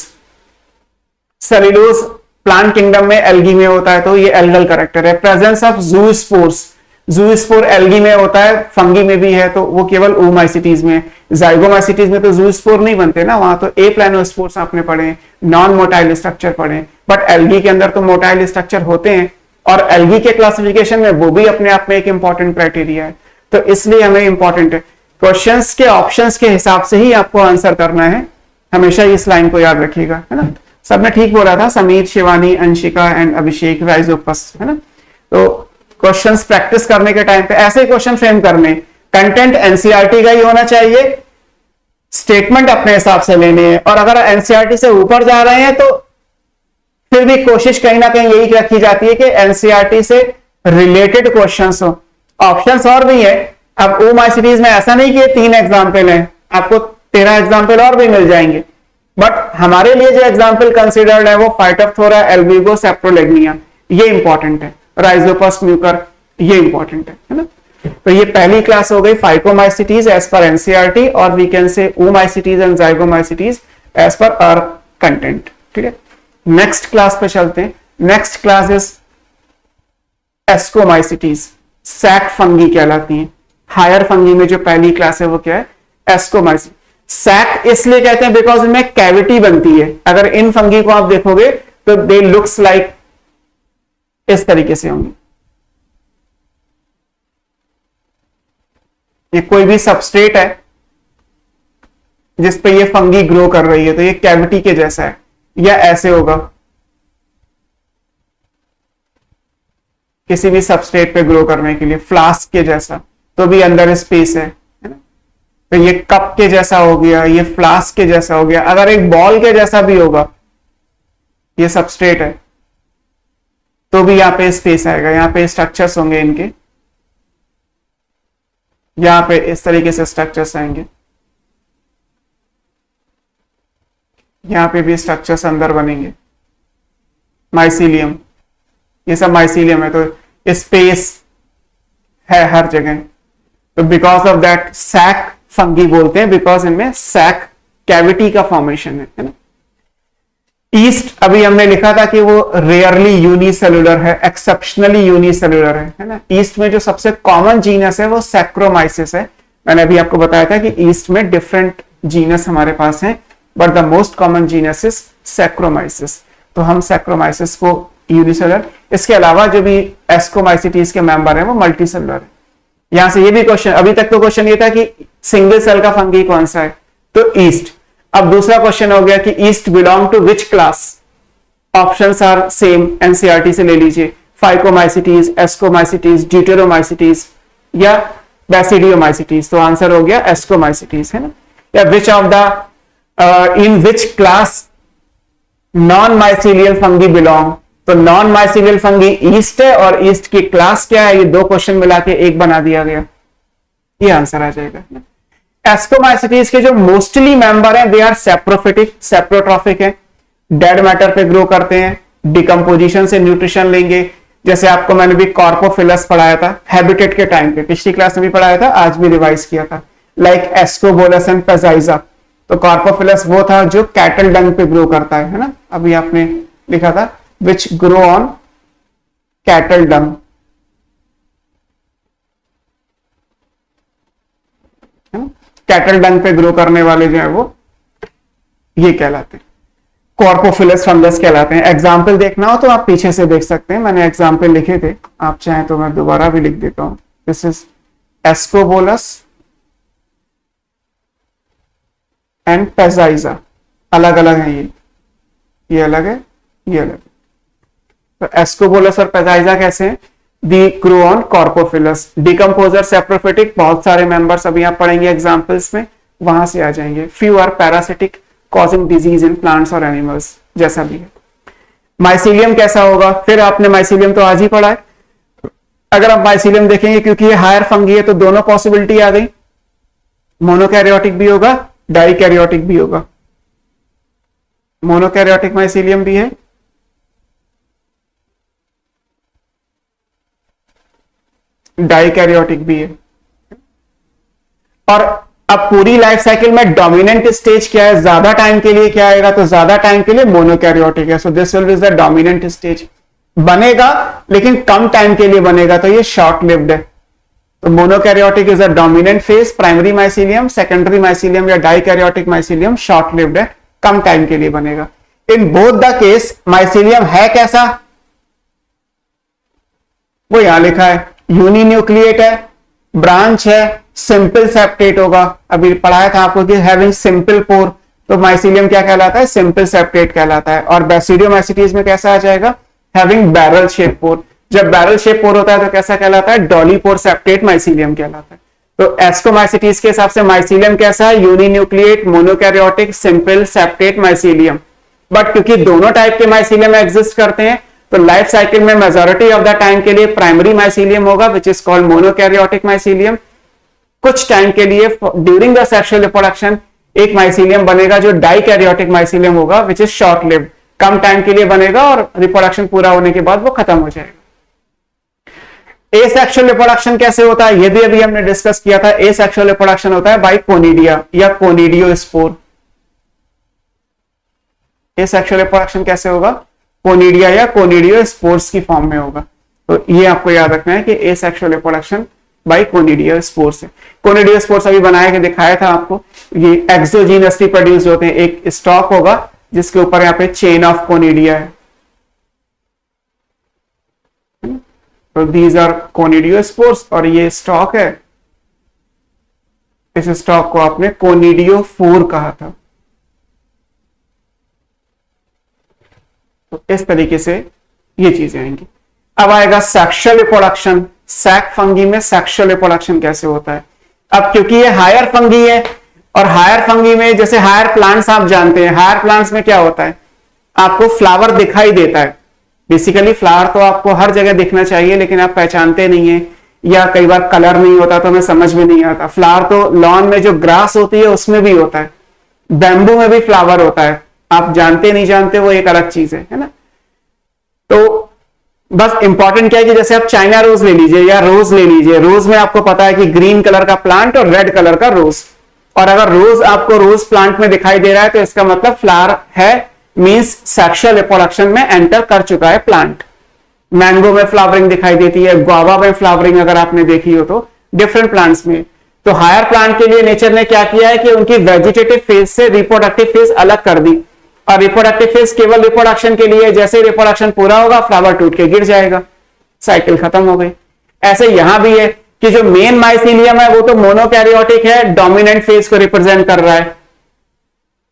Cellulose plant kingdom में एल्गी में होता है, तो ये एल्गल कैरेक्टर है। Presence of zoospores, zoospore algae में होता है, फंगी में भी है, तो वो केवल ओमाइसिटीज में। जाइगोमाइसिटीज में तो जूस्पोर नहीं बनते ना, वहां तो ए प्लानोस्पोर्स आपने पढ़े, नॉन मोटाइल स्ट्रक्चर पढ़े, बट एल्गी के अंदर तो मोटाइल स्ट्रक्चर होते हैं, और एल्गी के क्लासिफिकेशन में वो भी अपने आप में एक इंपॉर्टेंट क्राइटेरिया है। तो इसलिए हमें इंपॉर्टेंट है, क्वेश्चंस के ऑप्शंस के हिसाब से ही आपको आंसर करना है, हमेशा इस लाइन को याद रखिएगा, है ना। सबने ठीक बोला था, Sameer, Shivani, Anshika and Abhishek, Rhizopus, है ना। तो क्वेश्चंस प्रैक्टिस करने के टाइम पे ऐसे क्वेश्चन फ्रेम करने, कंटेंट एनसीईआरटी का ही होना चाहिए, स्टेटमेंट अपने हिसाब से लेने हैं, और अगर एनसीईआरटी से ऊपर जा रहे हैं तो फिर भी कोशिश कहीं ना कहीं यही रखी जाती है कि एनसीईआरटी से रिलेटेड क्वेश्चंस हो। ऑप्शंस और भी है, अब ओमाइसिटीज में ऐसा नहीं कि 3 एग्जाम्पल हैं, आपको 13 एग्जाम्पल और भी मिल जाएंगे, बट हमारे लिए जो एग्जाम्पल कंसिडर्ड है वो फाइटोप्थोरा, एल्ब्यूगो, सेप्रोलेग्निया, ये इंपॉर्टेंट है, राइजोपस, म्यूकर, ये इंपॉर्टेंट है ना। तो ये पहली क्लास हो गई फाइकोमाइसिटीज एज पर एनसीईआरटी, और we can say oomycetes and zygomycetes as per our content. ठीक है, नेक्स्ट क्लास पे चलते हैं। Next class is ascomycetes, sac fungi कहलाती हैं। हायर फंगी में जो पहली क्लास है वो क्या है, एस्कोमाइसिटीज। सैक इसलिए कहते हैं बिकॉज इनमें कैविटी बनती है। अगर इन फंगी को आप देखोगे तो दे लुक्स लाइक इस तरीके से होंगी। ये कोई भी सबस्ट्रेट है जिस पे ये फंगी ग्रो कर रही है, तो ये कैविटी के जैसा है, या ऐसे होगा, किसी भी सबस्ट्रेट पे ग्रो करने के लिए, फ्लास्क के जैसा, तो भी अंदर स्पेस है ना। तो ये कप के जैसा हो गया, ये फ्लास्क के जैसा हो गया। अगर एक बॉल के जैसा भी होगा, ये सबस्ट्रेट है, तो भी यहां पे स्पेस आएगा, यहां पे स्ट्रक्चर्स होंगे इनके, यहां पे इस तरीके से स्ट्रक्चर्स आएंगे, यहां पे भी स्ट्रक्चर्स अंदर बनेंगे, माइसीलियम, ये सब माइसीलियम है, तो स्पेस है हर जगह। तो because of that sac fungi बोलते हैं, बिकॉज इनमें सैक कैविटी का फॉर्मेशन है ना। ईस्ट अभी हमने लिखा था कि वो रेयरली यूनिसेलुलर है, एक्सेप्शनली यूनिसेलुलर है ना। ईस्ट में जो सबसे कॉमन जीनस है वो सैक्रोमाइसिस है। मैंने अभी आपको बताया था कि ईस्ट में डिफरेंट जीनस हमारे पास हैं, but the most common genus is saccharomyces. तो हम सैक्रोमाइसिस को यूनिसेलुलर। इसके अलावा जो भी एस्कोमाइसिटीज के मेंबर हैं वो मल्टी सेलुलर है। यहां से ये भी क्वेश्चन, अभी तक तो क्वेश्चन ये था कि सिंगल सेल का फंगी कौन सा है, तो ईस्ट। अब दूसरा क्वेश्चन हो गया कि yeast belong to which class. Options are same, NCERT से ले लीजिए, फाइकोमाइसिटीज, एस्कोमाइसिटीज, ड्यूटेरोमाइसिटीज या बैसिडियोमाइसिटीज। तो आंसर हो गया एस्कोमाइसिटीज, है ना। या which of the in which class non mycelial fungi belong. तो नॉन माइसीलियल फंगी ईस्ट है और ईस्ट की क्लास क्या है, ये दो क्वेश्चन मिला के एक बना दिया गया, ये आंसर आ जाएगा। एस्कोमाइसिटीज के जो मोस्टली मेंबर हैं दे आर सेप्रोफिटिक, सेप्रोट्रॉफिक है, डेड मैटर पे ग्रो करते हैं, डिकम्पोजिशन से न्यूट्रिशन लेंगे। जैसे आपको मैंने भी कॉर्पोफिलस पढ़ाया था हैबिटेट के टाइम पे, पिछली क्लास में भी पढ़ाया था, आज भी रिवाइज किया था, लाइक एस्कोबोलस एंड पेजाइजा। तो कॉर्पोफिलस वो था जो कैटल डंग पे ग्रो करता है ना। अभी आपने लिखा था विच ग्रो ऑन कैटल डंग, है ना। कैटल डंग पे ग्रो करने वाले जो है वो ये कहलाते हैं, कॉर्पोफिलस फंगस कहलाते हैं। एग्जाम्पल देखना हो तो आप पीछे से देख सकते हैं, मैंने एग्जाम्पल लिखे थे, आप चाहें तो मैं दोबारा भी लिख देता हूं। दिस इज एस्कोबोलस एंड पेजाइजा, अलग अलग है ये अलग है, ये अलग है। तो एस्कोबोलस और पेजाइजा कैसे हैं, दी ग्रो ऑन कॉर्पोफिलस। डिकम्पोजर सेप्रोफिटिक, बहुत सारे मेंबर्स अभी आप पढ़ेंगे एग्जाम्पल्स में, वहां से आ जाएंगे। Few are parasitic causing disease in plants और एनिमल्स, जैसा भी है। माइसीलियम कैसा होगा, फिर आपने माइसीलियम तो आज ही पढ़ा है। अगर आप माइसीलियम देखेंगे, क्योंकि ये हायर फंगी है तो दोनों पॉसिबिलिटी आ गई, मोनोकैरियोटिक भी होगा, डाइकैरियोटिक भी होगा। मोनोकैरियोटिक माइसीलियम भी है, डाइकैरियोटिक भी है। और अब पूरी लाइफ साइकिल में डोमिनेंट स्टेज क्या है, ज्यादा टाइम के लिए क्या आएगा, तो ज्यादा टाइम के लिए मोनोकैरियोटिक है। So this will be the dominant stage. बनेगा लेकिन कम टाइम के लिए बनेगा, तो ये शॉर्ट लिव्ड है। तो monokaryotic is a dominant phase, primary mycelium, secondary mycelium या डाइकैरियोटिक माइसीलियम शॉर्ट लिव्ड है, कम टाइम के लिए बनेगा। In both the case mycelium है कैसा, वो यहां लिखा है, यूनिन्यूक्लिएट है, ब्रांच है, सिंपल सेप्टेट होगा। अभी पढ़ाया था आपको कि हैविंग सिंपल पोर, तो माइसीलियम क्या कहलाता है, सिंपल सेप्टेट कहलाता है। और बैसिडियोमाइसिटीज में कैसा आ जाएगा, हैविंग बैरल शेप पोर। जब बैरल शेप पोर होता है तो कैसा कहलाता है, डॉली पोर सेप्टेट माइसीलियम कहलाता है। तो एस्कोमाइसिटीज के हिसाब से माइसीलियम कैसा है, uninucleate, monokaryotic, simple septate mycelium. But क्योंकि दोनों टाइप के माइसीलियम एग्जिस्ट करते हैं, तो लाइफ साइकिल में मेजॉरिटी ऑफ द टाइम के लिए प्राइमरी माइसीलियम होगा which is called monokaryotic mycelium. कुछ टाइम के लिए ड्यूरिंग द सेक्सुअल रिप्रोडक्शन एक माइसीलियम बनेगा जो डाइकैरियोटिक माइसीलियम होगा विच इज शॉर्ट लिव्ड, कम टाइम के लिए बनेगा और रिप्रोडक्शन पूरा होने के बाद वो खत्म हो जाएगा। एसेक्सुअल रिप्रोडक्शन कैसे होता है, ये भी अभी हमने डिस्कस किया था। एसेक्सुअल रिप्रोडक्शन होता है बाय कोनिडिया या कोनिडियोस्पोर। एसेक्सुअल रिप्रोडक्शन कैसे होगा, कोनिडिया या कोनिडियोस्पोर्स की फॉर्म में होगा। तो ये आपको याद रखना है कि एसेक्सुअल रिप्रोडक्शन बाय कोनिडियोस्पोर्स है। कोनिडियोस्पोर्स अभी बनाया के दिखाया था आपको, ये एक्सोजीनसली प्रोड्यूस होते हैं। एक स्टॉक होगा जिसके ऊपर यहाँ पे चेन ऑफ कोनिडिया है, तो दीज आर कोनिडियोस्पोर्स। और ये स्टॉक है, इस स्टॉक को आपने कोनिडियोफोर कहा था। तो इस तरीके से ये चीजें आएंगी। अब आएगा सेक्सुअल रिप्रोडक्शन। सैक फंगी में सेक्सुअल रिप्रोडक्शन कैसे होता है। अब क्योंकि ये हायर फंगी है, और हायर फंगी में जैसे हायर प्लांट्स आप जानते हैं, हायर प्लांट्स में क्या होता है, आपको फ्लावर दिखाई देता है। बेसिकली फ्लावर तो आपको हर जगह दिखना चाहिए, लेकिन आप पहचानते नहीं है, या कई बार कलर नहीं होता तो हमें समझ में नहीं आता। फ्लावर तो लॉन में जो ग्रास होती है उसमें भी होता है, बैम्बू में भी फ्लावर होता है, आप जानते नहीं जानते वो एक अलग चीज है ना। तो बस इंपॉर्टेंट क्या है कि जैसे आप चाइना रोज ले लीजिए या रोज ले लीजिए, रोज में आपको पता है कि ग्रीन कलर का प्लांट और रेड कलर का रोज, और अगर रोज आपको रोज प्लांट में दिखाई दे रहा है तो इसका मतलब फ्लावर है, मींस सेक्सुअल रिप्रोडक्शन में एंटर कर चुका है प्लांट। मैंगो में फ्लावरिंग दिखाई देती है, गुआवा में फ्लावरिंग अगर आपने देखी हो तो, डिफरेंट प्लांट्स में। तो हायर प्लांट के लिए नेचर ने क्या किया है कि उनकी वेजिटेटिव फेज से रिप्रोडक्टिव फेज अलग कर दी, और रिप्रोडक्टिव फेज केवल रिप्रोडक्शन के लिए, जैसे रिप्रोडक्शन पूरा होगा फ्लावर टूट के गिर जाएगा, साइकिल खत्म हो गई। ऐसे यहां भी है कि जो मेन माइसीलियम है वो तो मोनोकैरियोटिक है, डोमिनेंट फेज को रिप्रेजेंट कर रहा है,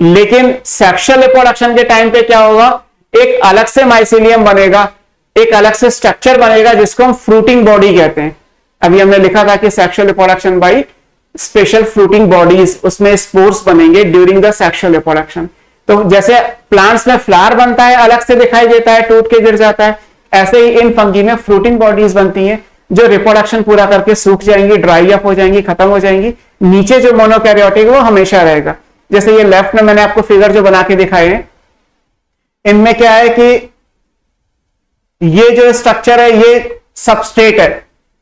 लेकिन सेक्सुअल रिप्रोडक्शन के टाइम पे क्या होगा, एक अलग से माइसीलियम बनेगा, एक अलग से स्ट्रक्चर बनेगा जिसको हम फ्रूटिंग बॉडी कहते हैं। अभी हमने लिखा था कि sexual reproduction by special fruiting bodies, उसमें स्पोर्स बनेंगे ड्यूरिंग द सेक्सुअल रिप्रोडक्शन। तो जैसे प्लांट्स में फ्लावर बनता है, अलग से दिखाई देता है, टूट के गिर जाता है, ऐसे ही इन फंगी में फ्रूटिंग बॉडीज बनती हैं जो रिप्रोडक्शन पूरा करके सूख जाएंगी, ड्राई अप हो जाएंगी, खत्म हो जाएंगी। नीचे जो मोनोकैरियोटिक वो हमेशा रहेगा। जैसे ये लेफ्ट में मैंने आपको फिगर जो बना के दिखाए हैं, इनमें क्या है कि ये जो स्ट्रक्चर है ये सबस्ट्रेट है,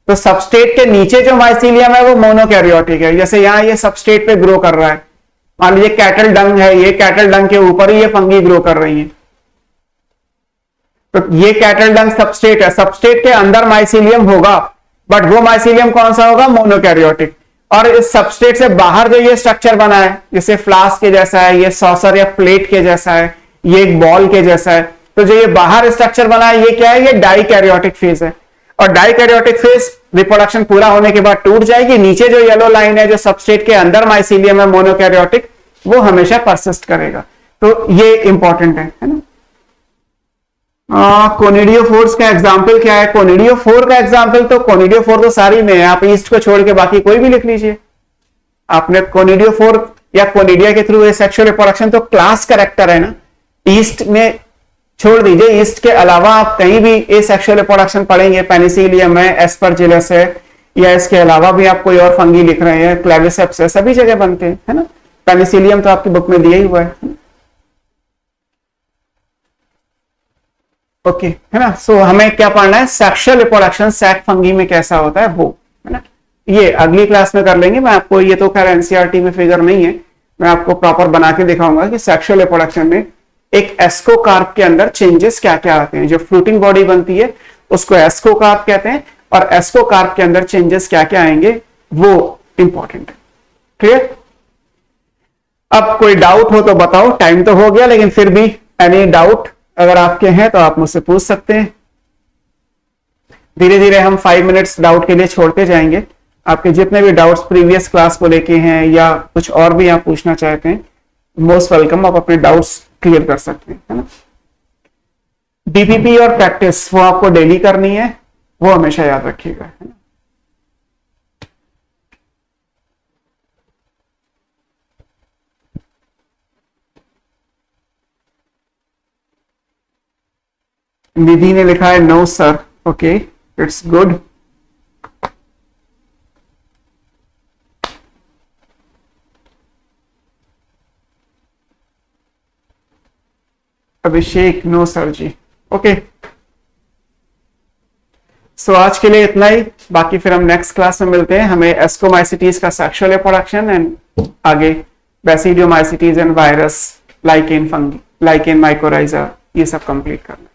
तो सबस्ट्रेट के नीचे जो माइसीलियम है वो मोनोकैरियोटिक है। जैसे यहां ये सबस्ट्रेट पे ग्रो कर रहा है, मान लीजिए कैटल डंग है, ये कैटल डंग के ऊपर ही ये फंगी ग्रो कर रही है, तो ये कैटल डंग सबस्ट्रेट है, सबस्ट्रेट के अंदर माइसीलियम होगा, बट वो माइसीलियम कौन सा होगा, मोनोकैरियोटिक। और इस सबस्ट्रेट से बाहर जो ये स्ट्रक्चर बना है, जैसे फ्लास्क के जैसा है, ये सॉसर या प्लेट के जैसा है, ये एक बॉल के जैसा है, तो जो ये बाहर स्ट्रक्चर बना है ये क्या है, ये डाइकैरियोटिक फेज है। और डाइकैरियोटिक फेज रिप्रोडक्शन पूरा होने के बाद टूट जाएगी। नीचे जो येलो लाइन है, जो सबस्ट्रेट के अंदर माइसीलियम है मोनोकैरियोटिक, वो हमेशा परसिस्ट करेगा। तो ये इंपॉर्टेंट है ना। कोनिडियोफोर्स का एग्जाम्पल क्या है, कोनिडियोफोर का एग्जाम्पल तो कोनिडियोफोर तो सारी में है, आप ईस्ट को छोड़ के बाकी कोई भी लिख लीजिए। आपने कोनिडियोफोर या कोनिडिया के थ्रू सेक्सुअल रिप्रोडक्शन तो क्लास कैरेक्टर है ना, ईस्ट में छोड़ दीजिए, ईस्ट के अलावा आप कहीं भी ए सेक्सुअल रिप्रोडक्शन पढ़ेंगे, पेनिसिलियम है, एस्परजिलस है, या इसके अलावा भी आप कोई और फंगी लिख रहे हैं, क्लेविसेप्स है, सभी जगह बनते हैं, है ना। पेनिसिलियम तो आपकी बुक में दिया ही हुआ है। ओके है ना। सो हमें क्या पढ़ना है, सेक्सुअल रिप्रोडक्शन सैक फंगी में कैसा होता है वो, है ना। ये अगली क्लास में कर लेंगे। मैं आपको, ये तो खैर एनसीईआरटी में फिगर नहीं है, मैं आपको प्रॉपर बना के दिखाऊंगा कि सेक्सुअल रिप्रोडक्शन में एक एस्कोकार्प के अंदर चेंजेस क्या क्या आते हैं। जो फ्रूटिंग बॉडी बनती है उसको एस्कोकार्प कहते हैं, और एस्कोकार्प के अंदर चेंजेस क्या क्या आएंगे वो इंपॉर्टेंट है। क्लियर। अब कोई डाउट हो तो बताओ, टाइम तो हो गया लेकिन फिर भी एनी डाउट अगर आपके हैं तो आप मुझसे पूछ सकते हैं। धीरे धीरे हम 5 मिनट्स डाउट के लिए छोड़ते जाएंगे। आपके जितने भी डाउट्स प्रीवियस क्लास को लेके हैं या कुछ और भी आप पूछना चाहते हैं, मोस्ट वेलकम, आप अपने डाउट्स क्लियर कर सकते हैं, है ना। डीपीपी और प्रैक्टिस वो आपको डेली करनी है, वो हमेशा याद रखिएगा, है ना। निधि ने लिखा है no sir, okay it's good. Abhishek no sir ji, okay. So आज के लिए इतना ही, बाकी फिर हम नेक्स्ट क्लास में मिलते हैं। हमें एस्कोमाइसिटीज का सेक्सुअल रिप्रोडक्शन एंड आगे basidiomycetes and virus, lichen fungi, lichen mycorrhiza, ये सब कंप्लीट करना है।